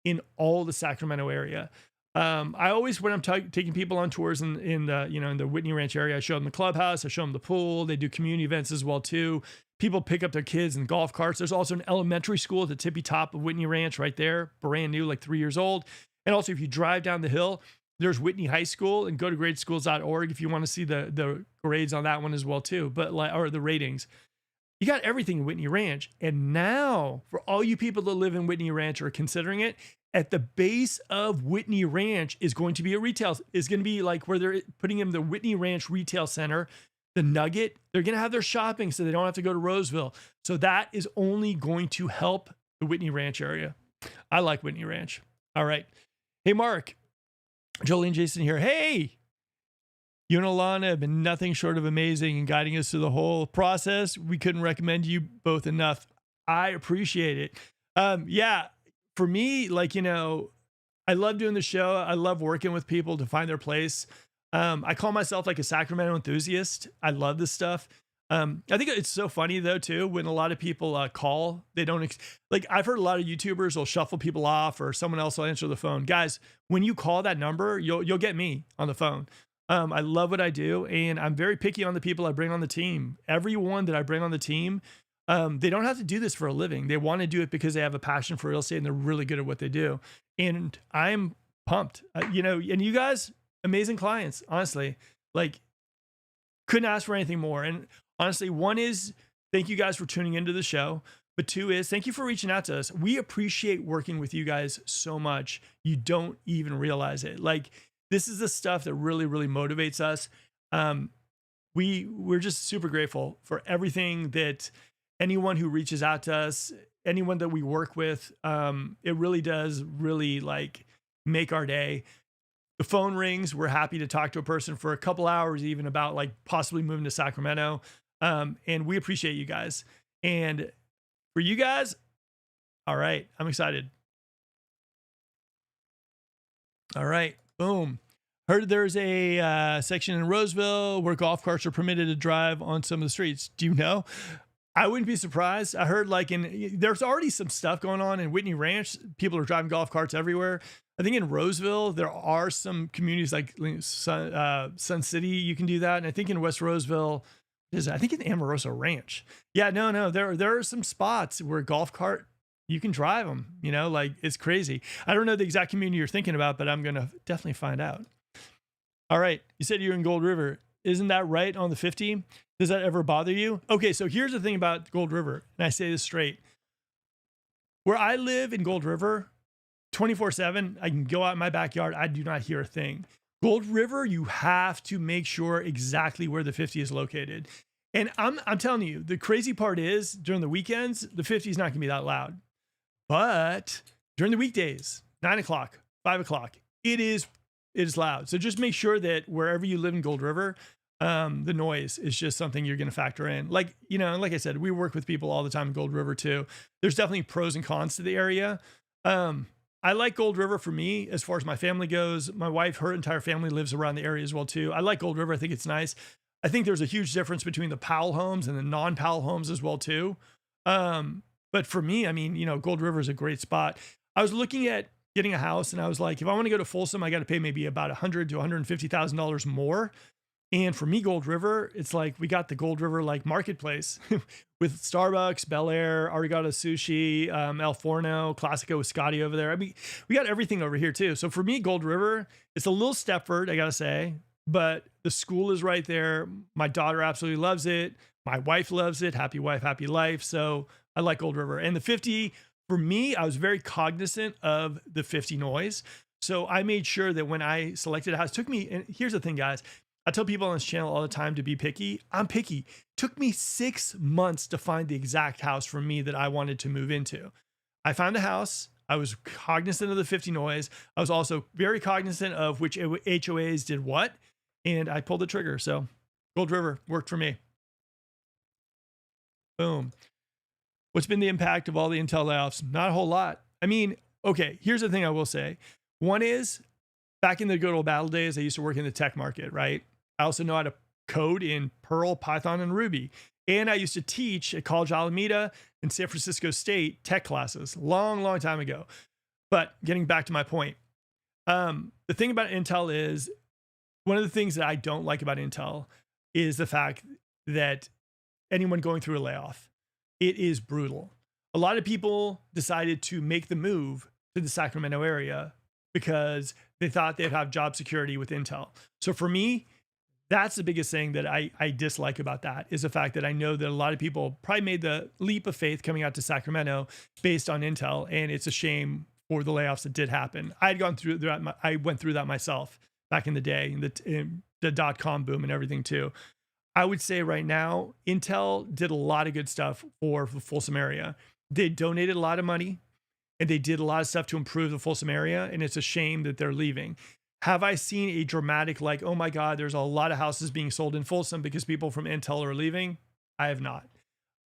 in all the Sacramento area. I always, when I'm taking people on tours in the Whitney Ranch area, I show them the clubhouse, I show them the pool. They do community events as well too. People pick up their kids in golf carts. There's also an elementary school at the tippy top of Whitney Ranch right there, brand new, like 3 years old. And also, if you drive down the hill, there's Whitney High School, and go to gradeschools.org if you want to see the grades on that one as well too, or the ratings. You got everything in Whitney Ranch. And now, for all you people that live in Whitney Ranch or are considering it, at the base of Whitney Ranch is going to be is going to be like where they're putting in the Whitney Ranch Retail Center, the Nugget. They're going to have their shopping so they don't have to go to Roseville. So that is only going to help the Whitney Ranch area. I like Whitney Ranch. All right. Hey, Mark. Jolene Jason here. Hey, you and Alana have been nothing short of amazing in guiding us through the whole process. We couldn't recommend you both enough. I appreciate it. Yeah, for me, I love doing the show. I love working with people to find their place. I call myself like a Sacramento enthusiast. I love this stuff. I think it's so funny though too, when a lot of people call, they don't I've heard a lot of YouTubers will shuffle people off, or someone else will answer the phone. Guys, when you call that number, you'll get me on the phone. I love what I do, and I'm very picky on the people I bring on the team. Everyone that I bring on the team, they don't have to do this for a living. They want to do it because they have a passion for real estate and they're really good at what they do. And I'm pumped, and you guys, amazing clients, honestly, couldn't ask for anything more. And honestly, one is thank you guys for tuning into the show. But two is thank you for reaching out to us. We appreciate working with you guys so much. You don't even realize it. This is the stuff that really, really motivates us. We're just super grateful for everything that anyone who reaches out to us, anyone that we work with. It really does make our day. The phone rings. We're happy to talk to a person for a couple hours, even about possibly moving to Sacramento. And we appreciate you guys. And for you guys, all right, I'm excited. All right, boom. Heard there's a section in Roseville where golf carts are permitted to drive on some of the streets. Do you know? I wouldn't be surprised. I heard there's already some stuff going on in Whitney Ranch. People are driving golf carts everywhere. I think in Roseville, there are some communities like Sun City, you can do that. And I think in West Roseville, I think in Amoroso Ranch. Yeah, no, there are some spots where golf cart, you can drive them, it's crazy. I don't know the exact community you're thinking about, but I'm going to definitely find out. All right. You said you're in Gold River. Isn't that right on the 50? Does that ever bother you? Okay. So here's the thing about Gold River. And I say this straight. Where I live in Gold River, 24/7, I can go out in my backyard. I do not hear a thing. Gold River, you have to make sure exactly where the 50 is located. And I'm telling you, the crazy part is during the weekends, the 50 is not going to be that loud. But during the weekdays, 9 o'clock, 5 o'clock, it is loud. So just make sure that wherever you live in Gold River, the noise is just something you're going to factor in. Like, you know, like I said, we work with people all the time in Gold River too. There's definitely pros and cons to the area. I like Gold River for me, as far as my family goes. My wife, her entire family lives around the area as well too. I like Gold River. I think it's nice. I think there's a huge difference between the Powell homes and the non-Powell homes as well too. But for me, I mean, you know, Gold River is a great spot. I was looking at getting a house and I was like, if I want to go to Folsom, I got to pay maybe about $100,000 to $150,000 more. And for me, Gold River, it's like we got the Gold River like marketplace with Starbucks, Bel Air, Arigato Sushi, El Forno, Classico with Scotty over there. I mean, we got everything over here too. So for me, Gold River, it's a little Stepford, I got to say, but the school is right there. My daughter absolutely loves it. My wife loves it. Happy wife, happy life. So I like Gold River. And the 50, for me, I was very cognizant of the 50 noise. So I made sure that when I selected a house, it took me, and here's the thing, guys, I tell people on this channel all the time to be picky. I'm picky. It took me 6 months to find the exact house for me that I wanted to move into. I found a house. I was cognizant of the 50 noise. I was also very cognizant of which HOAs did what, and I pulled the trigger. So Gold River worked for me. Boom. What's been the impact of all the Intel layoffs? Not a whole lot. I mean, okay, here's the thing I will say. One is, back in the good old battle days, I used to work in the tech market, right? I also know how to code in Perl, Python, and Ruby. And I used to teach at College Alameda and San Francisco State tech classes long time ago. But getting back to my point, the thing about Intel is, one of the things that I don't like about Intel is the fact that anyone going through a layoff, it is brutal. A lot of people decided to make the move to the Sacramento area because they thought they'd have job security with Intel. So for me, that's the biggest thing that I dislike about that, is the fact that I know that a lot of people probably made the leap of faith coming out to Sacramento based on Intel. And it's a shame for the layoffs that did happen. I went through that myself back in the day, in the dot-com boom and everything too. I would say right now, Intel did a lot of good stuff for the Folsom area. They donated a lot of money and they did a lot of stuff to improve the Folsom area. And it's a shame that they're leaving. Have I seen a dramatic, like, oh my God, there's a lot of houses being sold in Folsom because people from Intel are leaving? I have not.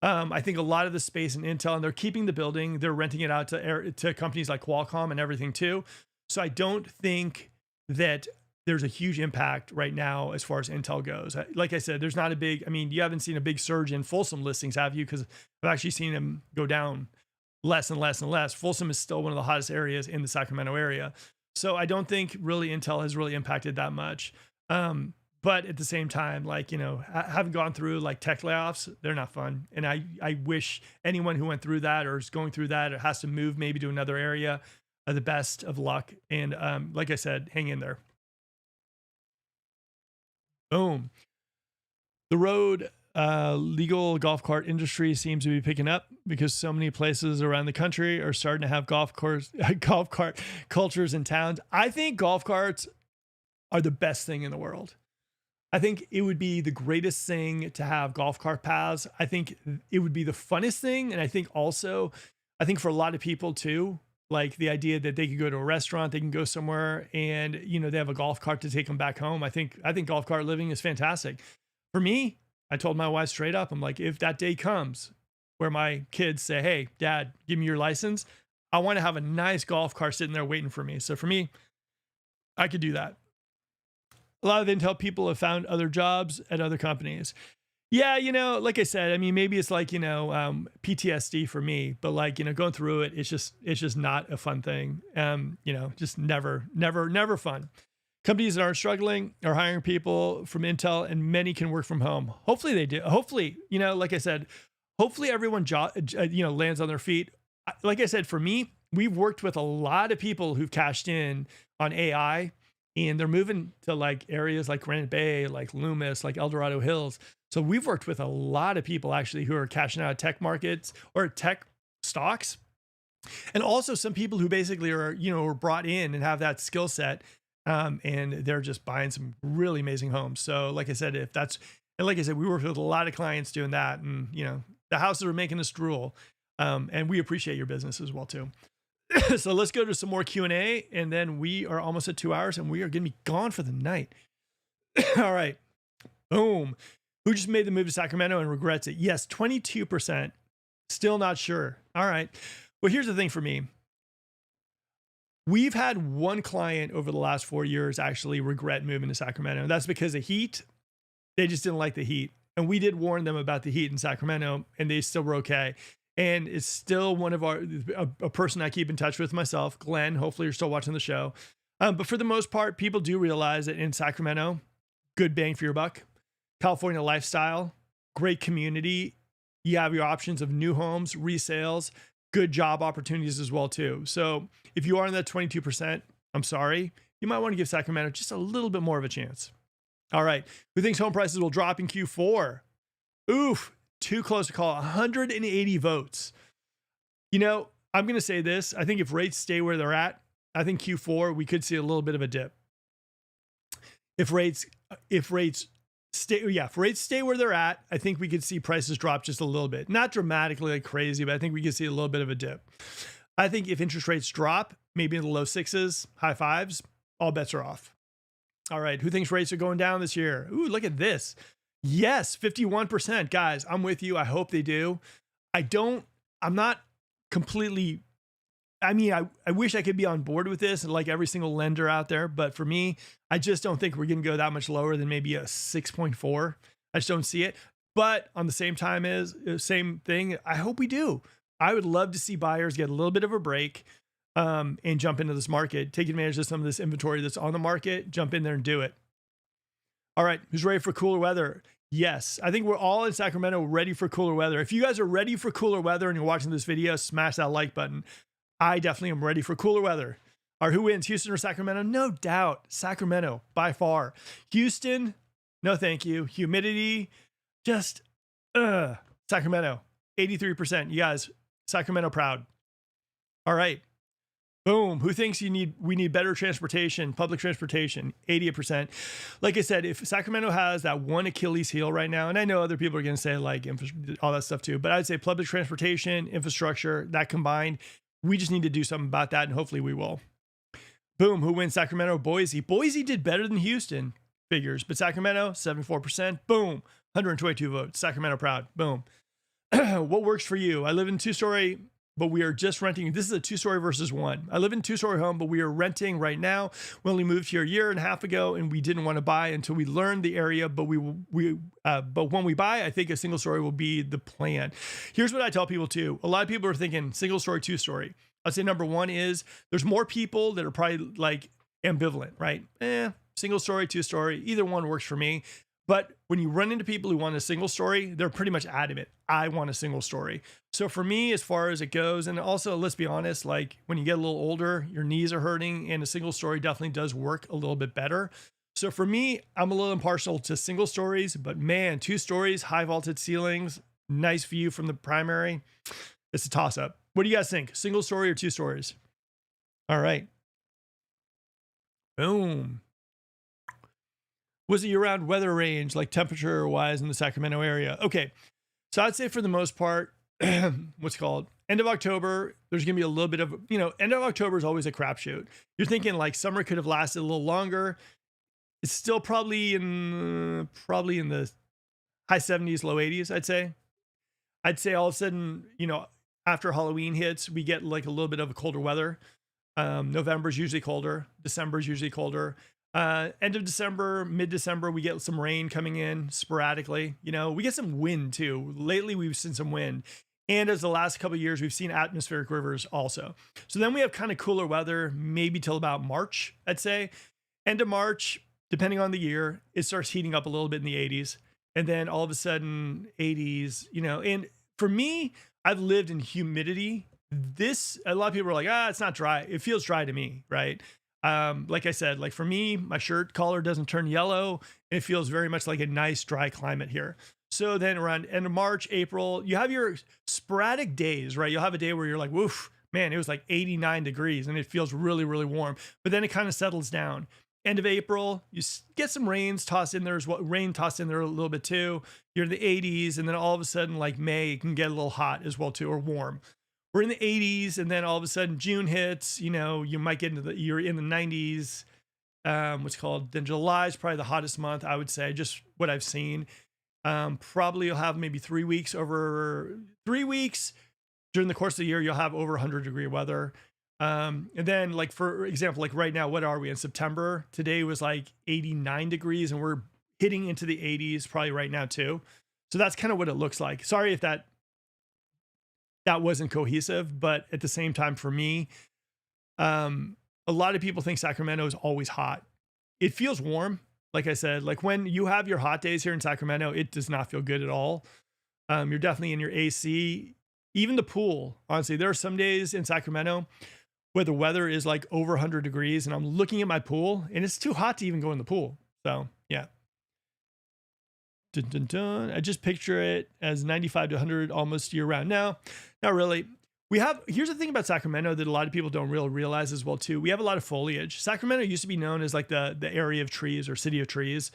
I think a lot of the space in Intel, and they're keeping the building, they're renting it out to companies like Qualcomm and everything too. So I don't think that there's a huge impact right now as far as Intel goes. Like I said, there's not a big, I mean, you haven't seen a big surge in Folsom listings, have you? Because I've actually seen them go down less and less and less. Folsom is still one of the hottest areas in the Sacramento area. So I don't think really Intel has really impacted that much. But at the same time, like, you know, having gone through like tech layoffs, they're not fun. And I wish anyone who went through that or is going through that or has to move maybe to another area, the best of luck. And like I said, hang in there. Boom. The road legal golf cart industry seems to be picking up because so many places around the country are starting to have golf cart cultures in towns. I think golf carts are the best thing in the world. I think it would be the greatest thing to have golf cart paths. I think it would be the funnest thing. And I think also, I think for a lot of people too, like the idea that they could go to a restaurant, they can go somewhere and, you know, they have a golf cart to take them back home. I think golf cart living is fantastic. For me, I told my wife straight up, I'm like, if that day comes where my kids say, hey, Dad, give me your license, I want to have a nice golf cart sitting there waiting for me. So for me, I could do that. A lot of Intel people have found other jobs at other companies. Yeah, you know, like I said, I mean, maybe it's like, you know, PTSD for me, but like, you know, going through it, it's just not a fun thing. You know, just never fun. Companies that aren't struggling are hiring people from Intel, and many can work from home. Hopefully they do. Hopefully, you know, like I said, hopefully everyone, you know, lands on their feet. Like I said, for me, we've worked with a lot of people who've cashed in on AI, and they're moving to like areas like Granite Bay, like Loomis, like El Dorado Hills. So we've worked with a lot of people actually who are cashing out of tech markets or tech stocks. And also some people who basically are, you know, were brought in and have that skill set. And they're just buying some really amazing homes. So like I said, if that's And like I said, we work with a lot of clients doing that, and the houses are making us drool. And we appreciate your business as well too. So let's go to some more Q&A, and then we are almost at 2 hours, and we are going to be gone for the night. All right. Boom. Who just made the move to Sacramento and regrets it? Yes, 22%. Still not sure. All right. Well, here's the thing for me. We've had one client over the last 4 years actually regret moving to Sacramento. And that's because of heat. They just didn't like the heat. And we did warn them about the heat in Sacramento, and they still were okay. And it's still one of a person I keep in touch with myself, Glenn. Hopefully you're still watching the show. But for the most part, people do realize that in Sacramento, good bang for your buck. California lifestyle, great community. You have your options of new homes, resales, good job opportunities as well too. So if you are in that 22%, I'm sorry, you might want to give Sacramento just a little bit more of a chance. All right. Who thinks home prices will drop in Q4? Oof, too close to call. 180 votes. I'm going to say this. I think if rates stay where they're at, I think Q4, we could see a little bit of a dip. If rates stay where they're at, I think we could see prices drop just a little bit. Not dramatically like crazy, but I think we could see a little bit of a dip. I think if interest rates drop, maybe in the low 6s, high 5s, all bets are off. All right. Who thinks rates are going down this year? Ooh, look at this. Yes, 51%. Guys, I'm with you. I hope they do. I'm not completely, I wish I could be on board with this like every single lender out there. But for me, I just don't think we're going to go that much lower than maybe a 6.4. I just don't see it. But on the same thing, I hope we do. I would love to see buyers get a little bit of a break and jump into this market, take advantage of some of this inventory that's on the market, jump in there and do it. All right. Who's ready for cooler weather? Yes. I think we're all in Sacramento ready for cooler weather. If you guys are ready for cooler weather and you're watching this video, smash that like button. I definitely am ready for cooler weather. All right, who wins, Houston or Sacramento? No doubt, Sacramento by far. Houston, no thank you. Humidity, just Sacramento, 83%. You guys, Sacramento proud. All right. Boom. Who thinks we need better transportation, public transportation? 88%. Like I said, if Sacramento has that one Achilles heel right now, and I know other people are going to say like all that stuff too, but I'd say public transportation, infrastructure, that combined, we just need to do something about that, and hopefully we will. Boom. Who wins, Sacramento or Boise? Boise did better than Houston figures, but Sacramento, 74%. Boom. 122 votes. Sacramento proud. Boom. What works for you? I live in 2-story, but we are just renting. This is a 2-story versus 1. I live in a 2-story home, but we are renting right now. We only moved here a year and a half ago, and we didn't want to buy until we learned the area. But but when we buy, I think a single story will be the plan. Here's what I tell people too. A lot of people are thinking single story, 2-story. I'd say number one is there's more people that are probably like ambivalent, right? Single story, 2-story, either one works for me. But when you run into people who want a single story, they're pretty much adamant. I want a single story. So for me, as far as it goes, and also let's be honest, like when you get a little older, your knees are hurting, and a single story definitely does work a little bit better. So for me, I'm a little impartial to single stories, but man, 2 stories, high vaulted ceilings, nice view from the primary. It's a toss up. What do you guys think? Single story or 2 stories? All right. Boom. Was it year-round weather range, like temperature-wise in the Sacramento area? Okay, so I'd say for the most part, end of October, there's going to be a little bit of, end of October is always a crapshoot. You're thinking like summer could have lasted a little longer. It's still probably in the high 70s, low 80s, I'd say. I'd say all of a sudden, after Halloween hits, we get like a little bit of a colder weather. November's usually colder. December's usually colder. End of December, mid-December, we get some rain coming in sporadically. We get some wind too. Lately, we've seen some wind. And as the last couple of years, we've seen atmospheric rivers also. So then we have kind of cooler weather, maybe till about March, I'd say. End of March, depending on the year, it starts heating up a little bit in the 80s. And then all of a sudden, 80s, and for me, I've lived in humidity. A lot of people are like, it's not dry. It feels dry to me, right? Like I said, like for me, my shirt collar doesn't turn yellow. It feels very much like a nice dry climate here. So then around end of March, April, you have your sporadic days, right? You'll have a day where you're like, woof, man, it was like 89 degrees and it feels really, really warm, but then it kind of settles down. end of April, you get some rains tossed in there as well. Rain tossed in there a little bit too. You're in the 80s, and then all of a sudden, like May, it can get a little hot as well too, or warm. We're in the 80s, and then all of a sudden June hits. You know, you might get into you're in the 90s. What's called. Then July is probably the hottest month, I would say, just what I've seen. Probably you'll have maybe 3 weeks during the course of the year, you'll have over 100-degree weather. And then, like, for example, like right now, what are we in September? Today was like 89 degrees, and we're hitting into the 80s probably right now too. So that's kind of what it looks like. Sorry if that wasn't cohesive, but at the same time, for me, a lot of people think Sacramento is always hot. It feels warm. Like I said, like when you have your hot days here in Sacramento, it does not feel good at all. You're definitely in your AC. Even the pool, honestly, there are some days in Sacramento where the weather is like over 100 degrees, and I'm looking at my pool, and it's too hot to even go in the pool. So, yeah. Dun, dun, dun. I just picture it as 95 to 100 almost year round. No, not really. Here's the thing about Sacramento that a lot of people don't really realize as well too. We have a lot of foliage. Sacramento used to be known as like the area of trees or city of trees.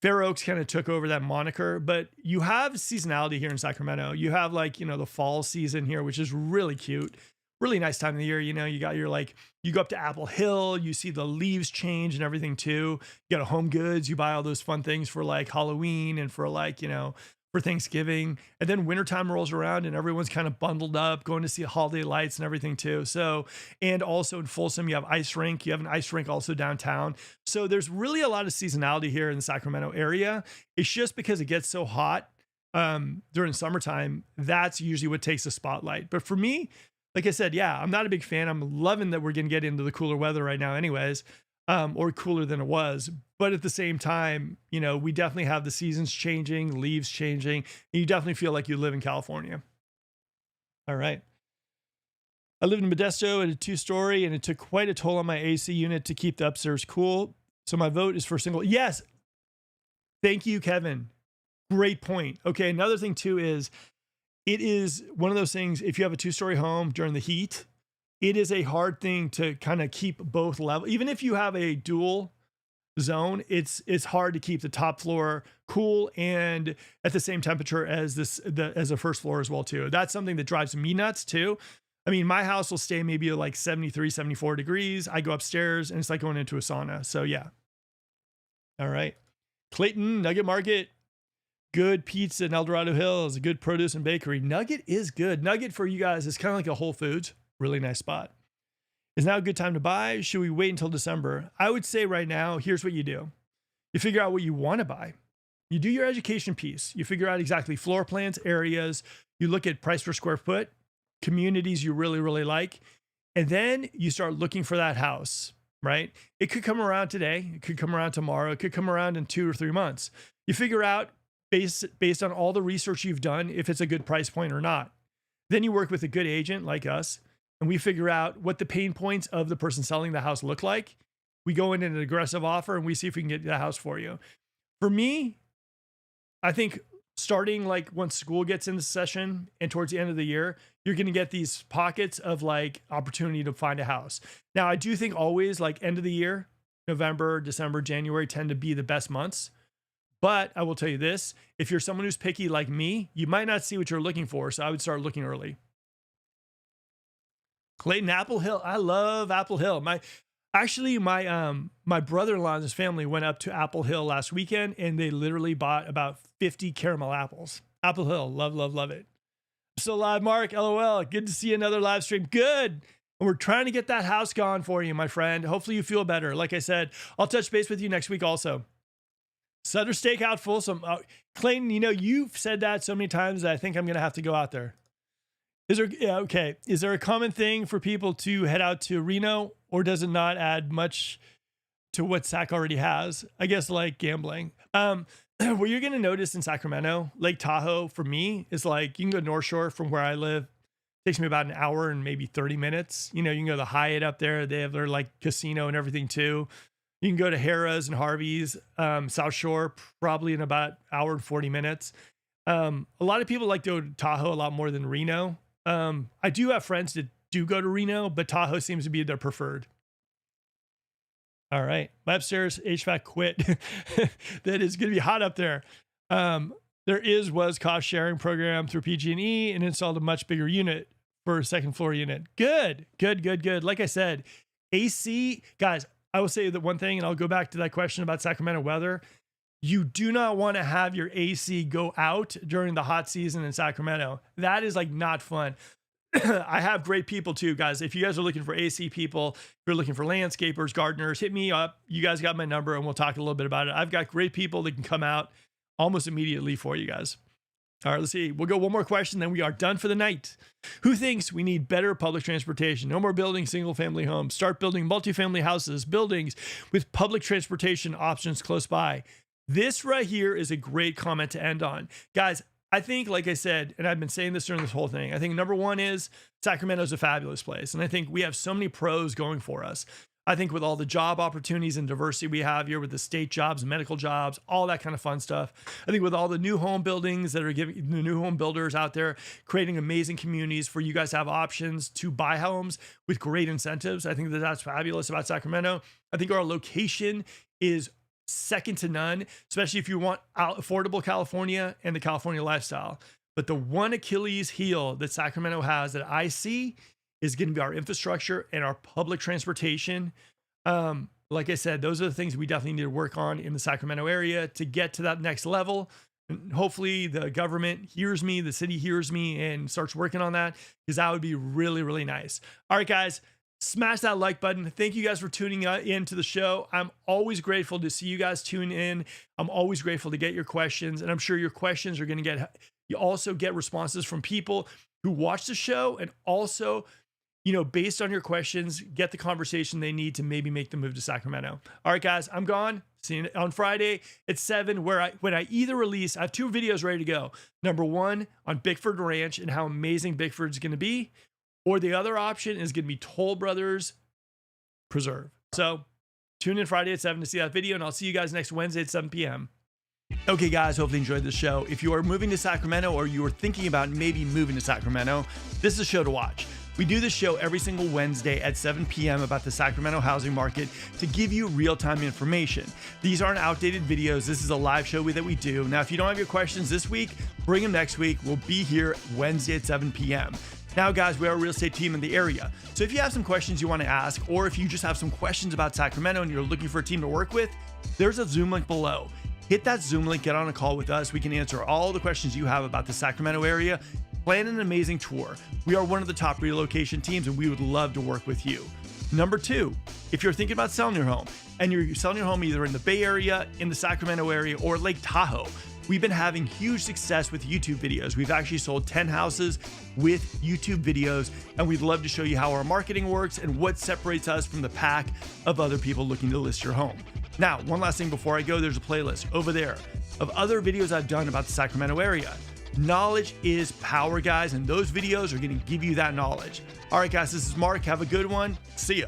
Fair Oaks kind of took over that moniker, but you have seasonality here in Sacramento. You have like, you know, the fall season here, which is really cute. Really nice time of the year. You know, you got your, like, you go up to Apple Hill, you see the leaves change and everything too. You got a Home Goods, you buy all those fun things for like Halloween and for like, you know, for Thanksgiving. And then wintertime rolls around and everyone's kind of bundled up, going to see holiday lights and everything too. So, and also in Folsom, you have ice rink. You have an ice rink also downtown. So there's really a lot of seasonality here in the Sacramento area. It's just because it gets so hot during summertime, that's usually what takes the spotlight. But for me, like I said, yeah, I'm not a big fan. I'm loving that we're going to get into the cooler weather right now anyways, or cooler than it was. But at the same time, you know, we definitely have the seasons changing, leaves changing, and you definitely feel like you live in California. All right. I live in Modesto at a 2-story, and it took quite a toll on my AC unit to keep the upstairs cool. So my vote is for single. Yes. Thank you, Kevin. Great point. Okay. Another thing too is it is one of those things, if you have a 2-story home during the heat, it is a hard thing to kind of keep both levels. Even if you have a dual zone, it's hard to keep the top floor cool and at the same temperature as the first floor as well too. That's something that drives me nuts too. I mean, my house will stay maybe like 73, 74 degrees. I go upstairs and it's like going into a sauna. So yeah. All right. Clayton, Nugget Market. Good pizza in El Dorado Hills, a good produce and bakery. Nugget is good. Nugget for you guys is kind of like a Whole Foods. Really nice spot. Is now a good time to buy? Should we wait until December? I would say right now, here's what you do. You figure out what you want to buy. You do your education piece. You figure out exactly floor plans, areas. You look at price per square foot, communities you really, really like. And then you start looking for that house, right? It could come around today. It could come around tomorrow. It could come around in 2 or 3 months. You figure out based on all the research you've done, if it's a good price point or not. Then you work with a good agent like us, and we figure out what the pain points of the person selling the house look like. We go in an aggressive offer and we see if we can get the house for you. For me, I think starting like once school gets into session and towards the end of the year, you're going to get these pockets of like opportunity to find a house. Now, I do think always like end of the year, November, December, January tend to be the best months. But I will tell you this, if you're someone who's picky like me, you might not see what you're looking for. So I would start looking early. Clayton, Apple Hill. I love Apple Hill. My brother-in-law and his family went up to Apple Hill last weekend and they literally bought about 50 caramel apples. Apple Hill. Love, love, love it. So live, Mark. LOL. Good to see another live stream. Good. And we're trying to get that house gone for you, my friend. Hopefully you feel better. Like I said, I'll touch base with you next week also. Sutter Steakhouse Folsom. Clayton, you know, you've said that so many times that I think I'm going to have to go out there. Is there a common thing for people to head out to Reno, or does it not add much to what Sac already has? I guess like gambling. What you're going to notice in Sacramento, Lake Tahoe for me is like, you can go North Shore from where I live. It takes me about an hour and maybe 30 minutes. You know, you can go to the Hyatt up there. They have their like casino and everything too. You can go to Harrah's and Harvey's, South Shore, probably in about an hour and 40 minutes. A lot of people like to go to Tahoe a lot more than Reno. I do have friends that do go to Reno, but Tahoe seems to be their preferred. All right. My upstairs HVAC quit. That is going to be hot up there. Was cost sharing program through PG&E and installed a much bigger unit for a second floor unit. Good. Like I said, AC, guys, I will say that one thing, and I'll go back to that question about Sacramento weather. You do not want to have your AC go out during the hot season in Sacramento. That is like not fun. I have great people too, guys. If you guys are looking for AC people, if you're looking for landscapers, gardeners, hit me up. You guys got my number and we'll talk a little bit about it. I've got great people that can come out almost immediately for you guys. All right, let's see. We'll go one more question, then we are done for the night. Who thinks we need better public transportation? No more building single-family homes. Start building multifamily houses, buildings with public transportation options close by. This right here is a great comment to end on. Guys, I think, like I said, and I've been saying this during this whole thing, I think number one is Sacramento's a fabulous place. And I think we have so many pros going for us. I think with all the job opportunities and diversity we have here with the state jobs, medical jobs, all that kind of fun stuff. I think with all the new home buildings that are giving the new home builders out there, creating amazing communities for you guys to have options to buy homes with great incentives. I think that that's fabulous about Sacramento. I think our location is second to none, especially if you want affordable California and the California lifestyle. But the one Achilles heel that Sacramento has that I see is going to be our infrastructure and our public transportation. Like I said, those are the things we definitely need to work on in the Sacramento area to get to that next level. And hopefully the government hears me, the city hears me and starts working on that, because that would be really, really nice. All right, guys, smash that like button. Thank you guys for tuning in to the show. I'm always grateful to see you guys tune in. I'm always grateful to get your questions, and I'm sure your questions are going to you also get responses from people who watch the show, and also, you know, based on your questions, get the conversation they need to maybe make the move to Sacramento. All right, guys, I'm gone. See you on Friday at 7, when I either release, I have 2 videos ready to go. Number 1 on Bickford Ranch and how amazing Bickford's going to be, or the other option is going to be Toll Brothers Preserve. So tune in Friday at 7 to see that video, and I'll see you guys next Wednesday at 7 p.m. Okay, guys, hopefully you enjoyed this show. If you are moving to Sacramento, or you are thinking about maybe moving to Sacramento, this is a show to watch. We do this show every single Wednesday at 7 p.m. about the Sacramento housing market to give you real-time information. These aren't outdated videos. This is a live show that we do. Now, if you don't have your questions this week, bring them next week. We'll be here Wednesday at 7 p.m. Now, guys, we are a real estate team in the area. So if you have some questions you want to ask, or if you just have some questions about Sacramento and you're looking for a team to work with, there's a Zoom link below. Hit that Zoom link, get on a call with us. We can answer all the questions you have about the Sacramento area. Plan an amazing tour. We are one of the top relocation teams, and we would love to work with you. Number 2, if you're thinking about selling your home, and you're selling your home either in the Bay Area, in the Sacramento area, or Lake Tahoe, we've been having huge success with YouTube videos. We've actually sold 10 houses with YouTube videos, and we'd love to show you how our marketing works and what separates us from the pack of other people looking to list your home. Now, one last thing before I go, there's a playlist over there of other videos I've done about the Sacramento area. Knowledge is power, guys, and those videos are going to give you that knowledge. All right, guys, this is Mark. Have a good one. See ya.